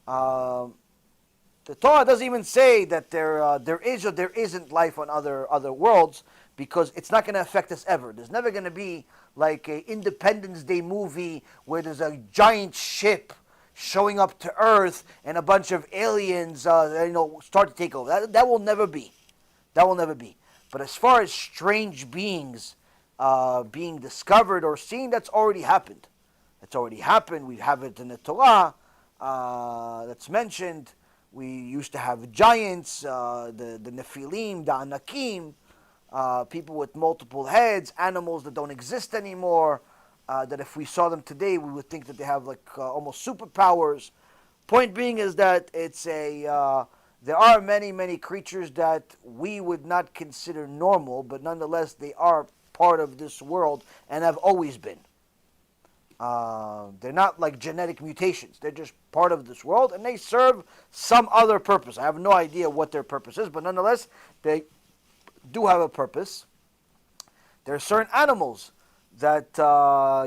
The Torah doesn't even say that there is or there isn't life on other worlds, because it's not going to affect us ever. There's never going to be like a Independence Day movie where there's a giant ship showing up to Earth and a bunch of aliens start to take over. That will never be. That will never be. But as far as strange beings being discovered or seen, that's already happened. That's already happened. We have it in the Torah that's mentioned. We used to have giants, the Nephilim, the Anakim, people with multiple heads, animals that don't exist anymore, that if we saw them today, we would think that they have like almost superpowers. Point being is that it's there are many, many creatures that we would not consider normal, but nonetheless they are part of this world and have always been. They're not like genetic mutations. They're just part of this world, and they serve some other purpose. I have no idea what their purpose is, but nonetheless, they do have a purpose. There are certain animals that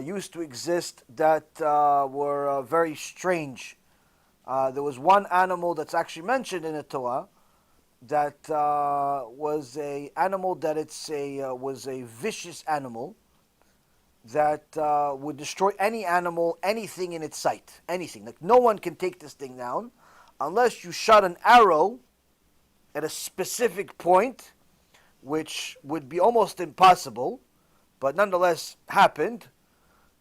used to exist that were very strange. There was one animal that's actually mentioned in the Torah that was a animal that was a vicious animal that would destroy any animal, anything in its sight, anything. Like no one can take this thing down unless you shot an arrow at a specific point, which would be almost impossible, but nonetheless happened,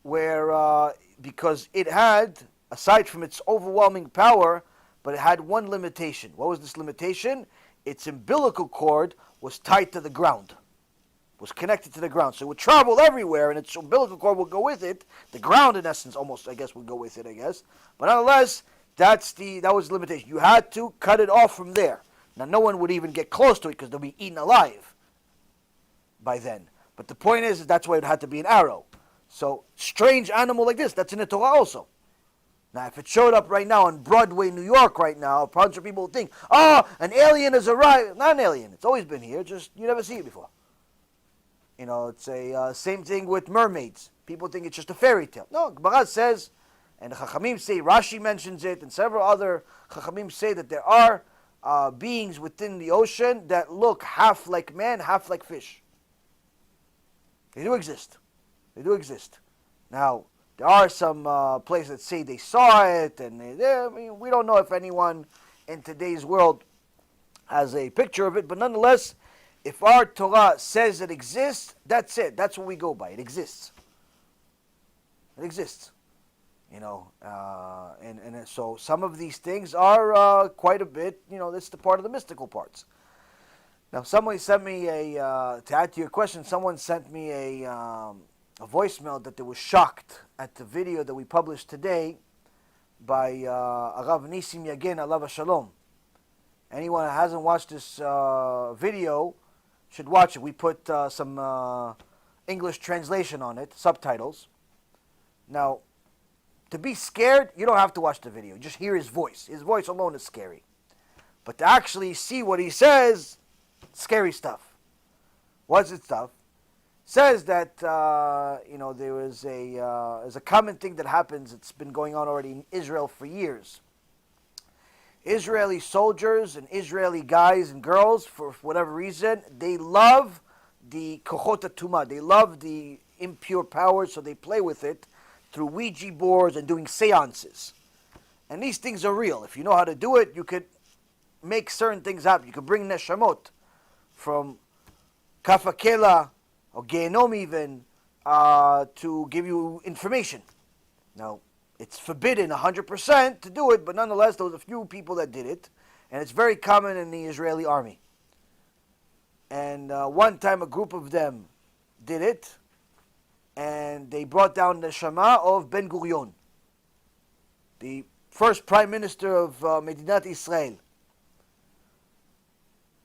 where because it had, aside from its overwhelming power, but it had one limitation. What was this limitation? Its umbilical cord was tied to the ground, was connected to the ground. So it would travel everywhere, and its umbilical cord would go with it. The ground, in essence, almost, I guess, would go with it, I guess. But nonetheless, that was the limitation. You had to cut it off from there. Now, no one would even get close to it because they'll be eaten alive by then. But the point is that's why it had to be an arrow. So, strange animal like this, that's in the Torah also. Now, if it showed up right now on Broadway, New York right now, a bunch of people would think, oh, an alien has arrived. Not an alien. It's always been here. Just, you never see it before. You know, it's a same thing with mermaids. People think it's just a fairy tale. No, Gemara says, and the Chachamim say, Rashi mentions it, and several other Chachamim say that there are beings within the ocean that look half like man, half like fish. They do exist. They do exist. Now, there are some places that say they saw it, and we don't know if anyone in today's world has a picture of it, but nonetheless, if our Torah says it exists, that's it. That's what we go by. It exists. It exists. You know, and so some of these things are quite a bit, that's the part of the mystical parts. Now, someone sent me to add to your question, someone sent me a voicemail that they were shocked at the video that we published today by Arav Nisim Yagen, Alav Shalom. Anyone that hasn't watched this video should watch it. We put some English translation on it, subtitles. Now, to be scared, you don't have to watch the video. Just hear his voice. His voice alone is scary. But to actually see what he says, scary stuff. What's it stuff? Says that there is a common thing that happens. It's been going on already in Israel for years. Israeli soldiers and Israeli guys and girls, for whatever reason, they love the kochot tumah. They love the impure powers, so they play with it through Ouija boards and doing seances. And these things are real. If you know how to do it, you could make certain things happen. You could bring neshamot from kafakela or gehenom even to give you information. Now, it's forbidden 100% to do it, but nonetheless, there was a few people that did it, and it's very common in the Israeli army. And one time a group of them did it, and they brought down the Shema of Ben Gurion, the first prime minister of Medinat Israel.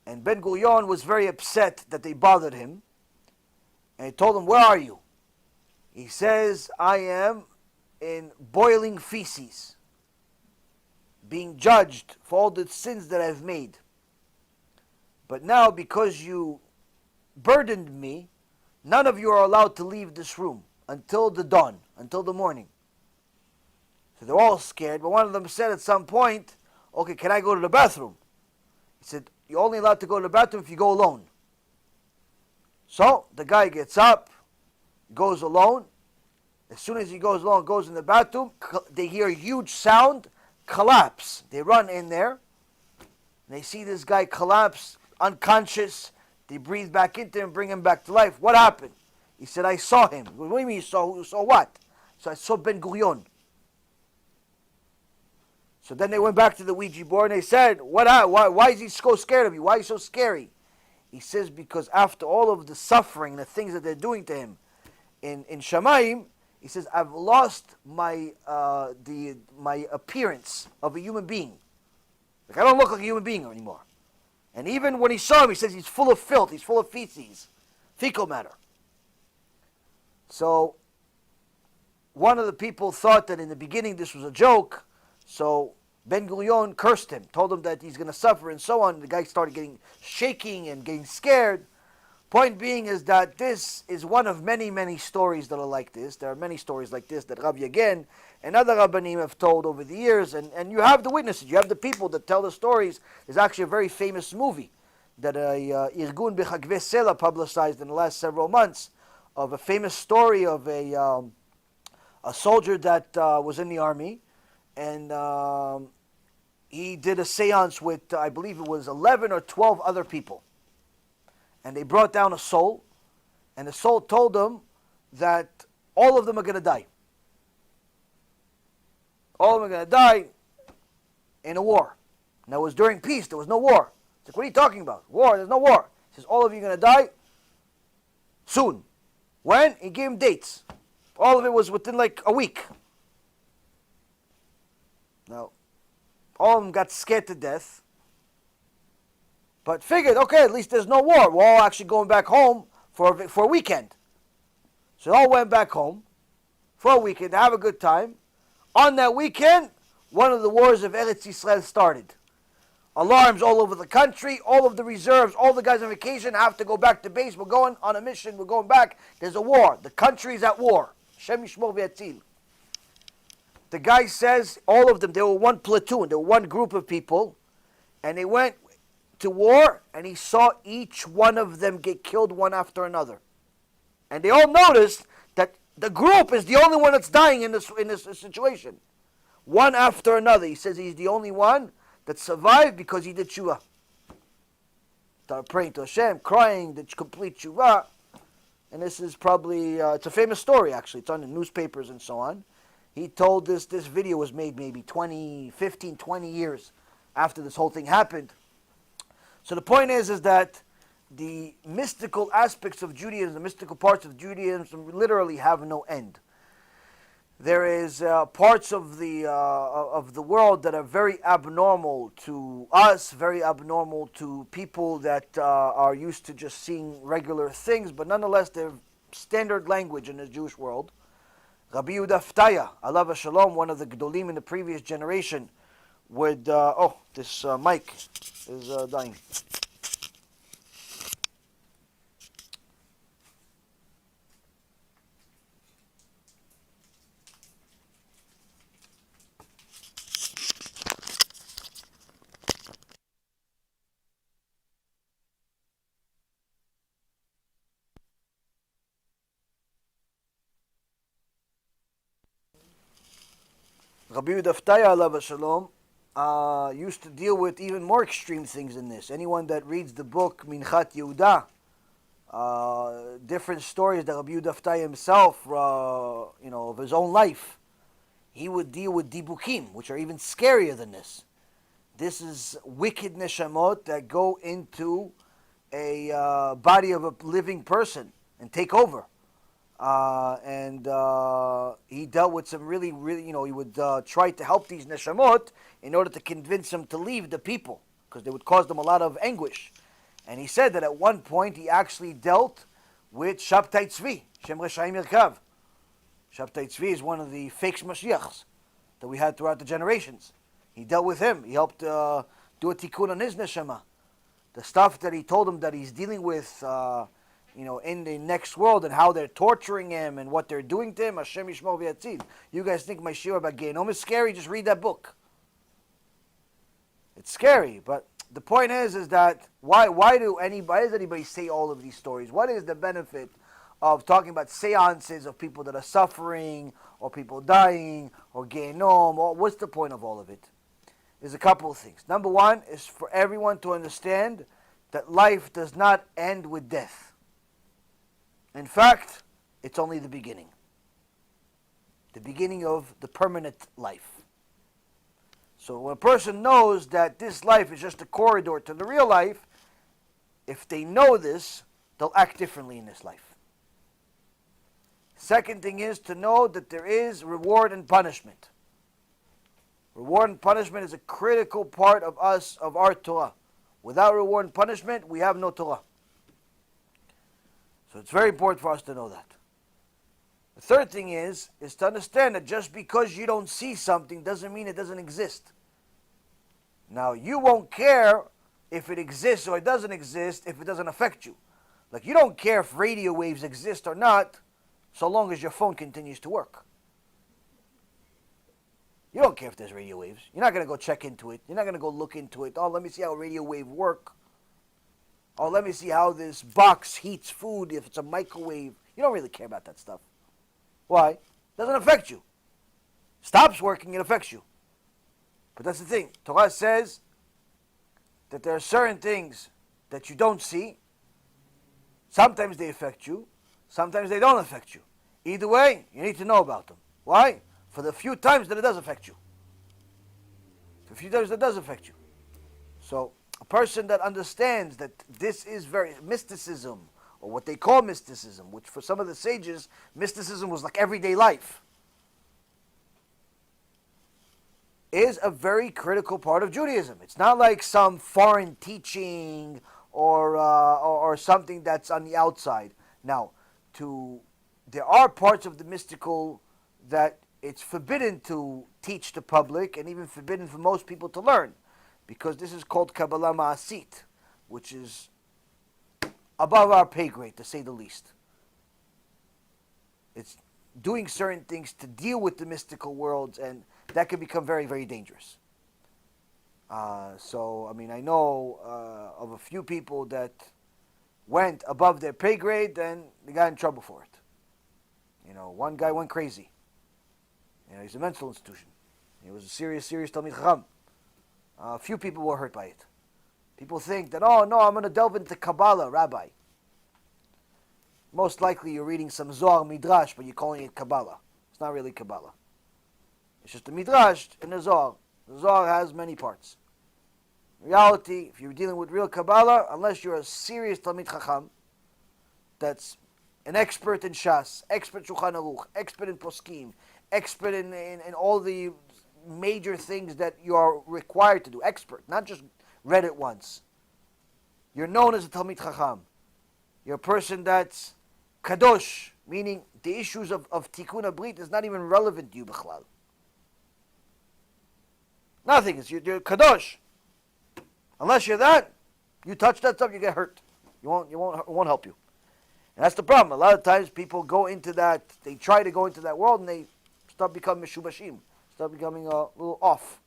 And Ben Gurion was very upset that they bothered him, and he told them, "Where are you?" He says, "I am in boiling feces, being judged for all the sins that I've made. But now, because you burdened me, none of you are allowed to leave this room until the dawn, until the morning." So they're all scared, but one of them said at some point, "Okay, can I go to the bathroom?" He said, "You're only allowed to go to the bathroom if you go alone." So the guy gets up, goes alone. As soon as he goes alone, goes in the bathroom, they hear a huge sound, collapse. They run in there, and they see this guy collapse, unconscious. They breathe back into him, bring him back to life. "What happened?" He said, "I saw him." "What do you mean you saw? You saw what?" "So I saw Ben Gurion." So then they went back to the Ouija board and they said, why is he so scared of you? Why is he so scary? He says, because after all of the suffering, the things that they're doing to him in Shamayim, he says, I've lost my appearance of a human being. Like, I don't look like a human being anymore. And even when he saw him, he says he's full of filth, he's full of feces, fecal matter. So one of the people thought that in the beginning this was a joke, so Ben Gurion cursed him, told him that he's going to suffer and so on. The guy started getting shaking and getting scared. Point being is that this is one of many, many stories that are like this. There are many stories like this that Rabbi again and other Rabbanim have told over the years. And you have the witnesses, you have the people that tell the stories. There's actually a very famous movie that Irgun B'Chagvei Sela publicized in the last several months of a famous story of a soldier that was in the army. And he did a seance with, I believe it was 11 or 12 other people. And they brought down a soul. And the soul told them that all of them are going to die. All of them are going to die in a war. And that was during peace. There was no war. It's like, what are you talking about? War, there's no war. He says, all of you are going to die soon. When? He gave him dates. All of it was within like a week. Now, all of them got scared to death, but figured, okay, at least there's no war. We're all actually going back home for a weekend. So they all went back home for a weekend to have a good time. On that weekend, one of the wars of Eretz Yisrael started. Alarms all over the country, all of the reserves, all the guys on vacation have to go back to base. We're going on a mission, we're going back. There's a war. The country's at war. Shem Yishmor V'Yatzil. The guy says, all of them, they were one platoon, they were one group of people, and they went to war, and he saw each one of them get killed one after another. And they all noticed that the group is the only one that's dying in this situation. One after another. He says he's the only one that survived because he did tshuva. Started praying to HaShem, crying, did complete tshuva. And this is probably, it's a famous story actually, it's on the newspapers and so on. He told this video was made maybe 15, 20 years after this whole thing happened. So the point is that the mystical aspects of Judaism, the mystical parts of Judaism literally have no end. There is parts of the world that are very abnormal to us, very abnormal to people that are used to just seeing regular things, but nonetheless they're standard language in the Jewish world. Rabbi Yehuda Ftaya, alav Shalom, one of the Gedolim in the previous generation, would, this mic is dying. Rabbi Yehuda alav shalom used to deal with even more extreme things than this. Anyone that reads the book Minchat Yehuda, different stories that Rabbi Yehuda himself, of his own life, he would deal with dibukim, which are even scarier than this. This is wicked neshamot that go into a body of a living person and take over. And he dealt with some really, he would try to help these neshamot in order to convince them to leave the people, because they would cause them a lot of anguish. And he said that at one point he actually dealt with Shabtai Tzvi, Shem Reshaim Yerkav. Shabtai Tzvi is one of the fake Mashiachs that we had throughout the generations. He dealt with him. He helped do a tikkun on his neshama. The stuff that he told him that he's dealing with, in the next world, and how they're torturing him and what they're doing to him. Hashem Yishmor v'Yatzil. You guys think my shiur about Gehinom is scary? Just read that book. It's scary, but the point is that why does anybody say all of these stories? What is the benefit of talking about seances of people that are suffering, or people dying, or Gehinom? Or what's the point of all of it? There's a couple of things. Number one is for everyone to understand that life does not end with death. In fact, it's only the beginning. The beginning of the permanent life. So when a person knows that this life is just a corridor to the real life, if they know this, they'll act differently in this life. Second thing is to know that there is reward and punishment. Reward and punishment is a critical part of our Torah. Without reward and punishment, we have no Torah. So it's very important for us to know that. The third thing is to understand that just because you don't see something doesn't mean it doesn't exist. Now, you won't care if it exists or it doesn't exist if it doesn't affect you. Like, you don't care if radio waves exist or not, so long as your phone continues to work. You don't care if there's radio waves. You're not going to go check into it. You're not going to go look into it. Oh, let me see how a radio wave work. Oh, let me see how this box heats food if it's a microwave. You don't really care about that stuff. Why? It doesn't affect you. Stops working, it affects you. But that's the thing. Torah says that there are certain things that you don't see. Sometimes they affect you. Sometimes they don't affect you. Either way, you need to know about them. Why? For the few times that it does affect you. For the few times that it does affect you. So, a person that understands that this is very mysticism, or what they call mysticism, which for some of the sages, mysticism was like everyday life, is a very critical part of Judaism. It's not like some foreign teaching or something that's on the outside. Now, there are parts of the mystical that it's forbidden to teach the public, and even forbidden for most people to learn, because this is called Kabbalah Ma'asit, which is above our pay grade, to say the least. It's doing certain things to deal with the mystical worlds, and that can become very, very dangerous. I know of a few people that went above their pay grade, and they got in trouble for it. One guy went crazy. He's a mental institution. He was a serious Talmid Chacham. A few people were hurt by it. People think that, oh no, I'm going to delve into Kabbalah, Rabbi. Most likely you're reading some Zohar Midrash, but you're calling it Kabbalah. It's not really Kabbalah. It's just a Midrash in the Zohar. The Zohar has many parts. In reality, if you're dealing with real Kabbalah, unless you're a serious Talmid Chacham, that's an expert in Shas, expert Shulchan Aruch, expert in Poskim, expert in all the major things that you are required to do. Expert, not just read it once. You're known as a Talmid Chacham. You're a person that's kadosh, meaning the issues of Tikkun HaBrit is not even relevant to you, B'chlal. Nothing. You're kadosh. Unless you're that, you touch that stuff, you get hurt. It won't help you. And that's the problem. A lot of times people go into that, they try to go into that world, and they start becoming meshubashim, start becoming a little off.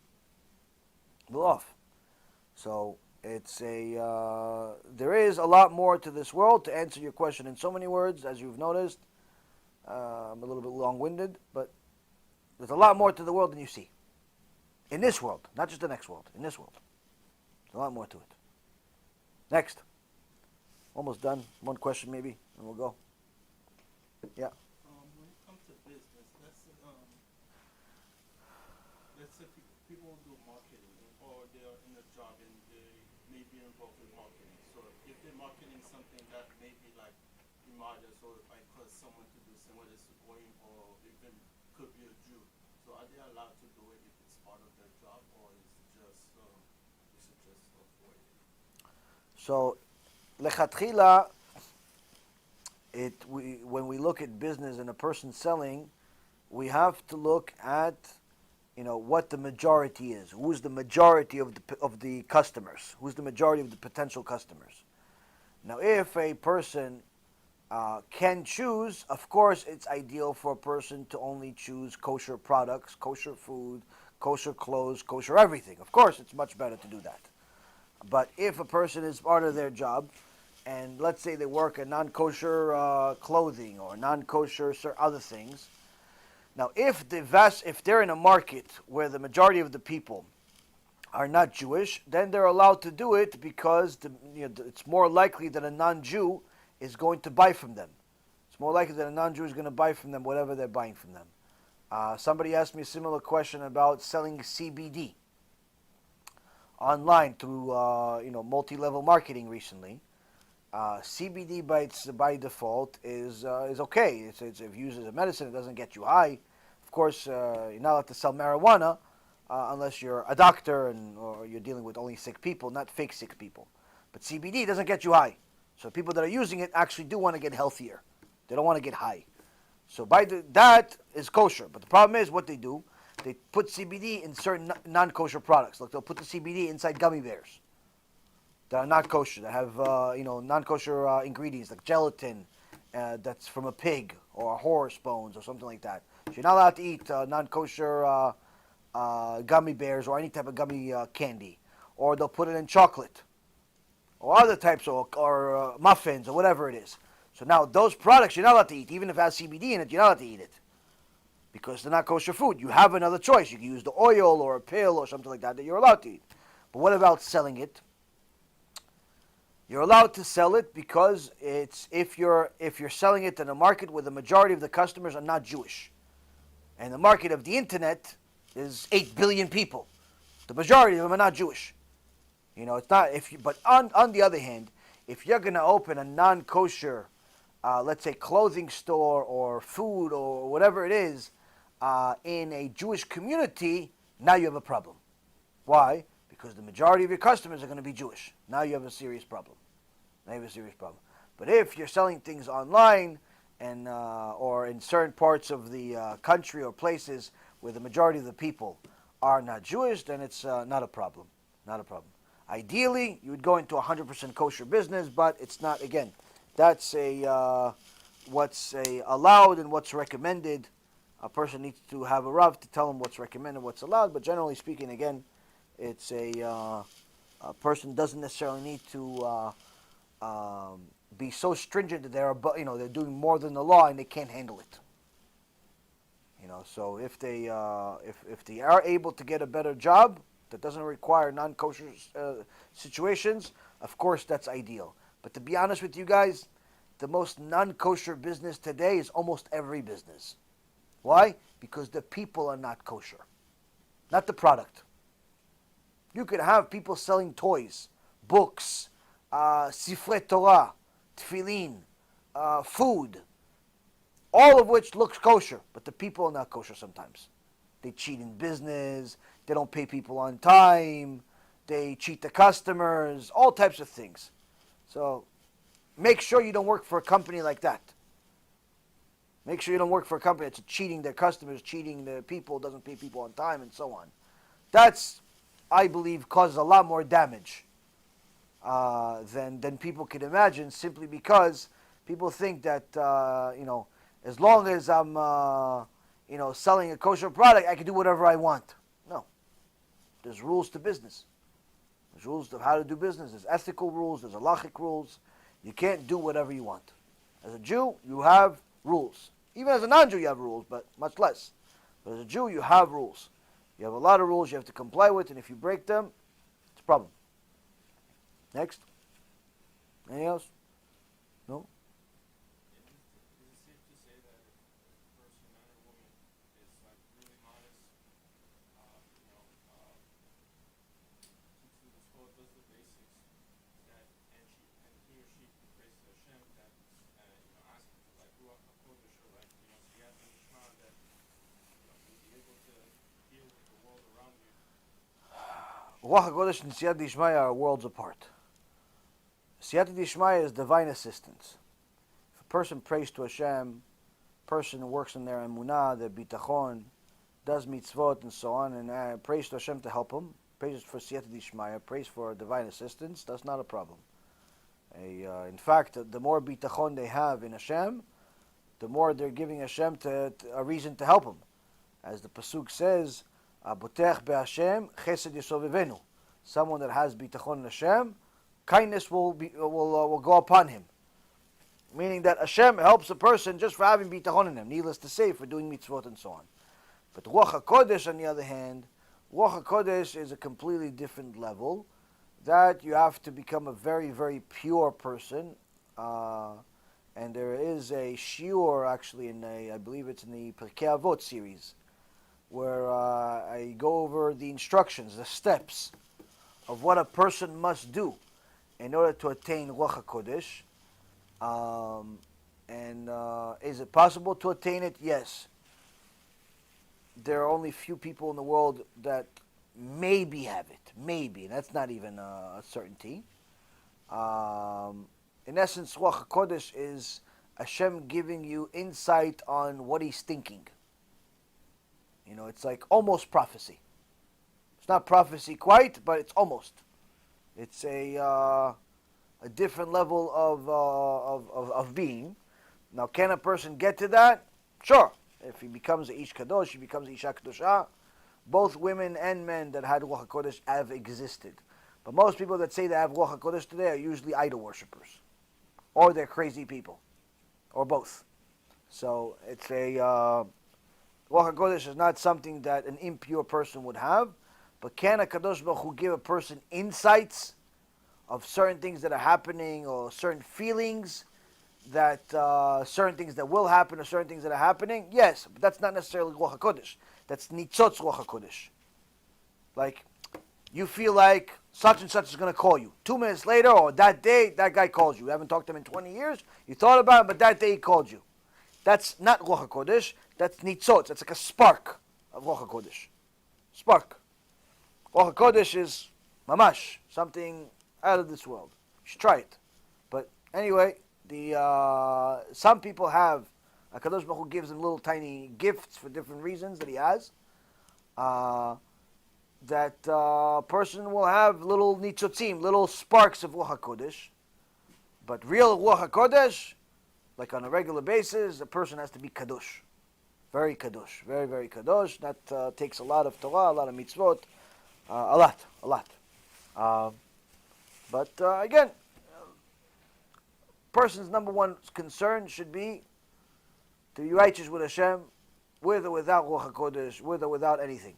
So there is a lot more to this world. To answer your question in so many words, as you've noticed, I'm a little bit long-winded, but there's a lot more to the world than you see. In this world, not just the next world. In this world, there's a lot more to it. Next, almost done. One question maybe, and we'll go. Yeah. When it comes to business, let's say people do marketing or they are in a job and they may be involved in marketing. So if they're marketing something that may be like immodest or it might cause someone to do something, whether it's a goyim or even could be a Jew. So are they allowed to do it if it's part of their job, or is it just avoid it? So, lechatchila, when we look at business and a person selling, we have to look at, what the majority is. Who's the majority of the customers? Who's the majority of the potential customers? Now, if a person can choose, of course, it's ideal for a person to only choose kosher products, kosher food, kosher clothes, kosher everything. Of course, it's much better to do that. But if a person is part of their job, and let's say they work in non-kosher clothing or non-kosher other things, now if they're in a market where the majority of the people are not Jewish, then they're allowed to do it because it's more likely that a non-Jew is going to buy from them. It's more likely that a non-Jew is going to buy from them whatever they're buying from them. Somebody asked me a similar question about selling CBD online through multi-level marketing recently. CBD by default is okay. It's if used as a medicine, it doesn't get you high. Of course, you're not allowed to sell marijuana unless you're a doctor or you're dealing with only sick people, not fake sick people. But CBD doesn't get you high. So people that are using it actually do want to get healthier. They don't want to get high. So that is kosher. But the problem is what they do. They put CBD in certain non-kosher products. Like they'll put the CBD inside gummy bears that are not kosher, that have non-kosher ingredients like gelatin that's from a pig or a horse bones or something like that. So you're not allowed to eat non-kosher gummy bears or any type of gummy candy. Or they'll put it in chocolate or other types or muffins or whatever it is. So now those products you're not allowed to eat. Even if it has CBD in it, you're not allowed to eat it because they're not kosher food. You have another choice. You can use the oil or a pill or something like that you're allowed to eat. But what about selling it? You're allowed to sell it because it's if you're selling it in a market where the majority of the customers are not Jewish. And the market of the internet is 8 billion people. The majority of them are not Jewish. It's not but on the other hand, if you're going to open a non-kosher let's say clothing store or food or whatever it is in a Jewish community, now you have a problem. Why? Because the majority of your customers are going to be Jewish. Now you have a serious problem. But if you're selling things online and or in certain parts of the country or places where the majority of the people are not Jewish, then it's not a problem. Ideally, you would go into 100% kosher business, but it's not. Again, that's what's allowed and what's recommended. A person needs to have a Rav to tell him what's recommended, what's allowed. But generally speaking, again, it's a person doesn't necessarily need to be so stringent that they're doing more than the law and they can't handle it. So if they are able to get a better job that doesn't require non-kosher situations, of course that's ideal. But to be honest with you guys, the most non-kosher business today is almost every business. Why? Because the people are not kosher, not the product. You could have people selling toys, books, sifrei Torah, tefillin, food, all of which looks kosher, but the people are not kosher sometimes. They cheat in business, they don't pay people on time, they cheat the customers, all types of things. So make sure you don't work for a company like that. Make sure you don't work for a company that's cheating their customers, cheating the people, doesn't pay people on time, and so on. That's, I believe, causes a lot more damage than people can imagine, simply because people think that, as long as I'm, selling a kosher product, I can do whatever I want. No. There's rules to business. There's rules of how to do business. There's ethical rules. There's halachic rules. You can't do whatever you want. As a Jew, you have rules. Even as a non-Jew, you have rules, but much less. But as a Jew, you have rules. You have a lot of rules you have to comply with, and if you break them, it's a problem. Next. Anything else? No? Is it safe to say that if a person, man or woman, is like really modest, to the school, does the basics, that and he or she prays to Hashem, that asking for like Ruach HaKodesh or like Siyata Nishma, that you'll be able to deal with the world around you? Ruach HaKodesh and Siyata Dishmaya are worlds apart. Siyata Dishmaya is divine assistance. If a person prays to Hashem, person works in their emunah, their bitachon, does mitzvot and so on, and prays to Hashem to help him, prays for Siyata Dishmaya, prays for divine assistance, that's not a problem. In fact, the more bitachon they have in Hashem, the more they're giving Hashem a reason to help him. As the pasuk says, "Botech beHashem chesed yisovevenu." Someone that has bitachon in Hashem, kindness will go upon him. Meaning that Hashem helps a person just for having bitachon in him, needless to say, for doing mitzvot and so on. But Ruach HaKodesh, on the other hand, Ruach HaKodesh is a completely different level, that you have to become a very, very pure person. And there is a shiur, actually, I believe it's in the Pirkei Avot series, where I go over the instructions, the steps of what a person must do in order to attain Ruach HaKodesh. Is it possible to attain it? Yes. There are only few people in the world that maybe have it. Maybe. That's not even a certainty. In essence, Ruach HaKodesh is Hashem giving you insight on what He's thinking. It's like almost prophecy. It's not prophecy quite, but it's almost. It's a different level of being. Now, can a person get to that? Sure. If he becomes a Ish Kadosh, he becomes a Isha Kadosha. Both women and men that had Ruach HaKodesh have existed. But most people that say they have Ruach HaKodesh today are usually idol worshippers. Or they're crazy people. Or both. So it's Ruach HaKodesh is not something that an impure person would have. But can a Kadosh Baruch Hu give a person insights of certain things that are happening, or certain feelings that certain things that will happen, or certain things that are happening? Yes, but that's not necessarily Ruach HaKodesh. That's Nitzotz Ruach HaKodesh. Like, you feel like such and such is going to call you. 2 minutes later, or that day, that guy calls you. You haven't talked to him in 20 years. You thought about it, but that day he called you. That's not Ruach HaKodesh. That's Nitzotz. That's like a spark of Ruach HaKodesh. Spark. Ruach HaKodesh is mamash, something out of this world. You should try it. But anyway, some people have, HaKadosh Baruch Hu gives them little tiny gifts for different reasons that He has. That person will have little nitzotzim, little sparks of Ruach HaKodesh. But real Ruach HaKodesh, like on a regular basis, a person has to be kadosh. Very kadosh. Very, very kadosh. That takes a lot of Torah, a lot of mitzvot. A lot. But again, person's number one concern should be to be righteous with Hashem, with or without Ruach HaKodesh, with or without anything.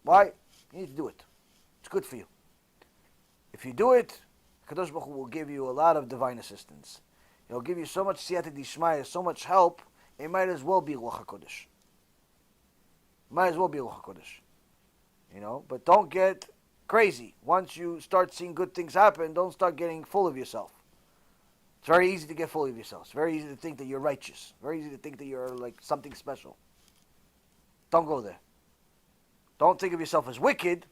Why? You need to do it. It's good for you. If you do it, Kadosh Baruch Hu will give you a lot of divine assistance. He'll give you so much siyata dishmaya, so much help, it might as well be Ruach HaKodesh. Might as well be Ruach HaKodesh. But don't get crazy. Once you start seeing good things happen, don't start getting full of yourself. It's very easy to get full of yourself. It's very easy to think that you're righteous. Very easy to think that you're like something special. Don't go there. Don't think of yourself as wicked,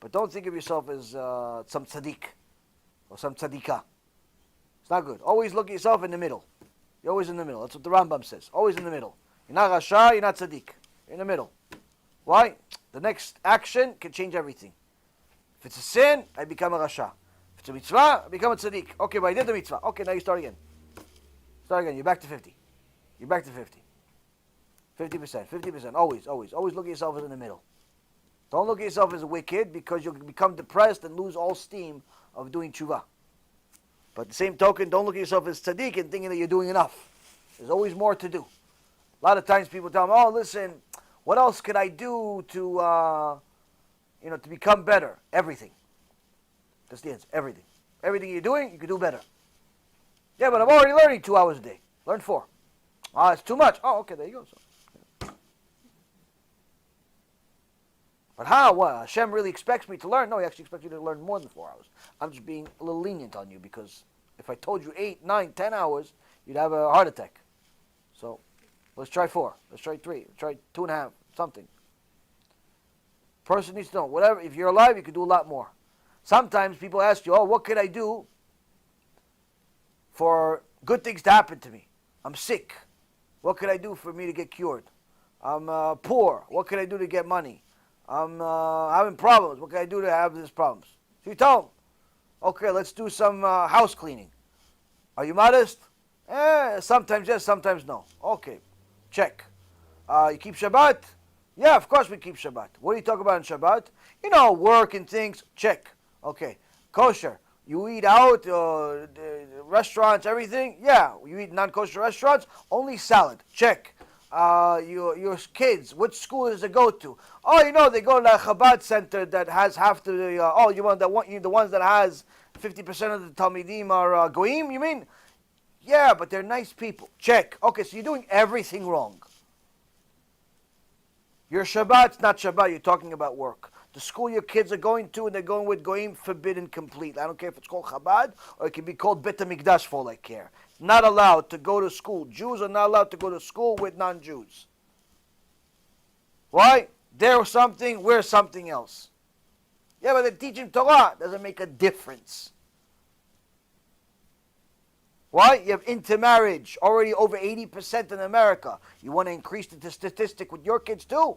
but don't think of yourself as some tzaddik or some tzaddikah. It's not good. Always look at yourself in the middle. You're always in the middle. That's what the Rambam says. Always in the middle. You're not Rasha, you're not tzaddik. You're in the middle. Why? The next action can change everything. If it's a sin, I become a Rasha. If it's a mitzvah, I become a tzaddik. Okay, but I did the mitzvah. Okay, now you start again. You're back to 50. You're back to 50. 50%, 50%. Always look at yourself as in the middle. Don't look at yourself as a wicked, because you'll become depressed and lose all steam of doing tshuva. But at the same token, don't look at yourself as tzaddik and thinking that you're doing enough. There's always more to do. A lot of times people tell me, oh, listen, what else could I do to to become better? Everything. That's the answer. Everything. Everything you're doing, you can do better. Yeah, but I'm already learning 2 hours a day. Learn 4. It's too much. Oh, okay, there you go. So, but how? What? Hashem really expects me to learn? No, he actually expects you to learn more than 4 hours. I'm just being a little lenient on you because if I told you 8, 9, 10 hours, you'd have a heart attack. So let's try 4. Let's try 3. Let's try 2.5. Something. Person needs to know. Whatever. If you're alive, you can do a lot more. Sometimes people ask you, what can I do for good things to happen to me? I'm sick. What can I do for me to get cured? I'm poor. What can I do to get money? I'm having problems. What can I do to have these problems? So you tell them, okay, let's do some house cleaning. Are you modest? Sometimes yes, sometimes no. Okay, check. You keep Shabbat? Yeah, of course we keep Shabbat. What do you talk about in Shabbat? Work and things. Check. Okay. Kosher. You eat out, restaurants, everything? Yeah. You eat non-kosher restaurants? Only salad. Check. Your kids, which school does it go to? They go to a Chabad center that has half the, the ones that has 50% of the Talmidim are Goyim, you mean? Yeah, but they're nice people. Check. Okay, so you're doing everything wrong. Your Shabbat's not Shabbat, you're talking about work. The school your kids are going to and they're going with Goyim, forbidden completely. I don't care if it's called Chabad or it can be called Bet HaMikdash for all I care. Not allowed to go to school. Jews are not allowed to go to school with non-Jews. Why? They're something, we're something else. Yeah, but they're teaching Torah. Doesn't make a difference. Why? You have intermarriage, already over 80% in America. You want to increase the statistic with your kids too?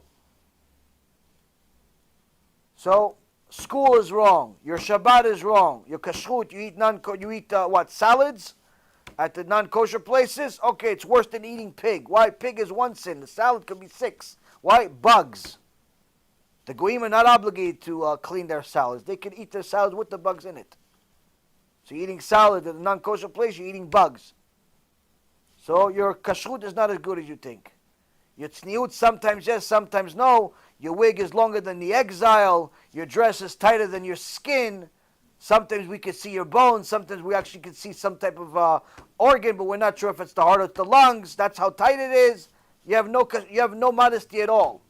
So, school is wrong. Your Shabbat is wrong. Your kashrut, you eat salads at the non-kosher places? Okay, it's worse than eating pig. Why? Pig is 1 sin. The salad could be 6. Why? Bugs. The goyim are not obligated to clean their salads. They can eat their salads with the bugs in it. So you're eating salad at a non-kosher place, you're eating bugs. So your kashrut is not as good as you think. Your tzniut, sometimes yes, sometimes no. Your wig is longer than the exile. Your dress is tighter than your skin. Sometimes we can see your bones. Sometimes we actually can see some type of organ, but we're not sure if it's the heart or the lungs. That's how tight it is. You have no modesty at all.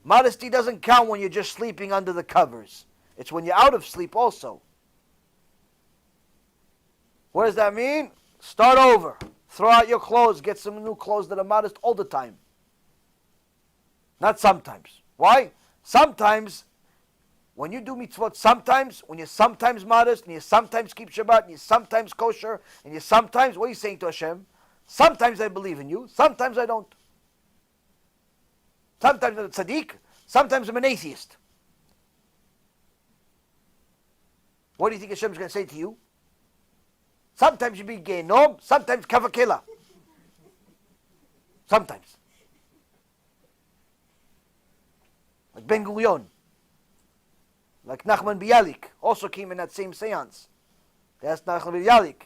Modesty doesn't count when you're just sleeping under the covers. It's when you're out of sleep also. What does that mean? Start over. Throw out your clothes. Get some new clothes that are modest all the time. Not sometimes. Why? Sometimes, when you do mitzvot, when you're sometimes modest, and you sometimes keep Shabbat, and you sometimes kosher, and you sometimes, what are you saying to Hashem? Sometimes I believe in you, sometimes I don't. Sometimes I'm a tzaddik, sometimes I'm an atheist. What do you think Hashem's going to say to you? Sometimes you be Genom, sometimes Kavakela. Sometimes. Like Ben Gurion. Like Nachman Bialik. Also came in that same seance. They asked Nachman Bialik.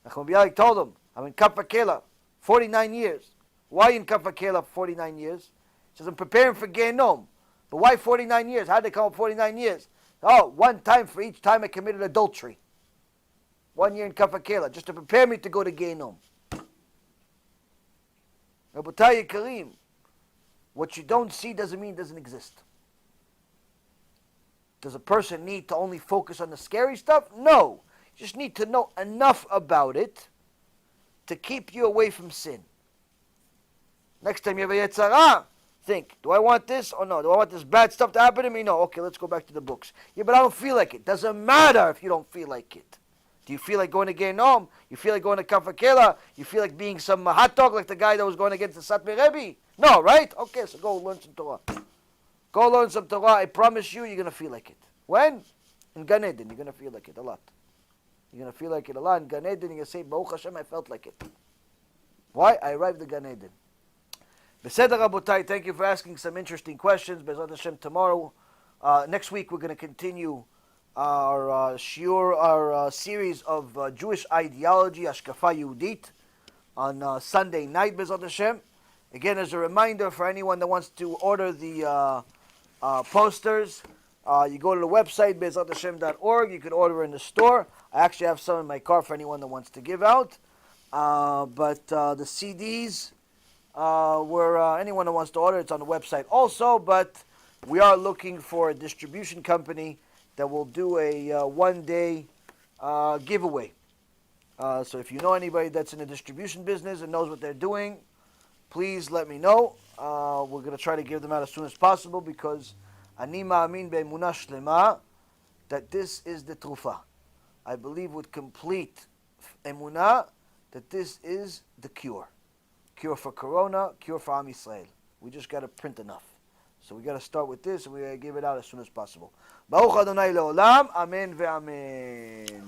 Nachman Bialik told him, I'm in Kavakela 49 years. Why in Kavakela for 49 years? He says, I'm preparing for Genom. But why 49 years? How did they come up 49 years? Oh, 1 time for each time I committed adultery. 1 year in Kafakela, just to prepare me to go to Genom. Rabotai Karim, what you don't see doesn't mean it doesn't exist. Does a person need to only focus on the scary stuff? No. You just need to know enough about it to keep you away from sin. Next time you have a Yetzirah, think, do I want this or no? Do I want this bad stuff to happen to me? No. Okay, let's go back to the books. Yeah, but I don't feel like it. Doesn't matter if you don't feel like it. Do you feel like going to Genom? You feel like going to Kafakela? You feel like being some hot dog like the guy that was going against the Satmar Rebbe? No, right? Okay, so go learn some Torah. Go learn some Torah. I promise you, you're going to feel like it. When? In Gan Eden, you're going to feel like it a lot. You're going to feel like it a lot. In Gan Eden, you're going to say, Baruch Hashem, I felt like it. Why? I arrived at Gan Eden. Beseder Rabotai, thank you for asking some interesting questions. Bezrat Hashem, tomorrow, next week, we're going to continue our shiur, our series of Jewish ideology, Ashkafa Yehudit, on Sunday night, Bezrat Hashem. Again, as a reminder for anyone that wants to order the posters. You go to the website, bezrathashem.org. You can order in the store. I actually have some in my car for anyone that wants to give out. But the CDs, where anyone that wants to order, it's on the website also. But we are looking for a distribution company that will do a one-day giveaway. So if you know anybody that's in the distribution business and knows what they're doing, please let me know. We're going to try to give them out as soon as possible because ani ma'amin be'emunah shlema that this is the trufa. I believe with complete emunah that this is the cure. Cure for corona, cure for Am Yisrael. We just got to print enough. So we got to start with this and we got to give it out as soon as possible. Baruch Adonai le'olam. Amen ve'amen.